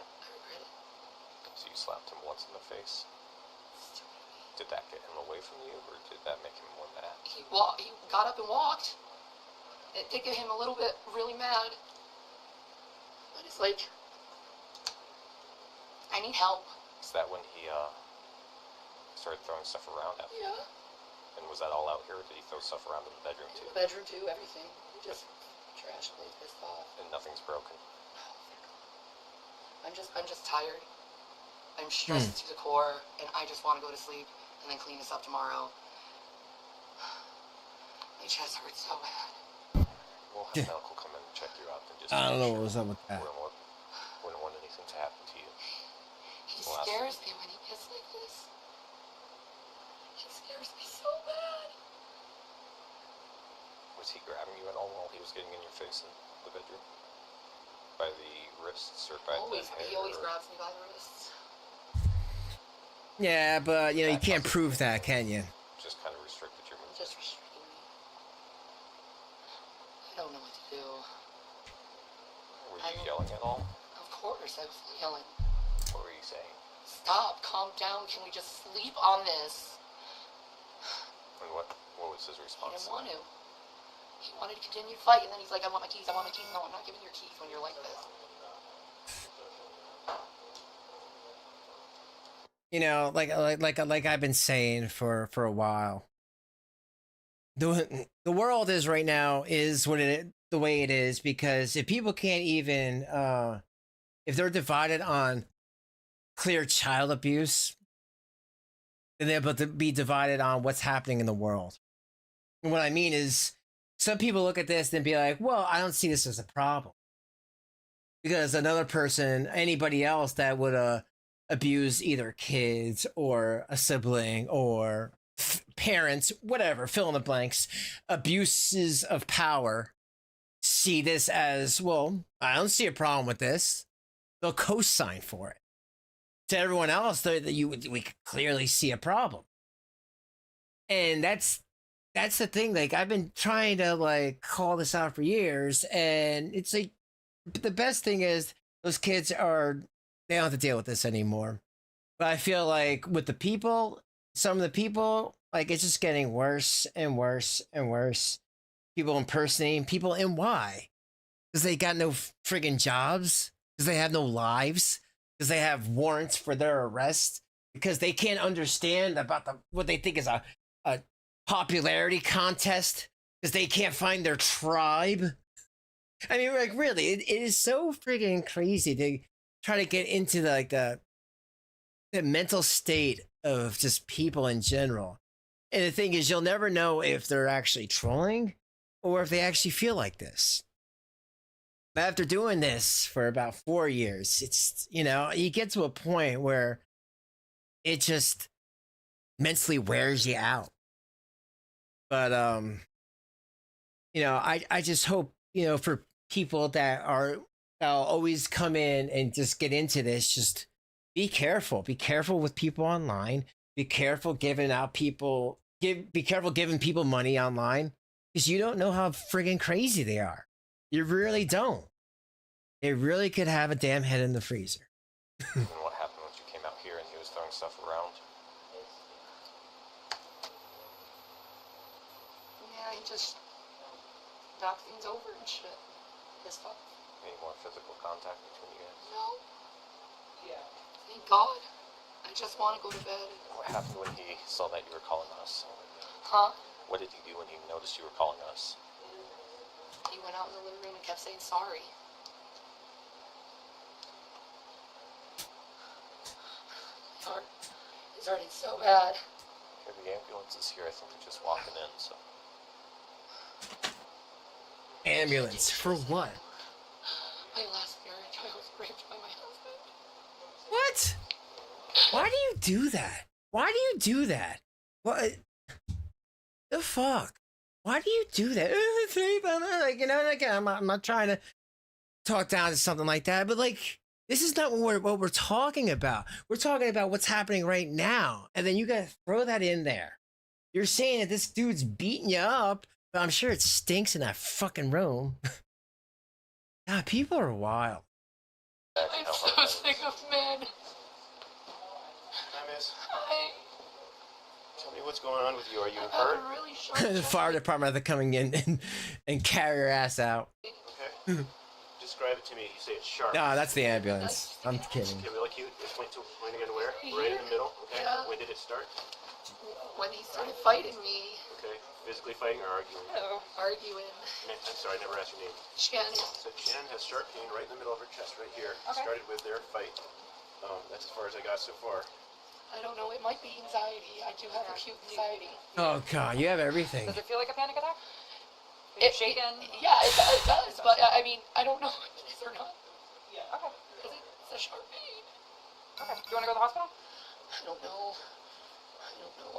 I regret it. So you slapped him once in the face? Did that get him away from you, or did that make him more mad? He got up and walked. It did get him a little bit really mad. But it's like... I need help. Is that when he, started throwing stuff around at you? Yeah. And was that all out here, or did he throw stuff around in the bedroom too? The bedroom too, everything. He just trash plays pissed off. And nothing's broken? I'm just tired. I'm stressed to the core, and I just want to go to sleep and then clean this up tomorrow. My chest hurts so bad. We'll have medical come in and check you out and just I don't know what was up with that. We're in to happen to you? He scares me when he gets like this. He scares me so bad. Was he grabbing you at all while he was getting in your face in the bedroom? By the wrists or by the hair? He always grabs me by the wrists. Yeah, but you know you can't prove that, can you? Just kind of restricted your movement. Just restricting me. I don't know what to do. Were you yelling at all? Of course, I was yelling. What were you saying? Stop, calm down, can we just sleep on this? And what was his response? He didn't want to. He wanted to continue to fight, and then he's like, I want my keys, I want my keys. No, I'm not giving your keys when you're like this. You know, like I've been saying for a while. The world is right now is what it the way it is because if people can't even if they're divided on clear child abuse, then they're able to be divided on what's happening in the world. And what I mean is some people look at this and be like, well, I don't see this as a problem. Because another person, anybody else that would abuse either kids or a sibling or parents, whatever, fill in the blanks, abuses of power, see this as, well, I don't see a problem with this. They'll co-sign for it. To everyone else, we clearly see a problem. And that's the thing. Like, I've been trying to like call this out for years, and it's like the best thing is those kids they don't have to deal with this anymore. But I feel like with the people, some of the people, like it's just getting worse and worse and worse. People impersonating people, and why? Because they got no friggin' jobs, because they have no lives, because they have warrants for their arrest, because they can't understand about what they think is a popularity contest, because they can't find their tribe. I mean, like, really, it is so friggin' crazy to try to get into the mental state of just people in general. And the thing is, you'll never know if they're actually trolling or if they actually feel like this. After doing this for about 4 years, it's, you know, you get to a point where it just mentally wears you out. But, you know, I just hope, you know, for people that'll always come in and just get into this, just be careful. Be careful with people online. Be careful giving out people, be careful giving people money online, because you don't know how friggin' crazy they are. You really don't. They really could have a damn head in the freezer. And what happened once you came out here and he was throwing stuff around? Yeah, he just knocked things over and shit. Pissed off. Any more physical contact between you guys? No. Yeah. Thank God. I just want to go to bed. What happened when he saw that you were calling us? Huh? What did he do when he noticed you were calling us? He went out in the living room and kept saying sorry. It's hurting so bad. Okay, the ambulance is here. I think they're just walking in, so. Ambulance? For what? My last marriage, I was raped by my husband. What? Why do you do that? Why do you do that? What the fuck? Why do you do that? Like, you know, like, I'm not trying to talk down to something like that, but like, this is not what we're talking about. We're talking about what's happening right now. And then you gotta throw that in there. You're saying that this dude's beating you up, but I'm sure it stinks in that fucking room. God, people are wild. I'm so sick of men. Hi, miss. Hi. Tell me what's going on with you. Are you hurt? I'm really sure. The fire department are coming in and carry your ass out. Okay. Describe it to me. You say it's sharp. No, that's the ambulance. I'm kidding. Okay, really cute. Just point again where? Right in the middle. Okay. Yeah. When did it start? When he started fighting me. Okay. Physically fighting or arguing? Arguing. I'm sorry, I never asked your name. Shanny. So Shannon has sharp pain right in the middle of her chest, right here. Okay. Started with their fight. That's as far as I got so far. I don't know. It might be anxiety. I do have acute anxiety. Oh god, you have everything. Does it feel like a panic attack? You're shaking? Yeah, it does. But I mean, I don't know if it is or not. Okay. Because it a sharp pain. Okay. Do you want to go to the hospital? I don't know.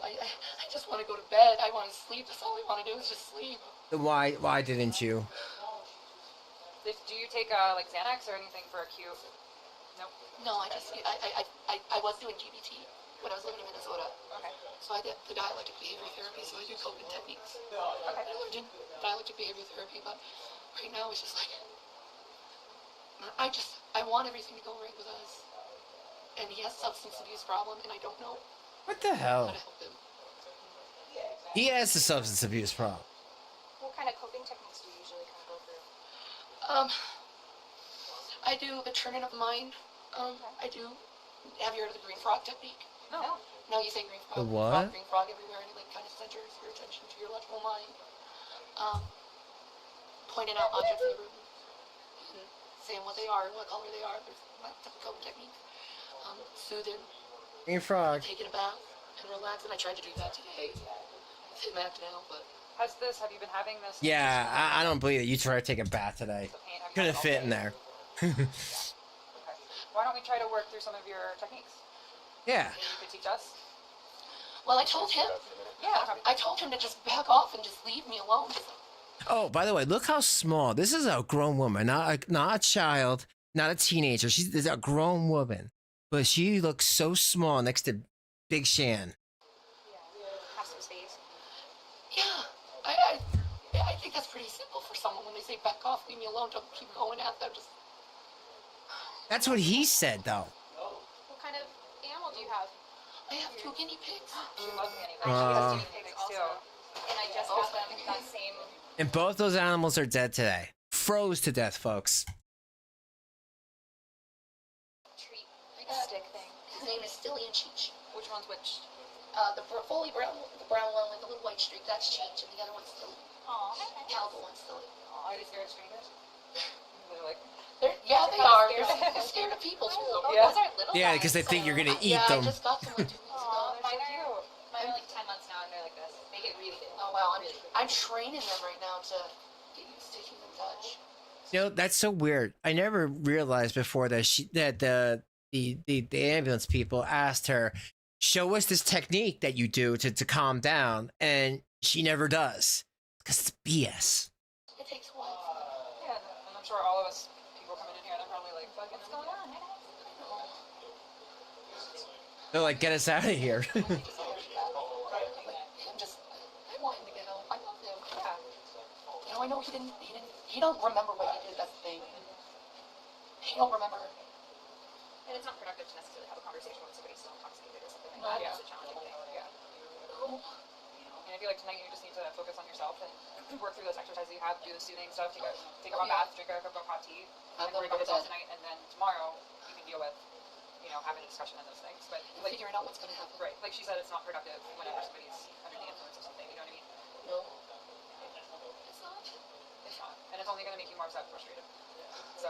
I just want to go to bed. I want to sleep. That's all I want to do is just sleep. Then why didn't you? Do you take like Xanax or anything for acute? Nope. No, I was doing GBT when I was living in Minnesota. Okay. So I did the dialectic behavior therapy, so I do coping techniques. Okay. I learned in dialectic behavior therapy, but right now it's just like, I want everything to go right with us. And he has a substance abuse problem, and I don't know What the hell? how to help him. He has a substance abuse problem. What kind of coping techniques do you usually kind of go through? I do the turning of the mind. I do. Have you heard of the green frog technique? No. No, you say green frog. The what? Green frog everywhere, and it like kind of centers your attention to your logical mind. Pointing out objects in the room, and saying what they are, what color they are. There's lots of coping techniques. Soothing. Green frog. Taking a bath and relaxing. I tried to do that today. It's hit max now, but. Have you been having this? Yeah, I don't believe it. You tried to take a bath today. Couldn't fit in there. Okay. Why don't we try to work through some of your techniques? Yeah. Maybe you could teach us. Well, I told him. Yeah. I told him to just back off and just leave me alone. Oh, by the way, look how small. This is a grown woman, not a child, not a teenager. She's a grown woman, but she looks so small next to Big Shan. Have some space. Yeah, I think that's pretty simple for someone when they say back off, leave me alone, don't keep going at them. Just. That's what he said, though. What kind of animal do you have? I have 2 guinea pigs. She loves guinea pigs. She has guinea pigs too. And I just got them that same. And both those animals are dead today. Froze to death, folks. Treat stick thing. His name is Stilly and Cheech. Which one's which? The fully brown, the brown one with the little white streak, that's Cheech, and the other one's Stilly. Aw. Cowboy one's Stilly. Aw, are they scared of strangers? They're like. They are. They're scared of people too. Yeah. Those are little Yeah, guys, because they think you're gonna eat Yeah, them. I just got some like 2 weeks ago. Mine are like 10 months now, and they're like this. They get really big. Oh wow, I'm training them right now to get used to human touch. You know, that's so weird. I never realized before that the ambulance people asked her, show us this technique that you do to calm down, and she never does because it's BS. It takes a while. Yeah, and I'm sure all of us people coming in here, they're probably like, what's going on? They're like, get us out of here. I want him to get home. I love him. Yeah. You know, I know he don't remember what he did, that's the thing. He don't remember. And it's not productive to necessarily have a conversation when somebody's still intoxicated or something like No. that. Yeah. It's a challenging thing. Yeah. And I feel like tonight you just need to focus on yourself and work through those exercises you have, do the soothing stuff, take a hot bath, drink a cup of hot tea, and worry about yourself tonight, and then tomorrow you can deal with, having a discussion on those things. But like figuring out what's gonna happen. Right. Like she said, it's not productive whenever somebody's under the influence of something, you know what I mean? No. It's not. It's not. And it's only gonna make you more upset and frustrated. So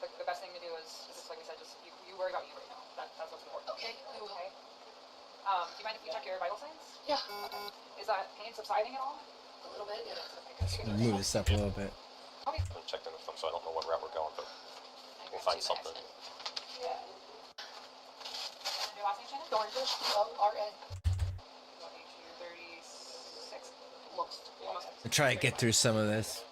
the best thing to do is just like we said, just you worry about you right now. That's what's important. Okay, I will. Okay. Do you mind if we check your vital signs? Yeah. Is that pain subsiding at all? A little bit, yeah. Move this up a little bit. I haven't checked in with them, so I don't know what route we're going, but we'll find something. Yeah. Your last name, Shannon? Dornbush, D-O-R-N. 36? Almost. I'll try to get through some of this.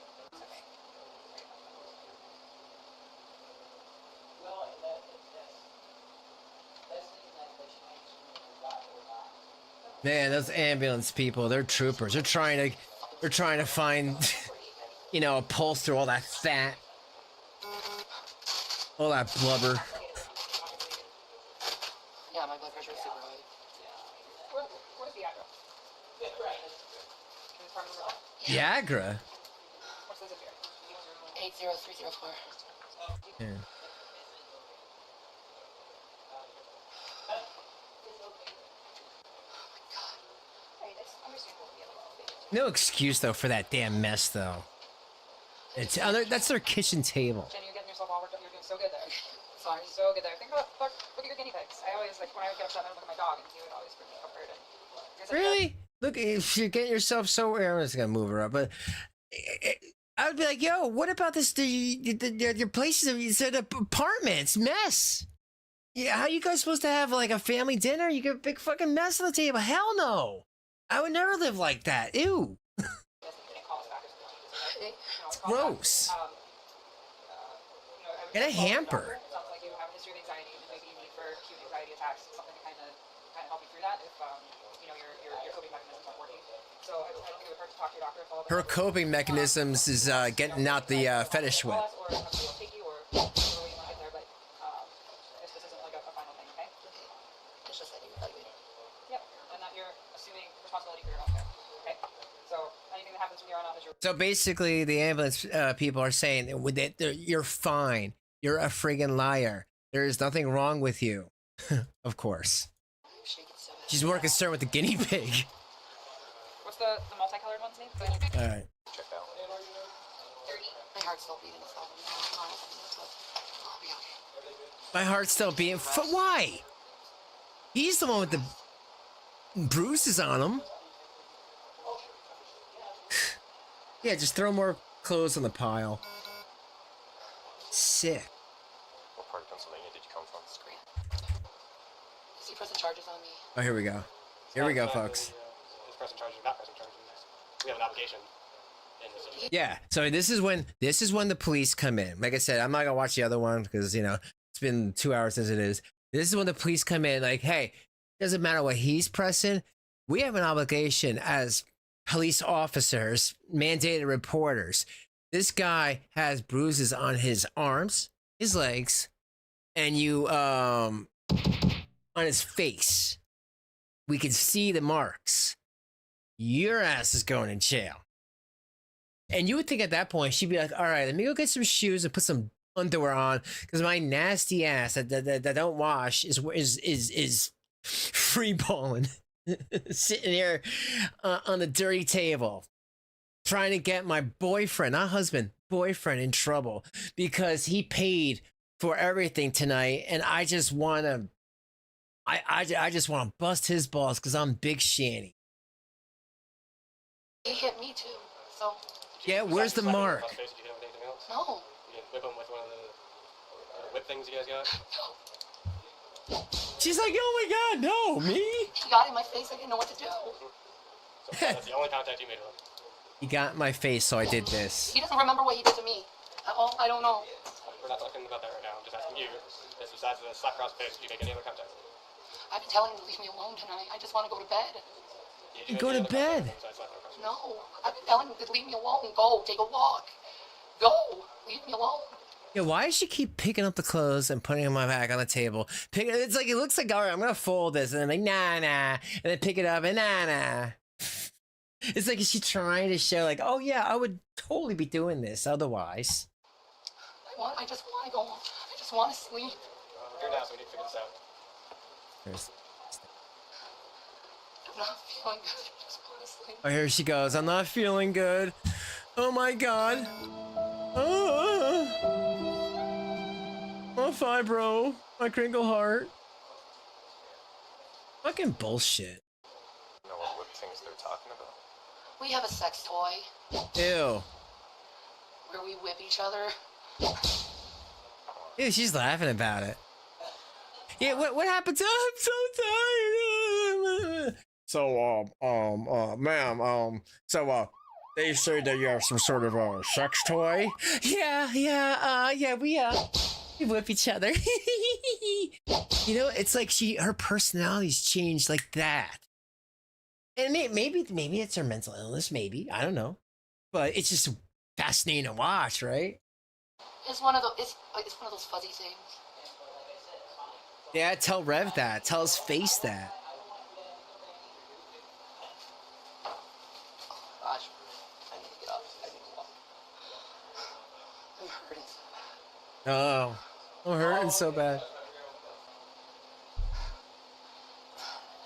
Man, those ambulance people, they're troopers. They're trying to find, a pulse through all that fat. All that blubber. Yeah, my blood pressure is super high. Where's Viagra? Viagra? What's this up here? 80304. Yeah. No excuse though for that damn mess though. That's their kitchen table. Jenny, you're getting yourself all worked up. You're doing so good there. Sorry. So good there. Look at your guinea pigs. I always, when I would get upset, I would look at my dog and he would always bring me comfort. Really? Look, if you're getting yourself so, I'm just gonna move her up. But I would be like, yo, what about this? Your places, you said apartments, mess. Yeah, how you guys supposed to have like a family dinner? You get a big fucking mess on the table. Hell no. I would never live like that. Ew. It's gross. Get a hamper. Sounds like you have a history of anxiety and maybe you need for acute anxiety attacks, something to kind of help you through that if your coping mechanisms aren't working. So I don't think it would hurt to talk to your doctor if all of Her coping mechanisms is getting out the fetish whip. or have to take you or whatever way you want to get there, but if this isn't like a final thing, okay? It's just that you evaluate. Yep, and that you're assuming responsibility for your own care, okay? So anything that happens from here on out is your. So basically, the ambulance people are saying that you're fine. You're a friggin' liar. There is nothing wrong with you. Of course. She's more concerned with the guinea pig. What's the multicolored one's name? All right. Check out. My heart's still beating. So My heart's still beating. Why? He's the one with the bruises on him. Yeah, just throw more clothes on the pile. Sick. What part of Pennsylvania did you come from? Is he pressing charges on me? Oh, here we go. Here we go, folks. It's pressing charges or not pressing charges. We have an obligation. Yeah. So this is when the police come in. Like I said, I'm not gonna watch the other one because it's been 2 hours since it is. This is when the police come in. Like, hey, doesn't matter what he's pressing. We have an obligation as police officers, mandated reporters. This guy has bruises on his arms, his legs, and on his face. We can see the marks. Your ass is going in jail. And you would think at that point she'd be like, all right, let me go get some shoes and put some underwear on because my nasty ass that don't wash is free balling. Sitting here on the dirty table trying to get my boyfriend, not husband, boyfriend in trouble because he paid for everything tonight and I just want to I just want to bust his balls because I'm Big Shanny. He hit me too, so. Yeah, where's the mark? Did you hit him with anything else? No. You didn't whip him with one of the whip things you guys got? She's like, oh my god, no, me? He got in my face, I didn't know what to do. So that's the only contact you made with him. He got in my face, so I did this. He doesn't remember what he did to me at all. I don't know. We're not talking about that right now. I'm just asking you. Besides the slap across the face, did you make any other contact? I've been telling him to leave me alone tonight. I just want to go to bed. You go to bed. No, I've been telling him to leave me alone. Go, take a walk. Go, leave me alone. Yeah, why does she keep picking up the clothes and putting them back on the table? It's like, it looks like, all right, I'm gonna fold this, and then like, nah, and then pick it up, and nah. It's like, is she trying to show like, oh yeah, I would totally be doing this otherwise? I just want to go. I just want to sleep. Here now, so we need to figure this out. I'm not feeling good. I just want to sleep. Oh, here she goes. I'm not feeling good. Oh my god. My fibro. My crinkle heart. Fucking bullshit. You know what things they're talking about? We have a sex toy. Ew. Where we whip each other. Ew, she's laughing about it. Yeah, what happened to? I'm so tired. So, ma'am, they say that you have some sort of a sex toy. Yeah, we whip each other. It's like her personality's changed like that. And maybe it's her mental illness. Maybe, I don't know, but it's just fascinating to watch, right? It's one of those. It's one of those fuzzy things. Yeah, tell Rev that. Tell his face that. Gosh, I need to get up. I need to walk. I'm hurting so bad. Oh, I'm hurting so bad.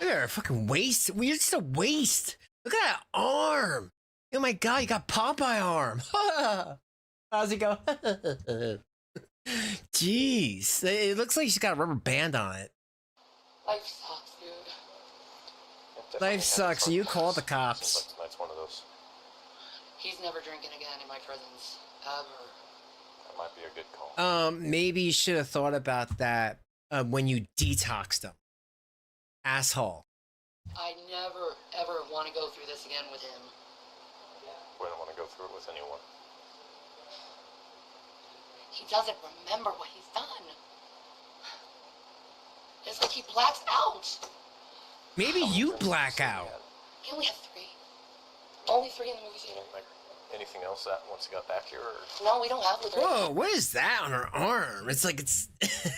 Look at her fucking waist. You're just a waist. Look at that arm. Oh my god, you got Popeye arm. How's it go? Jeez, it looks like she's got a rubber band on it. Life sucks, dude. Life sucks. You call the cops. That's one of those. He's never drinking again in my presence, ever. That might be a good call. Maybe you should have thought about that when you detoxed him. Asshole. I never, ever want to go through this again with him. Wouldn't want to go through it with anyone. He doesn't remember what he's done. It's like he blacks out. Maybe you black out. He only had 3. Only 3 in the movie theater. Like anything else that once he got back here? Or? No, we don't have liquor. Whoa, what is that on her arm? It's like it's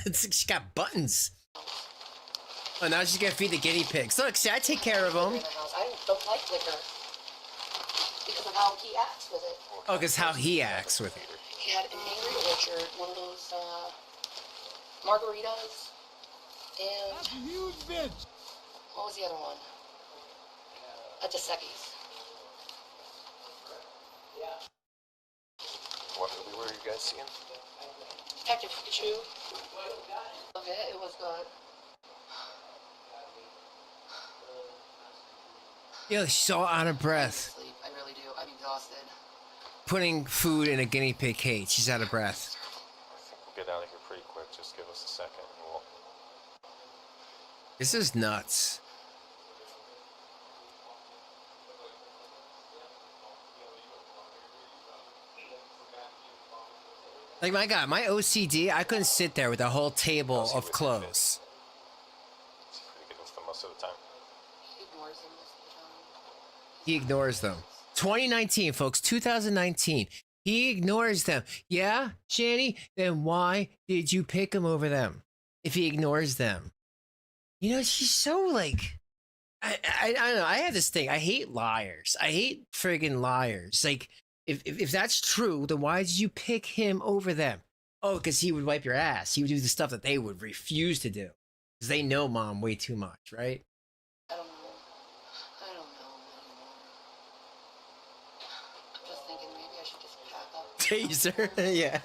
like she got buttons. Oh, now she's gonna feed the guinea pigs. Look, see, I take care of them. I don't like liquor because of how he acts with it. Oh, because how he acts with it. He had an Angry Orchard, one of those margaritas, and that's a huge bitch. What was the other one? A Dos Equis. What movie were you guys seeing? Detective Pikachu. Okay, it was good. Yo, she's all out of breath. Sleep. I really do. I'm exhausted. Putting food in a guinea pig cage. She's out of breath. I think we'll get out of here pretty quick. Just give us a second and we'll... This is nuts. Like, my God, my OCD, I couldn't sit there with a whole table of clothes. It's pretty good with them most of the time. He ignores them. 2019, folks, 2019. He ignores them. Yeah, Shanny? Then why did you pick him over them if he ignores them? You know, she's so like... I don't know. I have this thing. I hate liars. I hate friggin' liars. Like, if that's true, then why did you pick him over them? Oh, because he would wipe your ass. He would do the stuff that they would refuse to do. Because they know mom way too much, right? I don't know. I'm just thinking maybe I should just pack up. Taser? Yeah.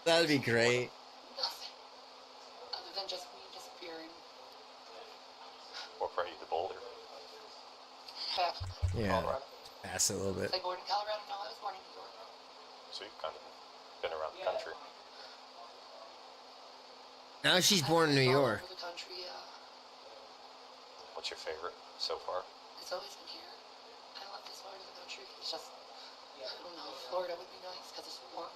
That'd be great. Nothing. Other than just me disappearing. Or pray to Boulder. Back. Yeah. Pass it a little bit. Was I born in Colorado? No, I was born in New York. So you've kind of been around the country. Now she's born in New York. All over the country, yeah. What's your favorite so far? It's always been here. I love this part of the country. It's just, I don't know, Florida would be nice because it's warm.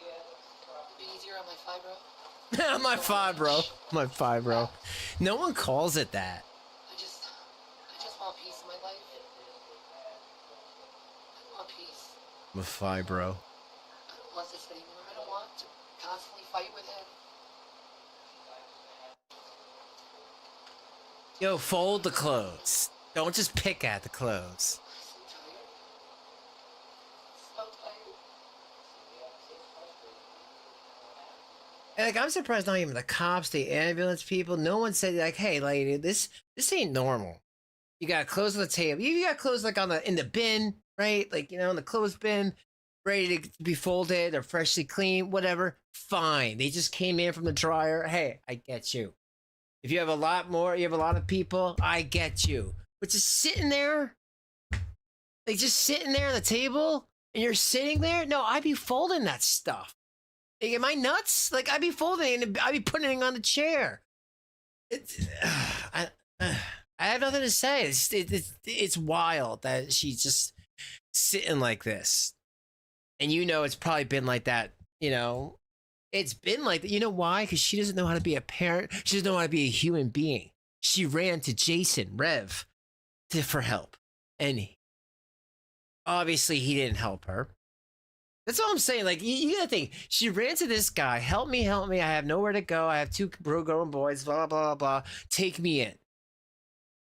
It'd be easier on my fibro. My fibro. My fibro. No one calls it that. I just want peace in my life. I want peace. My fibro. I don't want this anymore. I don't want to constantly fight with him. Yo, fold the clothes. Don't just pick at the clothes. And like, I'm surprised not even the cops, the ambulance people, no one said like, hey lady, this ain't normal. You got clothes on the table. You got clothes like in the bin, right? Like, you know, in the clothes bin, ready to be folded or freshly clean, whatever. Fine. They just came in from the dryer. Hey, I get you. If you have a lot more, you have a lot of people, I get you. But just sitting there, like just sitting there on the table and you're sitting there? No, I'd be folding that stuff. Like, am I nuts? Like, I'd be folding and I'd be putting it on the chair. I have nothing to say. It's wild that she's just sitting like this. And you know it's probably been like that, you know. It's been like that. You know why? Because she doesn't know how to be a parent. She doesn't know how to be a human being. She ran to Jason, Rev, for help. And obviously he didn't help her. That's all I'm saying. Like, you gotta think. She ran to this guy. Help me, help me. I have nowhere to go. I have 2 grown boys. Blah, blah, blah, blah. Take me in.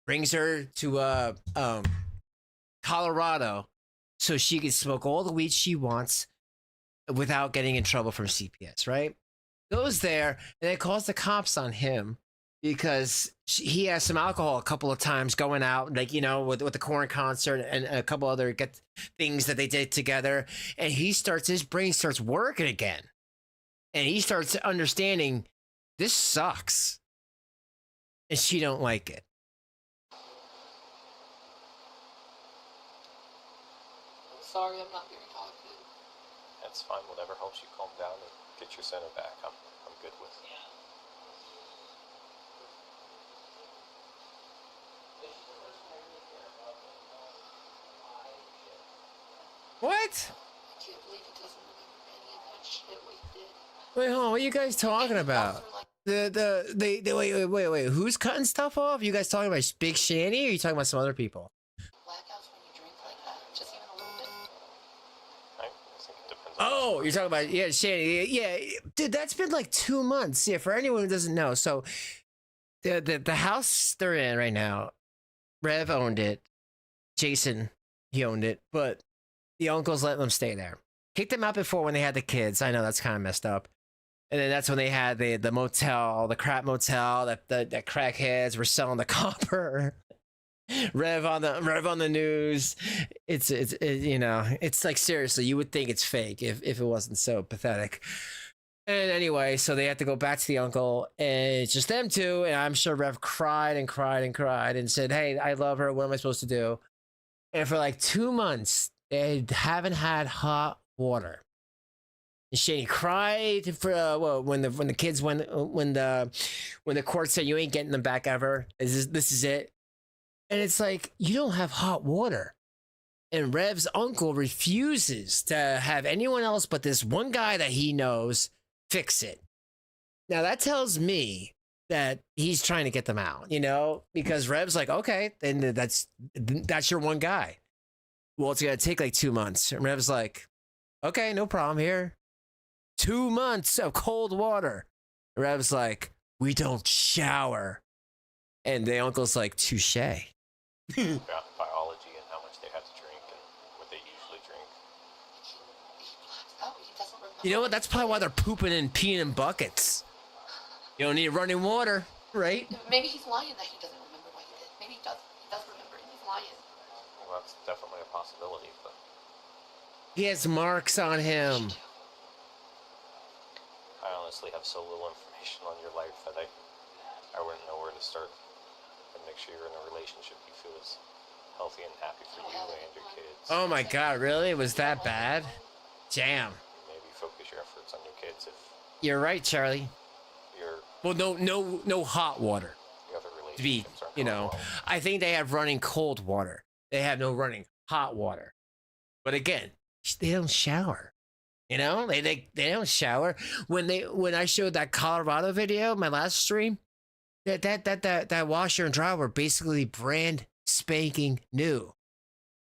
Brings her to Colorado so she can smoke all the weed she wants without getting in trouble from CPS, right? Goes there and then calls the cops on him because he has some alcohol a couple of times going out, like, you know, with the Korn concert and a couple other things that they did together. And his brain starts working again. And he starts understanding this sucks. And she don't like it. Sorry, I'm not very talkative. That's fine. Whatever helps you calm down and get your center back, I'm good with. What? I can't believe he doesn't remember any of that shit we did. Wait, hold on. What are you guys talking about? Wait. Who's cutting stuff off? You guys talking about Big Shanny, or are you talking about some other people? Blackouts when you drink like that, just even a little bit. I think it depends. Oh, you're talking about, yeah, Shanny. Yeah, dude, that's been like 2 months. Yeah, for anyone who doesn't know. So the house they're in right now, Rev owned it. Jason, he owned it, but the uncles let them stay there. Kicked them out before when they had the kids. I know that's kind of messed up. And then that's when they had the motel, the crap motel, that crackheads were selling the copper. Rev on the news. It's you know, it's like, seriously, you would think it's fake if it wasn't so pathetic. And anyway, so they had to go back to the uncle, and it's just them two. And I'm sure Rev cried and said, "Hey, I love her. What am I supposed to do?" And for like 2 months, they haven't had hot water. And Shanny cried for when the court said you ain't getting them back ever. This is it. And it's like, you don't have hot water. And Rev's uncle refuses to have anyone else but this one guy that he knows fix it. Now that tells me that he's trying to get them out, you know, because Rev's like, okay, then that's your one guy. Well, it's gonna take like 2 months. And Rev's like, okay, no problem here. 2 months of cold water. And Rev's like, we don't shower. And the uncle's like, touche. About biology and how much they have to drink and what they usually drink. You know what? That's probably why they're pooping and peeing in buckets. You don't need running water, right? Maybe he's lying that he doesn't remember what he did. Maybe he does remember and he's lying. Well, that's definitely a possibility, but He has marks on him. I honestly have so little information on your life that I wouldn't know where to start and make sure you're in a relationship you feel is healthy and happy for you and your kids. Oh my God, really? It was that bad? Damn. Maybe focus your efforts on your kids if You're right, Charlie. you're Well, no hot water. the other To be, relationships aren't you going know, well. I think they have running cold water. They have no running hot water. But again, they don't shower. You know, they don't shower. When I showed that Colorado video, my last stream, that washer and dryer were basically brand spanking new.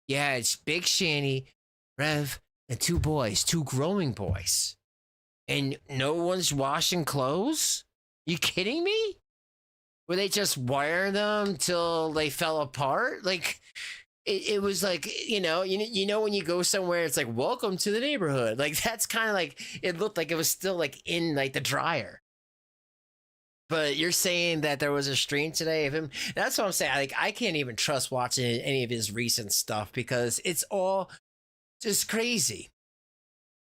Yeah, it's Big Shanny, Rev, and 2 boys, 2 growing boys. And no one's washing clothes? You kidding me? Were they just wiring them till they fell apart? Like, it was like, you know when you go somewhere, it's like, welcome to the neighborhood. Like, that's kind of like, it looked like it was still like in like the dryer. But you're saying that there was a stream today of him. That's what I'm saying. Like, I can't even trust watching any of his recent stuff because it's all just crazy,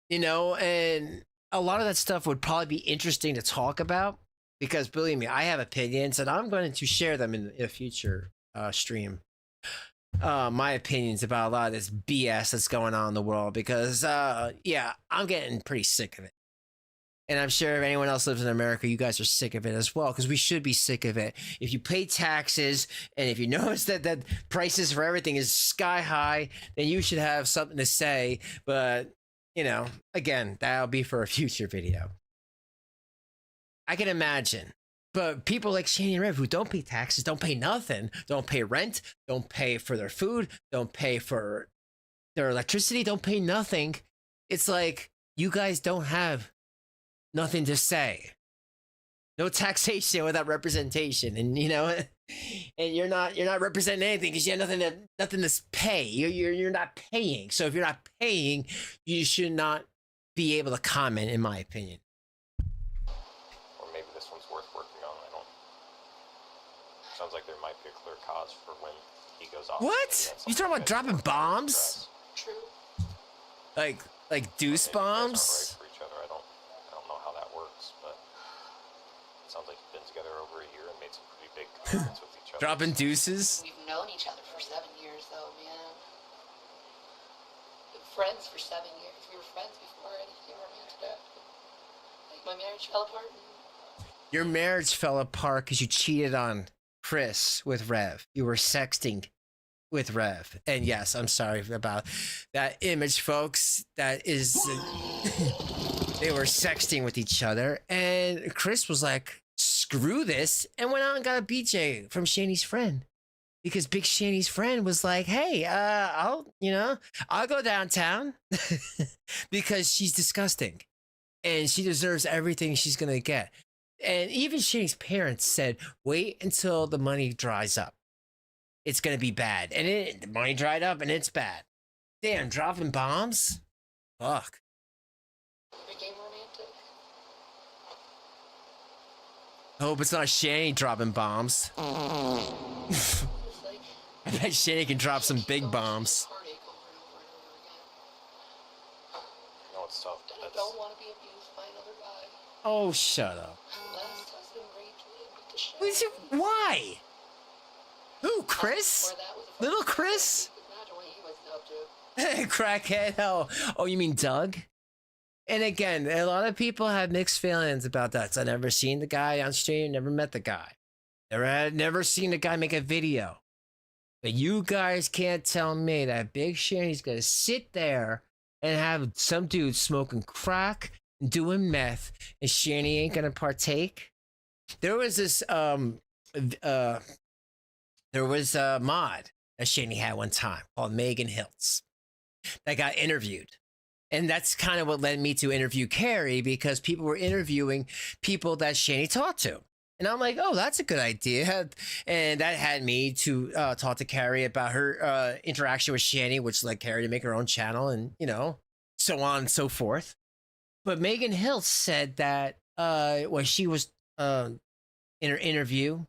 you know. And a lot of that stuff would probably be interesting to talk about because, believe me, I have opinions and I'm going to share them in a future stream. My opinions about a lot of this BS that's going on in the world because, yeah, I'm getting pretty sick of it. And I'm sure if anyone else lives in America, you guys are sick of it as well, because we should be sick of it. If you pay taxes and if you notice that prices for everything is sky high, then you should have something to say. But, you know, again, that'll be for a future video. I can imagine. But people like Shanny and Rev who don't pay taxes, don't pay nothing, don't pay rent, don't pay for their food, don't pay for their electricity, don't pay nothing. It's like, you guys don't have nothing to say. No taxation without representation. And, you know, and you're not representing anything because you have nothing to pay. You're not paying. So if you're not paying, you should not be able to comment, in my opinion. Sounds like there might be a clear cause for when he goes off. What? You talking about dropping bombs? True. Like deuce bombs? Right for each other. I don't know how that works, but it sounds like you've been together over a year and made some pretty big commitments with each other. Dropping deuces? We've known each other for 7 years, though, man. friends for 7 years. We were friends before anything romantic happened. Like, my marriage fell apart. Your marriage fell apart because you cheated on Chris with Rev. You were sexting with Rev. And yes, I'm sorry about that image, folks. That is, they were sexting with each other. And Chris was like, screw this, and went out and got a BJ from Shanny's friend. Because Big Shanny's friend was like, hey, I'll go downtown because she's disgusting and she deserves everything she's going to get. And even Shanny's parents said, wait until the money dries up. It's going to be bad. And the money dried up and it's bad. Damn, dropping bombs? Fuck. Became romantic. I hope it's not Shanny dropping bombs. I bet Shanny can drop some big bombs. No, it's tough. And I don't want to be abused by another guy. Oh, shut up. Last husband raped me and beat the shit. Why? Who, Chris? Little Chris? Imagine what he was up to. Crackhead. Oh, you mean Doug? And again, a lot of people have mixed feelings about that. So I've never seen the guy on stream, never met the guy. Never seen the guy make a video. But you guys can't tell me that Big Shanny's gonna sit there and have some dude smoking crack and doing meth, and Shanny ain't gonna partake. There was this there was a mod that Shanny had one time called Megan Hiltz that got interviewed. And that's kind of what led me to interview Carrie, because people were interviewing people that Shanny talked to. And I'm like, oh, that's a good idea. And that had me to talk to Carrie about her interaction with Shanny, which led Carrie to make her own channel and, so on and so forth. But Megan Hill said that when she was in her interview,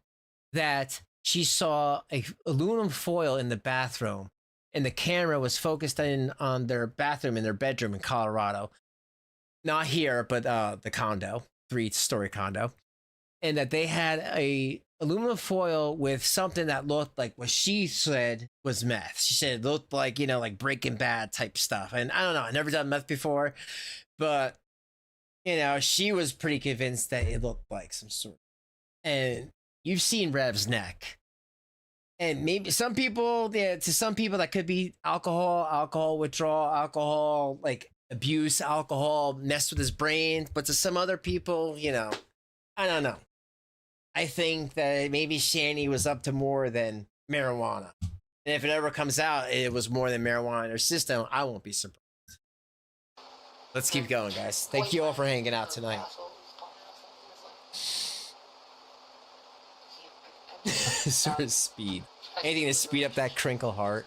that she saw a aluminum foil in the bathroom and the camera was focused in on their bathroom in their bedroom in Colorado. Not here, but the condo, 3-story condo. And that they had a aluminum foil with something that looked like what she said was meth. She said it looked like, like Breaking Bad type stuff. And I don't know, I never done meth before, but she was pretty convinced that it looked like some sort. And you've seen Rev's neck. And maybe some people, to some people that could be alcohol withdrawal, alcohol like abuse, alcohol messed with his brain. But to some other people, I don't know. I think that maybe Shanny was up to more than marijuana. And if it ever comes out, it was more than marijuana in her system, I won't be surprised. Let's keep going, guys. Thank you all for hanging out tonight. Sort of speed. Anything to speed up that crinkle heart.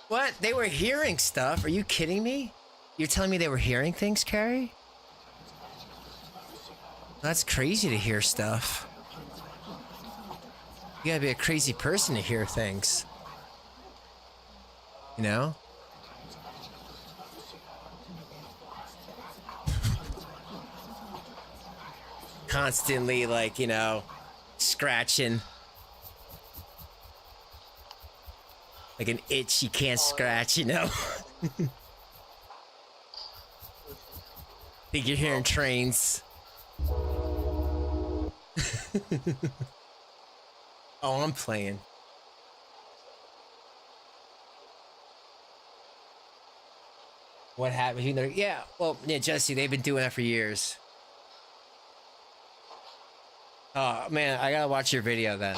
What? They were hearing stuff? Are you kidding me? You're telling me they were hearing things, Carrie? That's crazy to hear stuff. You gotta be a crazy person to hear things. Constantly, scratching. Like an itch you can't scratch, Think you're hearing trains. Oh, I'm playing. What happened? Yeah, well, yeah, Jesse, they've been doing that for years. Oh, man, I gotta watch your video then.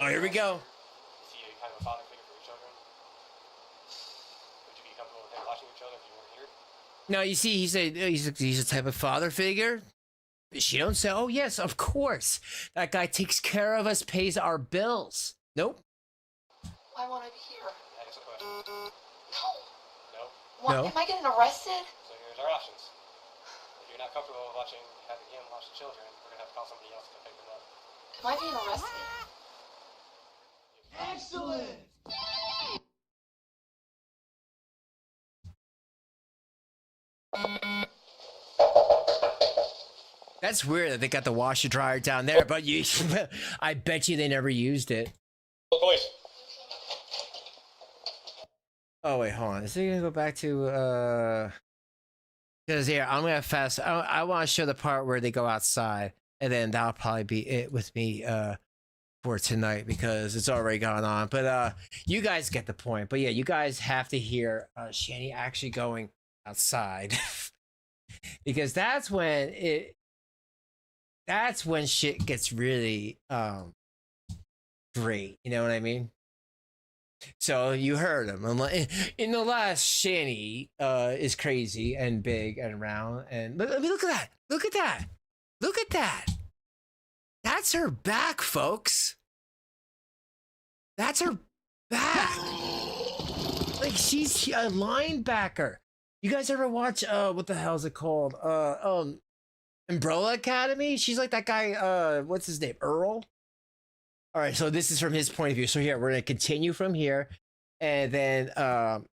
Oh, here we go. Is he kind of a father figure for your children? Would you be comfortable with him watching your children if you weren't here? No, you see, he's a type of father figure. She don't say, oh yes, of course. That guy takes care of us, pays our bills. Nope. Why won't I be here? Answer the question. No. No? What? No. Am I getting arrested? So here's our options. If you're not comfortable with having him watch the children, we're going to have to call somebody else to pick them up. Am I being arrested? Excellent! That's weird that they got the washer dryer down there, but you, I bet you they never used it. Boys. Oh wait, hold on. Is it gonna go back to because here I'm gonna fast. I want to show the part where they go outside, and then that'll probably be it with me for tonight because it's already gone on. But you guys get the point. But yeah, you guys have to hear Shanny actually going outside because that's when shit gets really great. You know what I mean? So you heard him. I'm like, in the last, Shanny is crazy and big and round. And look at that. Look at that. Look at that. That's her back, folks. That's her back. Like she's a linebacker. You guys ever watch what the hell is it called? Umbrella Academy? She's like that guy, what's his name? Earl? All right, so this is from his point of view. So here, we're gonna continue from here. And then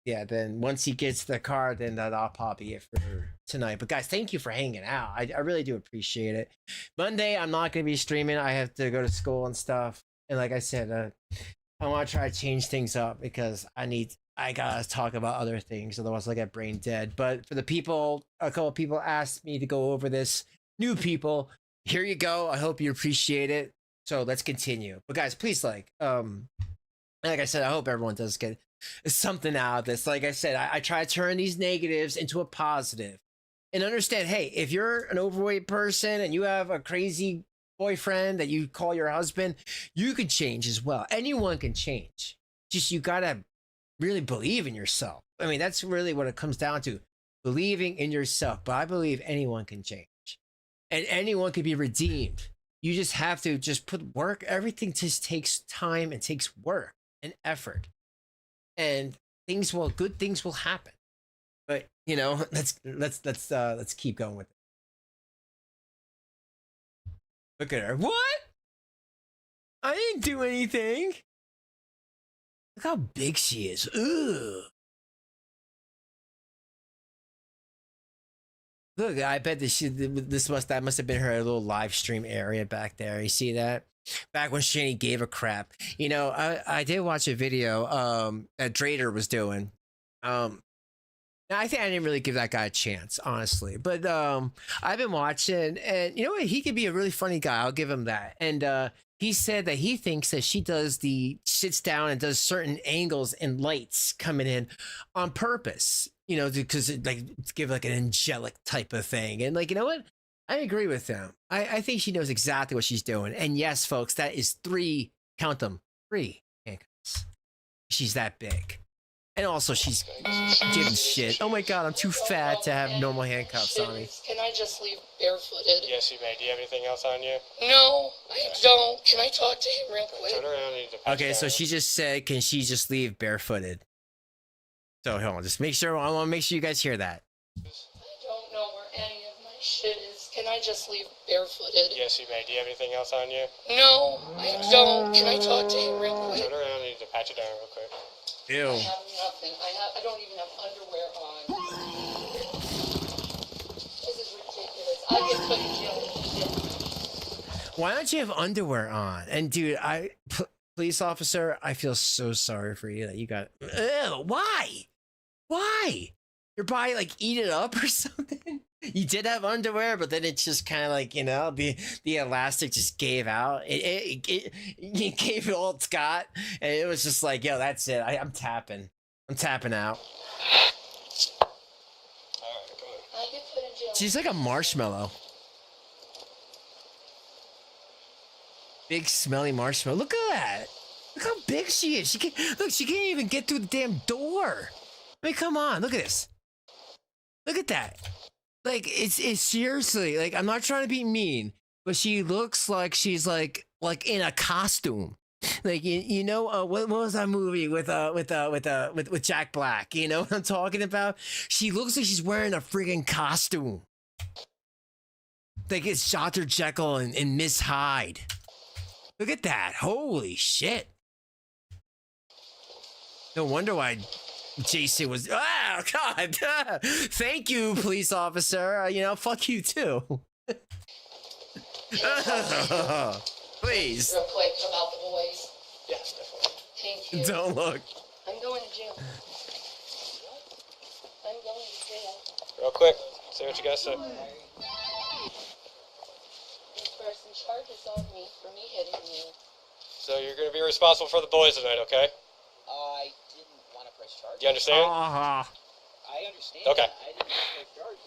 yeah, then once he gets the car, then that'll probably be it for tonight. But guys, thank you for hanging out. I really do appreciate it. Monday, I'm not gonna be streaming. I have to go to school and stuff. And like I said, I want to try to change things up because I gotta talk about other things, otherwise I'll get brain dead. But for the people, a couple of people asked me to go over this. New people, here you go. I hope you appreciate it. So let's continue. But guys, please like I said, I hope everyone does get something out of this. Like I said, I try to turn these negatives into a positive and understand, hey, if you're an overweight person and you have a crazy boyfriend that you call your husband, you could change as well. Anyone can change. Just you gotta really believe in yourself. I mean, that's really what it comes down to. Believing in yourself. But I believe anyone can change. And anyone can be redeemed. You just have to just put work. Everything just takes time and takes work and effort. And good things will happen. But you know, let's keep going with it. Look at her. What? I didn't do anything. Look how big she is. Ugh. Look, I bet that must have been her little live stream area back there. You see that? Back when Shanny gave a crap. You know, I did watch a video that Drader was doing. Now I think I didn't really give that guy a chance, honestly. But I've been watching, and you know what? He could be a really funny guy. I'll give him that. And he said that he thinks that she sits down and does certain angles and lights coming in on purpose. You know, because like to give like an angelic type of thing. And like, you know what? I agree with him. I think she knows exactly what she's doing. And yes, folks, that is 3, count them, 3 handcuffs. She's that big. And also she's giving shit. Oh my God, I'm too fat to have normal handcuffs on me. Can I just leave barefooted? Yes, you may. Do you have anything else on you? No, I don't. Can I talk to him real quick? Turn around. I need to patch Okay, you so down. she just said, can she just leave barefooted? So hold on, just make sure, I want to make sure you guys hear that. I don't know where any of my shit is. Can I just leave barefooted? Yes, you may. Do you have anything else on you? No, I don't. Can I talk to him real quick? Turn around. I need to patch you down real quick. Ew. I have nothing. I don't even have underwear on. This is ridiculous. I get put in jail. Why don't you have underwear on? And dude, police officer, I feel so sorry for you that you got. Ew, why? Why? Your body like eat it up or something? You did have underwear, but then it's just kind of like, you know, the elastic just gave out. It gave it all it's got, and it was just like, yo, that's it. I'm tapping out. I get put in jail. She's like a marshmallow. Big smelly marshmallow. Look at that. Look how big she is. She can't even get through the damn door. I mean, come on. Look at this. Look at that. Like, it's seriously, like, I'm not trying to be mean, but she looks like she's like in a costume. Like, you know, what was that movie with Jack Black? You know what I'm talking about? She looks like she's wearing a friggin' costume. Like it's Dr. Jekyll and Miss Hyde. Look at that. Holy shit. No wonder why Jason was, God. Thank you, police officer. You know, fuck you too. Please. Real quick about the boys. Yes, definitely. Thank you. Don't look. I'm going to jail. I'm going to jail. Real quick, say what you guys say. This person charges on me for me hitting you. So you're going to be responsible for the boys tonight, okay? I didn't want to press charges. Do you understand? Uh-huh. I understand. Okay. I didn't want to press charges.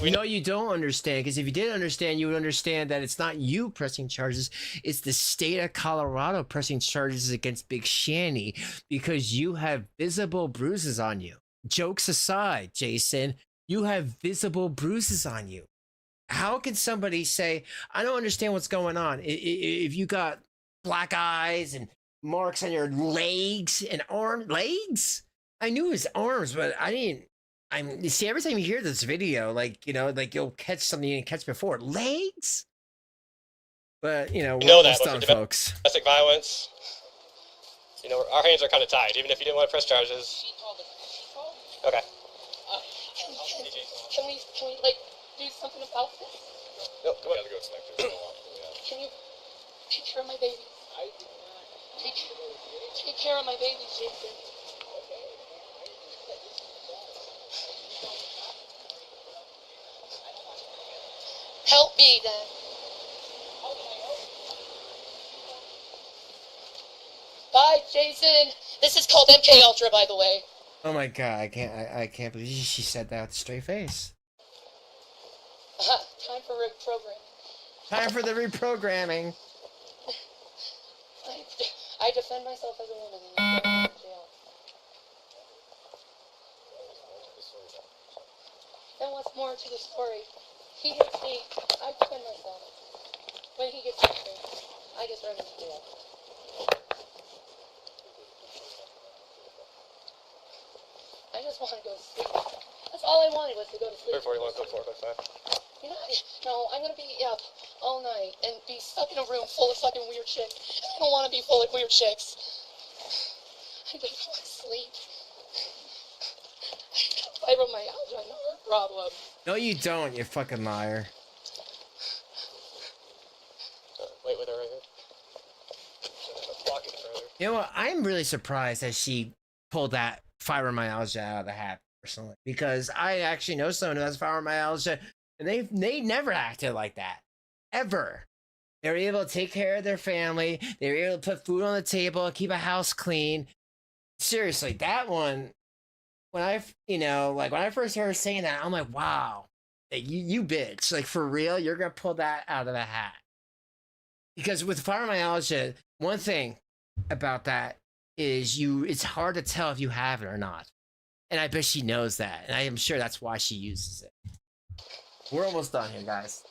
We know you don't understand, because if you did understand, you would understand that it's not you pressing charges, it's the state of Colorado pressing charges against Big Shanny because you have visible bruises on you. Jokes aside, Jason, you have visible bruises on you. How can somebody say, I don't understand what's going on? If you got black eyes and marks on your legs and legs? I knew his arms, but I didn't. You see, every time you hear this video, like you'll catch something you didn't catch before. Legs? But, we're almost done, folks. Domestic violence. Our hands are kind of tied, even if you didn't want to press charges. Okay. Can we do something about this? Nope, come on. Can you take care of my babies? Take care of my babies, Jason. Help me, then. Bye, Jason. This is called MK Ultra, by the way. Oh my god, I can't believe she said that with a straight face. Time for reprogramming. Time for the reprogramming. I defend myself as a woman and you put me in jail. Then what's more to the story? He hits me, I defend myself. When he gets angry, I get thrown into jail. I just want to go to sleep. That's all I wanted was to go to sleep. 341, 445. No, I'm gonna be up all night and be stuck in a room full of fucking weird chicks. I don't want to be full of weird chicks. I just want to sleep. I got fibromyalgia, no problem. No, you don't, you fucking liar. Wait with her right here. Block it further. You know what? I'm really surprised that she pulled that fibromyalgia out of the hat, personally, because I actually know someone who has fibromyalgia, and they never acted like that, ever. They were able to take care of their family. They were able to put food on the table, keep a house clean. Seriously, that one, when I first heard her saying that, I'm like, wow, you bitch, like for real, you're gonna pull that out of the hat. Because with fibromyalgia, one thing about that is it's hard to tell if you have it or not. And I bet she knows that. And I am sure that's why she uses it. We're almost done here, guys.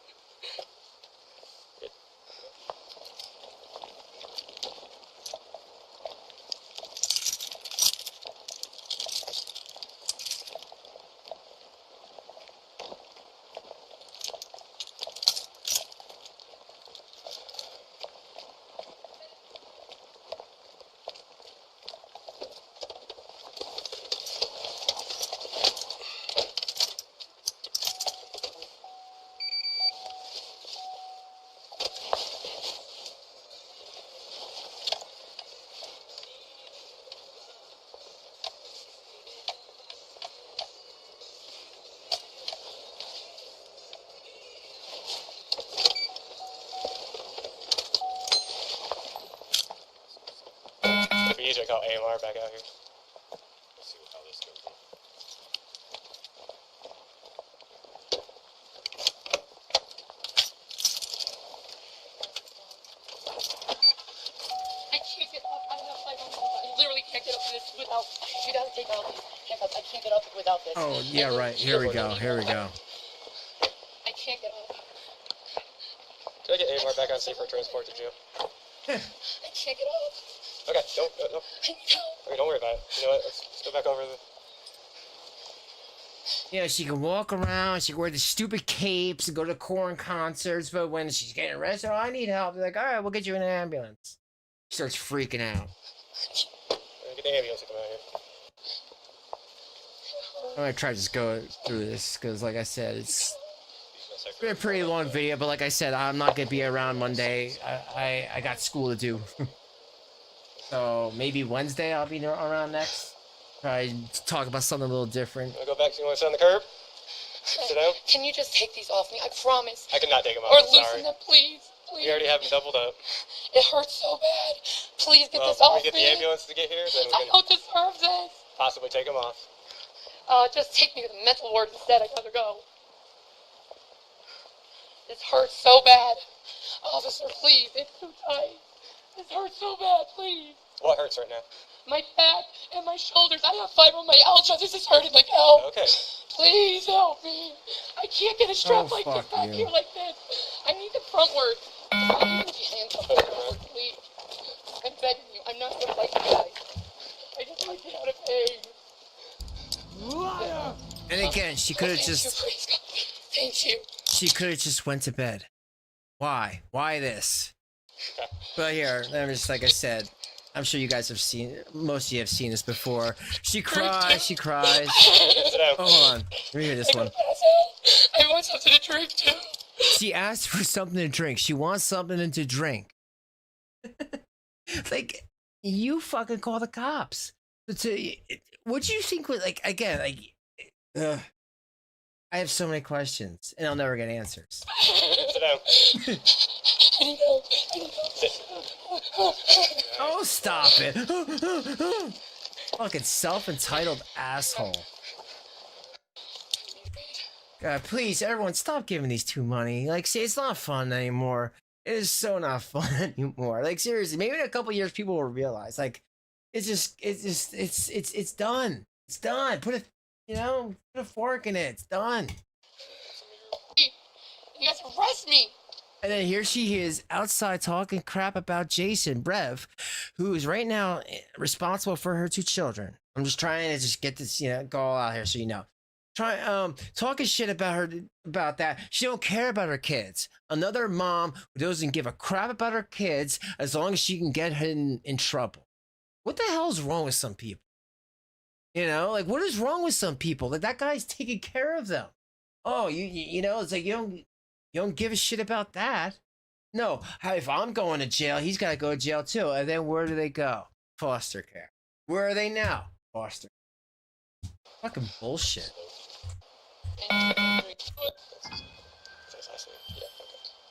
Easier to call AMR back out here. Let's see how this goes. I can't get up. I have fibromyalgia. I literally can't get up to this without. You gotta take out these handcuffs. I can't get up without this. Oh, yeah, right. Here we go. Here we go. I can't get up. Can I get AMR back on safe for transport to jail? I can't get up. Okay, don't. Okay, don't worry about it. You know what? Let's go back over the. Yeah, she can walk around, she can wear the stupid capes and go to corn concerts, but when she's getting arrested, oh, I need help. They're like, all right, we'll get you in an ambulance. She starts freaking out. Get the ambulance to come out here. I'm gonna try to just go through this, because like I said, it's... a pretty long video, but like I said, I'm not gonna be around Monday. I got school to do. So maybe Wednesday I'll be around next. Probably talk about something a little different. Wanna go back? You want to sit on the curb? Sit down. Can you just take these off me? I promise. I cannot take them off. Or I'm loosen sorry. them, please. Please. We already have them doubled up. It hurts so bad. Please get this Can off we get me. the ambulance to get here? Then we I can don't deserve this. possibly take them off. Just take me to the mental ward instead. I gotta go. This hurts so bad. Officer, please. It's too tight. This hurts so bad, please. What hurts right now? My back and my shoulders. I have fibromyalgia. This is hurting like hell. Okay. Please help me. I can't get a strap like this back here like this. I need the frontward. I need the handcuff forward, please. I'm begging you. I'm not gonna fight you guys. I just want to get out of pain. And again, she could have just. Thank you. She could have just went to bed. Why? Why this? But here, I'm just like I said. I'm sure you guys have seen. Most of you have seen this before. She cries. She cries. Oh, hold on. Let me hear this one. I want something to drink too. She asked for something to drink. She wants something to drink. Like, you fucking call the cops. What do you think would, like, again, like, I have so many questions, and I'll never get answers. Sit down. Oh, stop it. Fucking self-entitled asshole. God, please, everyone, stop giving these two money. Like, see, it's not fun anymore. It is so not fun anymore. Like, seriously, maybe in a couple years people will realize, like, it's done. It's done. Put a fork in it. It's done. You guys arrest me. And then here she is outside talking crap about Jason Brev, who is right now responsible for her two children. I'm just trying to just get this, go all out here so you know. Talking shit about her, about that. She don't care about her kids. Another mom who doesn't give a crap about her kids as long as she can get her in trouble. What the hell is wrong with some people? Like, what is wrong with some people? Like, that guy's taking care of them. Oh, it's like you don't give a shit about that. No, if I'm going to jail, he's got to go to jail too. And then where do they go? Foster care. Where are they now? Foster. Fucking bullshit.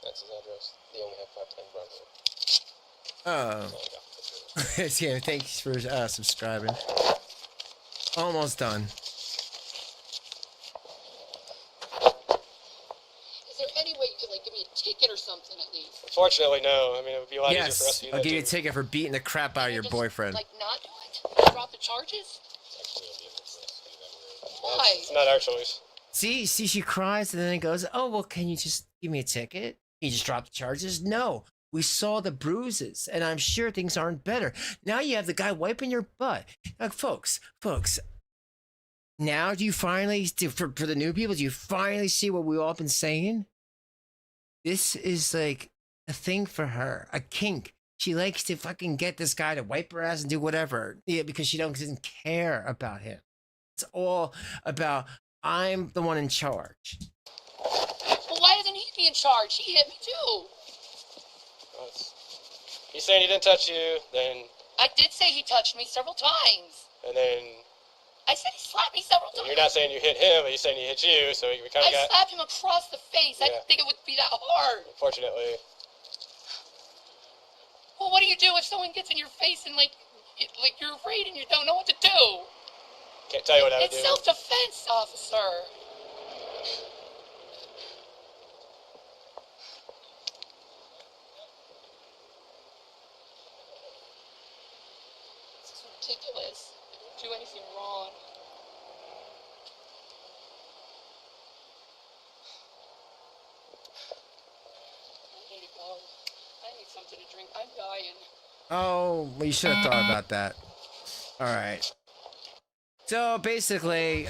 That's his address. They only have 510 Broadway. Yeah, thanks for subscribing. Almost done. Is there any way you could give me a ticket or something at least? Unfortunately, no. I mean, it would be a lot easier for us to do that. I'll give you a ticket for beating the crap out of your boyfriend. Not do it? Drop the charges? Why? It's not our choice. See, she cries and then it goes, oh, well, can you just give me a ticket? Can you just drop the charges? No. We saw the bruises, and I'm sure things aren't better. Now you have the guy wiping your butt. Like, folks, now do you finally, for the new people, do you finally see what we've all been saying? This is like a thing for her, a kink. She likes to fucking get this guy to wipe her ass and do whatever. Yeah, because she doesn't care about him. It's all about, I'm the one in charge. Well, why doesn't he be in charge? He hit me too. He's saying he didn't touch you, then... I did say he touched me several times. And then... I said he slapped me several times. You're not saying you hit him, but you're saying he hit you, so we kind of got... I slapped him across the face. Yeah. I didn't think it would be that hard. Unfortunately. Well, what do you do if someone gets in your face and, you're afraid and you don't know what to do? Can't tell you what I would do. It's self-defense, officer. Ridiculous. I didn't do anything wrong. I need to go. I need something to drink. I'm dying. Oh, well, you should have thought about that. All right. So basically,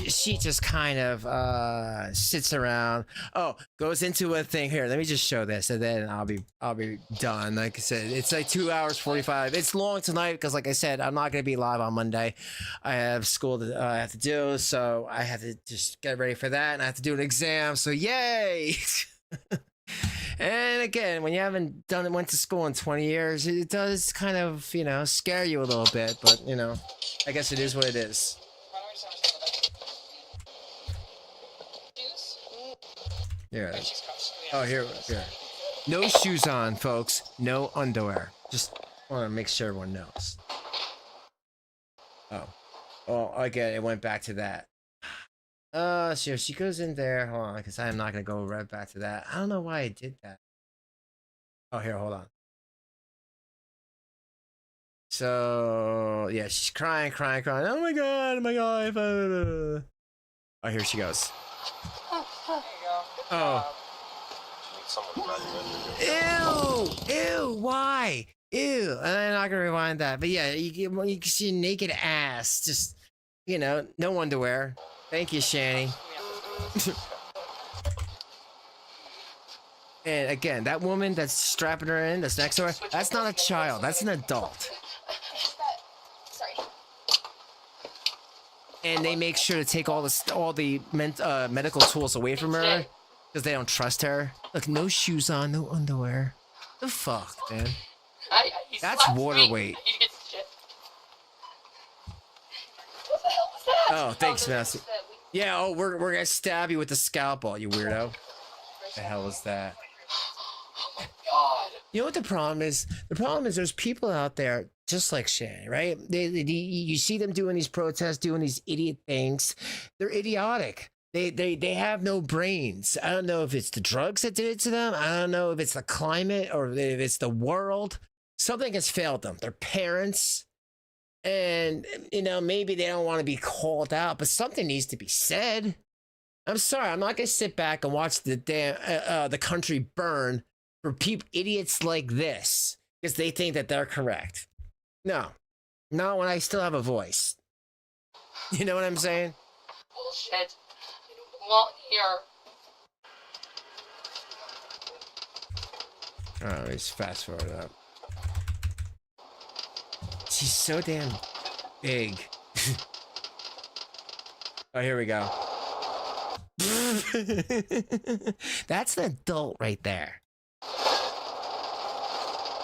she just kind of sits around. Oh, goes into a thing here. Let me just show this, and then I'll be done. Like I said, it's like 2 hours 45. It's long tonight because, like I said, I'm not gonna be live on Monday. I have school that I have to do, so I have to just get ready for that, and I have to do an exam. So yay! And again, when you haven't went to school in 20 years, it does kind of, scare you a little bit, but, I guess it is what it is. Yeah. Oh, here. No shoes on, folks. No underwear. Just want to make sure everyone knows. Oh. Oh, again, it went back to that. So she goes in there. Hold on, because I'm not going to go right back to that. I don't know why I did that. Oh, here, hold on. So, yeah, she's crying. Oh my god, Oh, here she goes. Oh. Ew, why? Ew, and I'm not going to rewind that. But yeah, you can see a naked ass. Just, no underwear. Thank you, Shanny. And again, that woman that's strapping her in, that's next to her, that's not a child. That's an adult. Sorry. And they make sure to take all the medical tools away from her because they don't trust her. Look, no shoes on, no underwear. The fuck, man? That's water weight. What the hell was that? Oh, thanks, Master. Yeah, oh, we're gonna stab you with the scalpel, you weirdo. The hell was that? God. You know what the problem is? The problem is there's people out there just like Shanny, right? You see them doing these protests, doing these idiot things. They're idiotic. They have no brains. I don't know if it's the drugs that did it to them. I don't know if it's the climate or if it's the world. Something has failed them. Their parents. And, maybe they don't want to be called out, but something needs to be said. I'm sorry, I'm not going to sit back and watch the country burn for idiots like this because they think that they're correct. No. Not when I still have a voice. You know what I'm saying? Bullshit. I don't belong here. Oh, let's fast forward up. She's so damn big. Oh, here we go. That's an adult right there.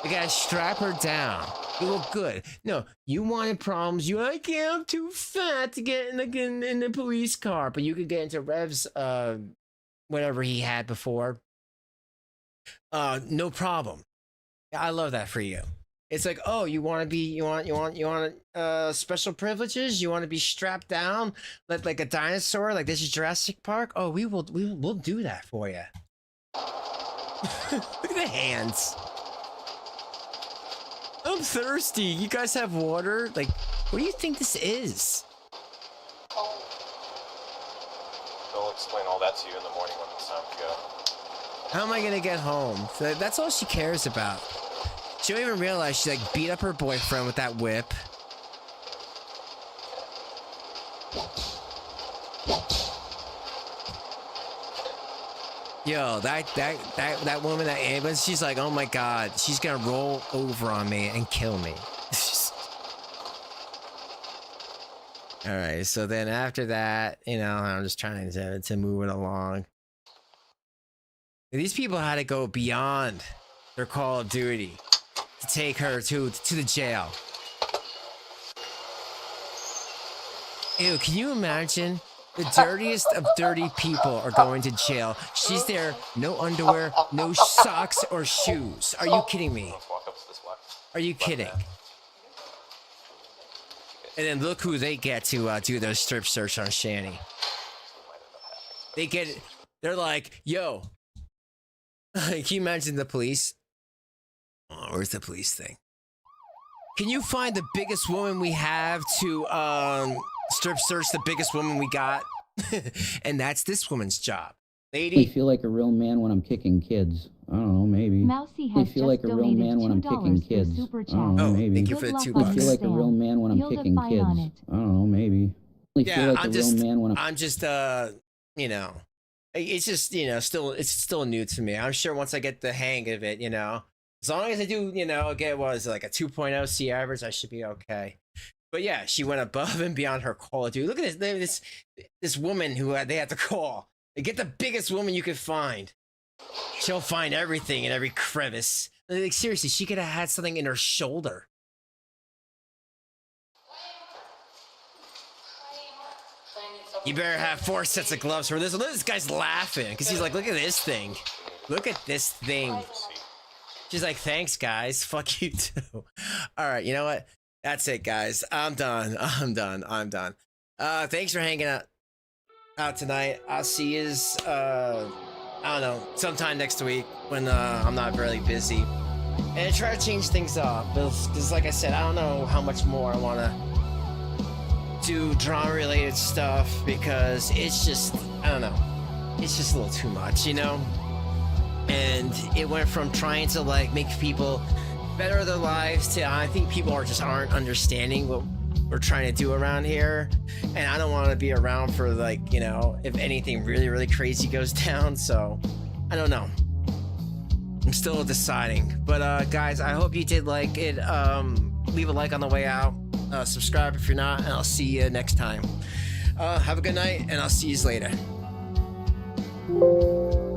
We gotta strap her down. You look good. No, you wanted problems. I'm too fat to get in the police car, but you could get into Rev's whatever he had before. No problem. I love that for you. It's like, oh, you want special privileges? You want to be strapped down like a dinosaur? Like this is Jurassic Park? Oh, we'll do that for you. Look at the hands. I'm thirsty. You guys have water? Like, what do you think this is? They'll explain all that to you in the morning when it's time to go. How am I gonna get home? That's all she cares about. She don't even realize she beat up her boyfriend with that whip. Yo, that woman, that ambulance, she's like, oh my god, she's gonna roll over on me and kill me. All right, so then after that, I'm just trying to move it along. These people had to go beyond their Call of Duty to take her to the jail. Ew, can you imagine? The dirtiest of dirty people are going to jail. She's there, no underwear, no socks or shoes. Are you kidding me? Are you kidding? And then look who they get to do their strip search on Shanny. They're like, yo. Can you imagine the police? Oh, where's the police thing? Can you find the biggest woman we have to strip search the biggest woman we got? And that's this woman's job. lady. I feel like a real man when I'm kicking kids. I don't know, maybe. Mousy I has feel just like a real man when I'm donated kicking $2 through kids. Super I Chat. don't know, maybe. Thank you for Good the luck $2. on I feel like a real man when I'm You'll do kicking fine kids. on it. I don't know, maybe. I feel like a real man when I'm just you know, it's just, you know, it's still new to me. I'm sure once I get the hang of it, you know, as long as I do, you know, get like a 2.0 C average, I should be okay. But yeah, she went above and beyond her call, dude. Look at this woman who they had to call. They get the biggest woman you could find. She'll find everything in every crevice. Like, seriously, she could have had something in her shoulder. You better have 4 sets of gloves for this. Look, this guy's laughing because he's like, look at this thing. Look at this thing. She's like, thanks, guys. Fuck you, too. All right, you know what? That's it, guys. I'm done. Thanks for hanging out tonight. I'll see you, I don't know, sometime next week when I'm not really busy. And try to change things up. Because like I said, I don't know how much more I want to do drama-related stuff because it's just, I don't know, it's just a little too much, you know? And it went from trying to like make people better their lives to I think people aren't understanding what we're trying to do around here. And I don't want to be around for like, you know, if anything really, really crazy goes down. So I don't know. I'm still deciding. But guys, I hope you did like it. Leave a like on the way out. Subscribe if you're not, and I'll see you next time. Have a good night, and I'll see you later.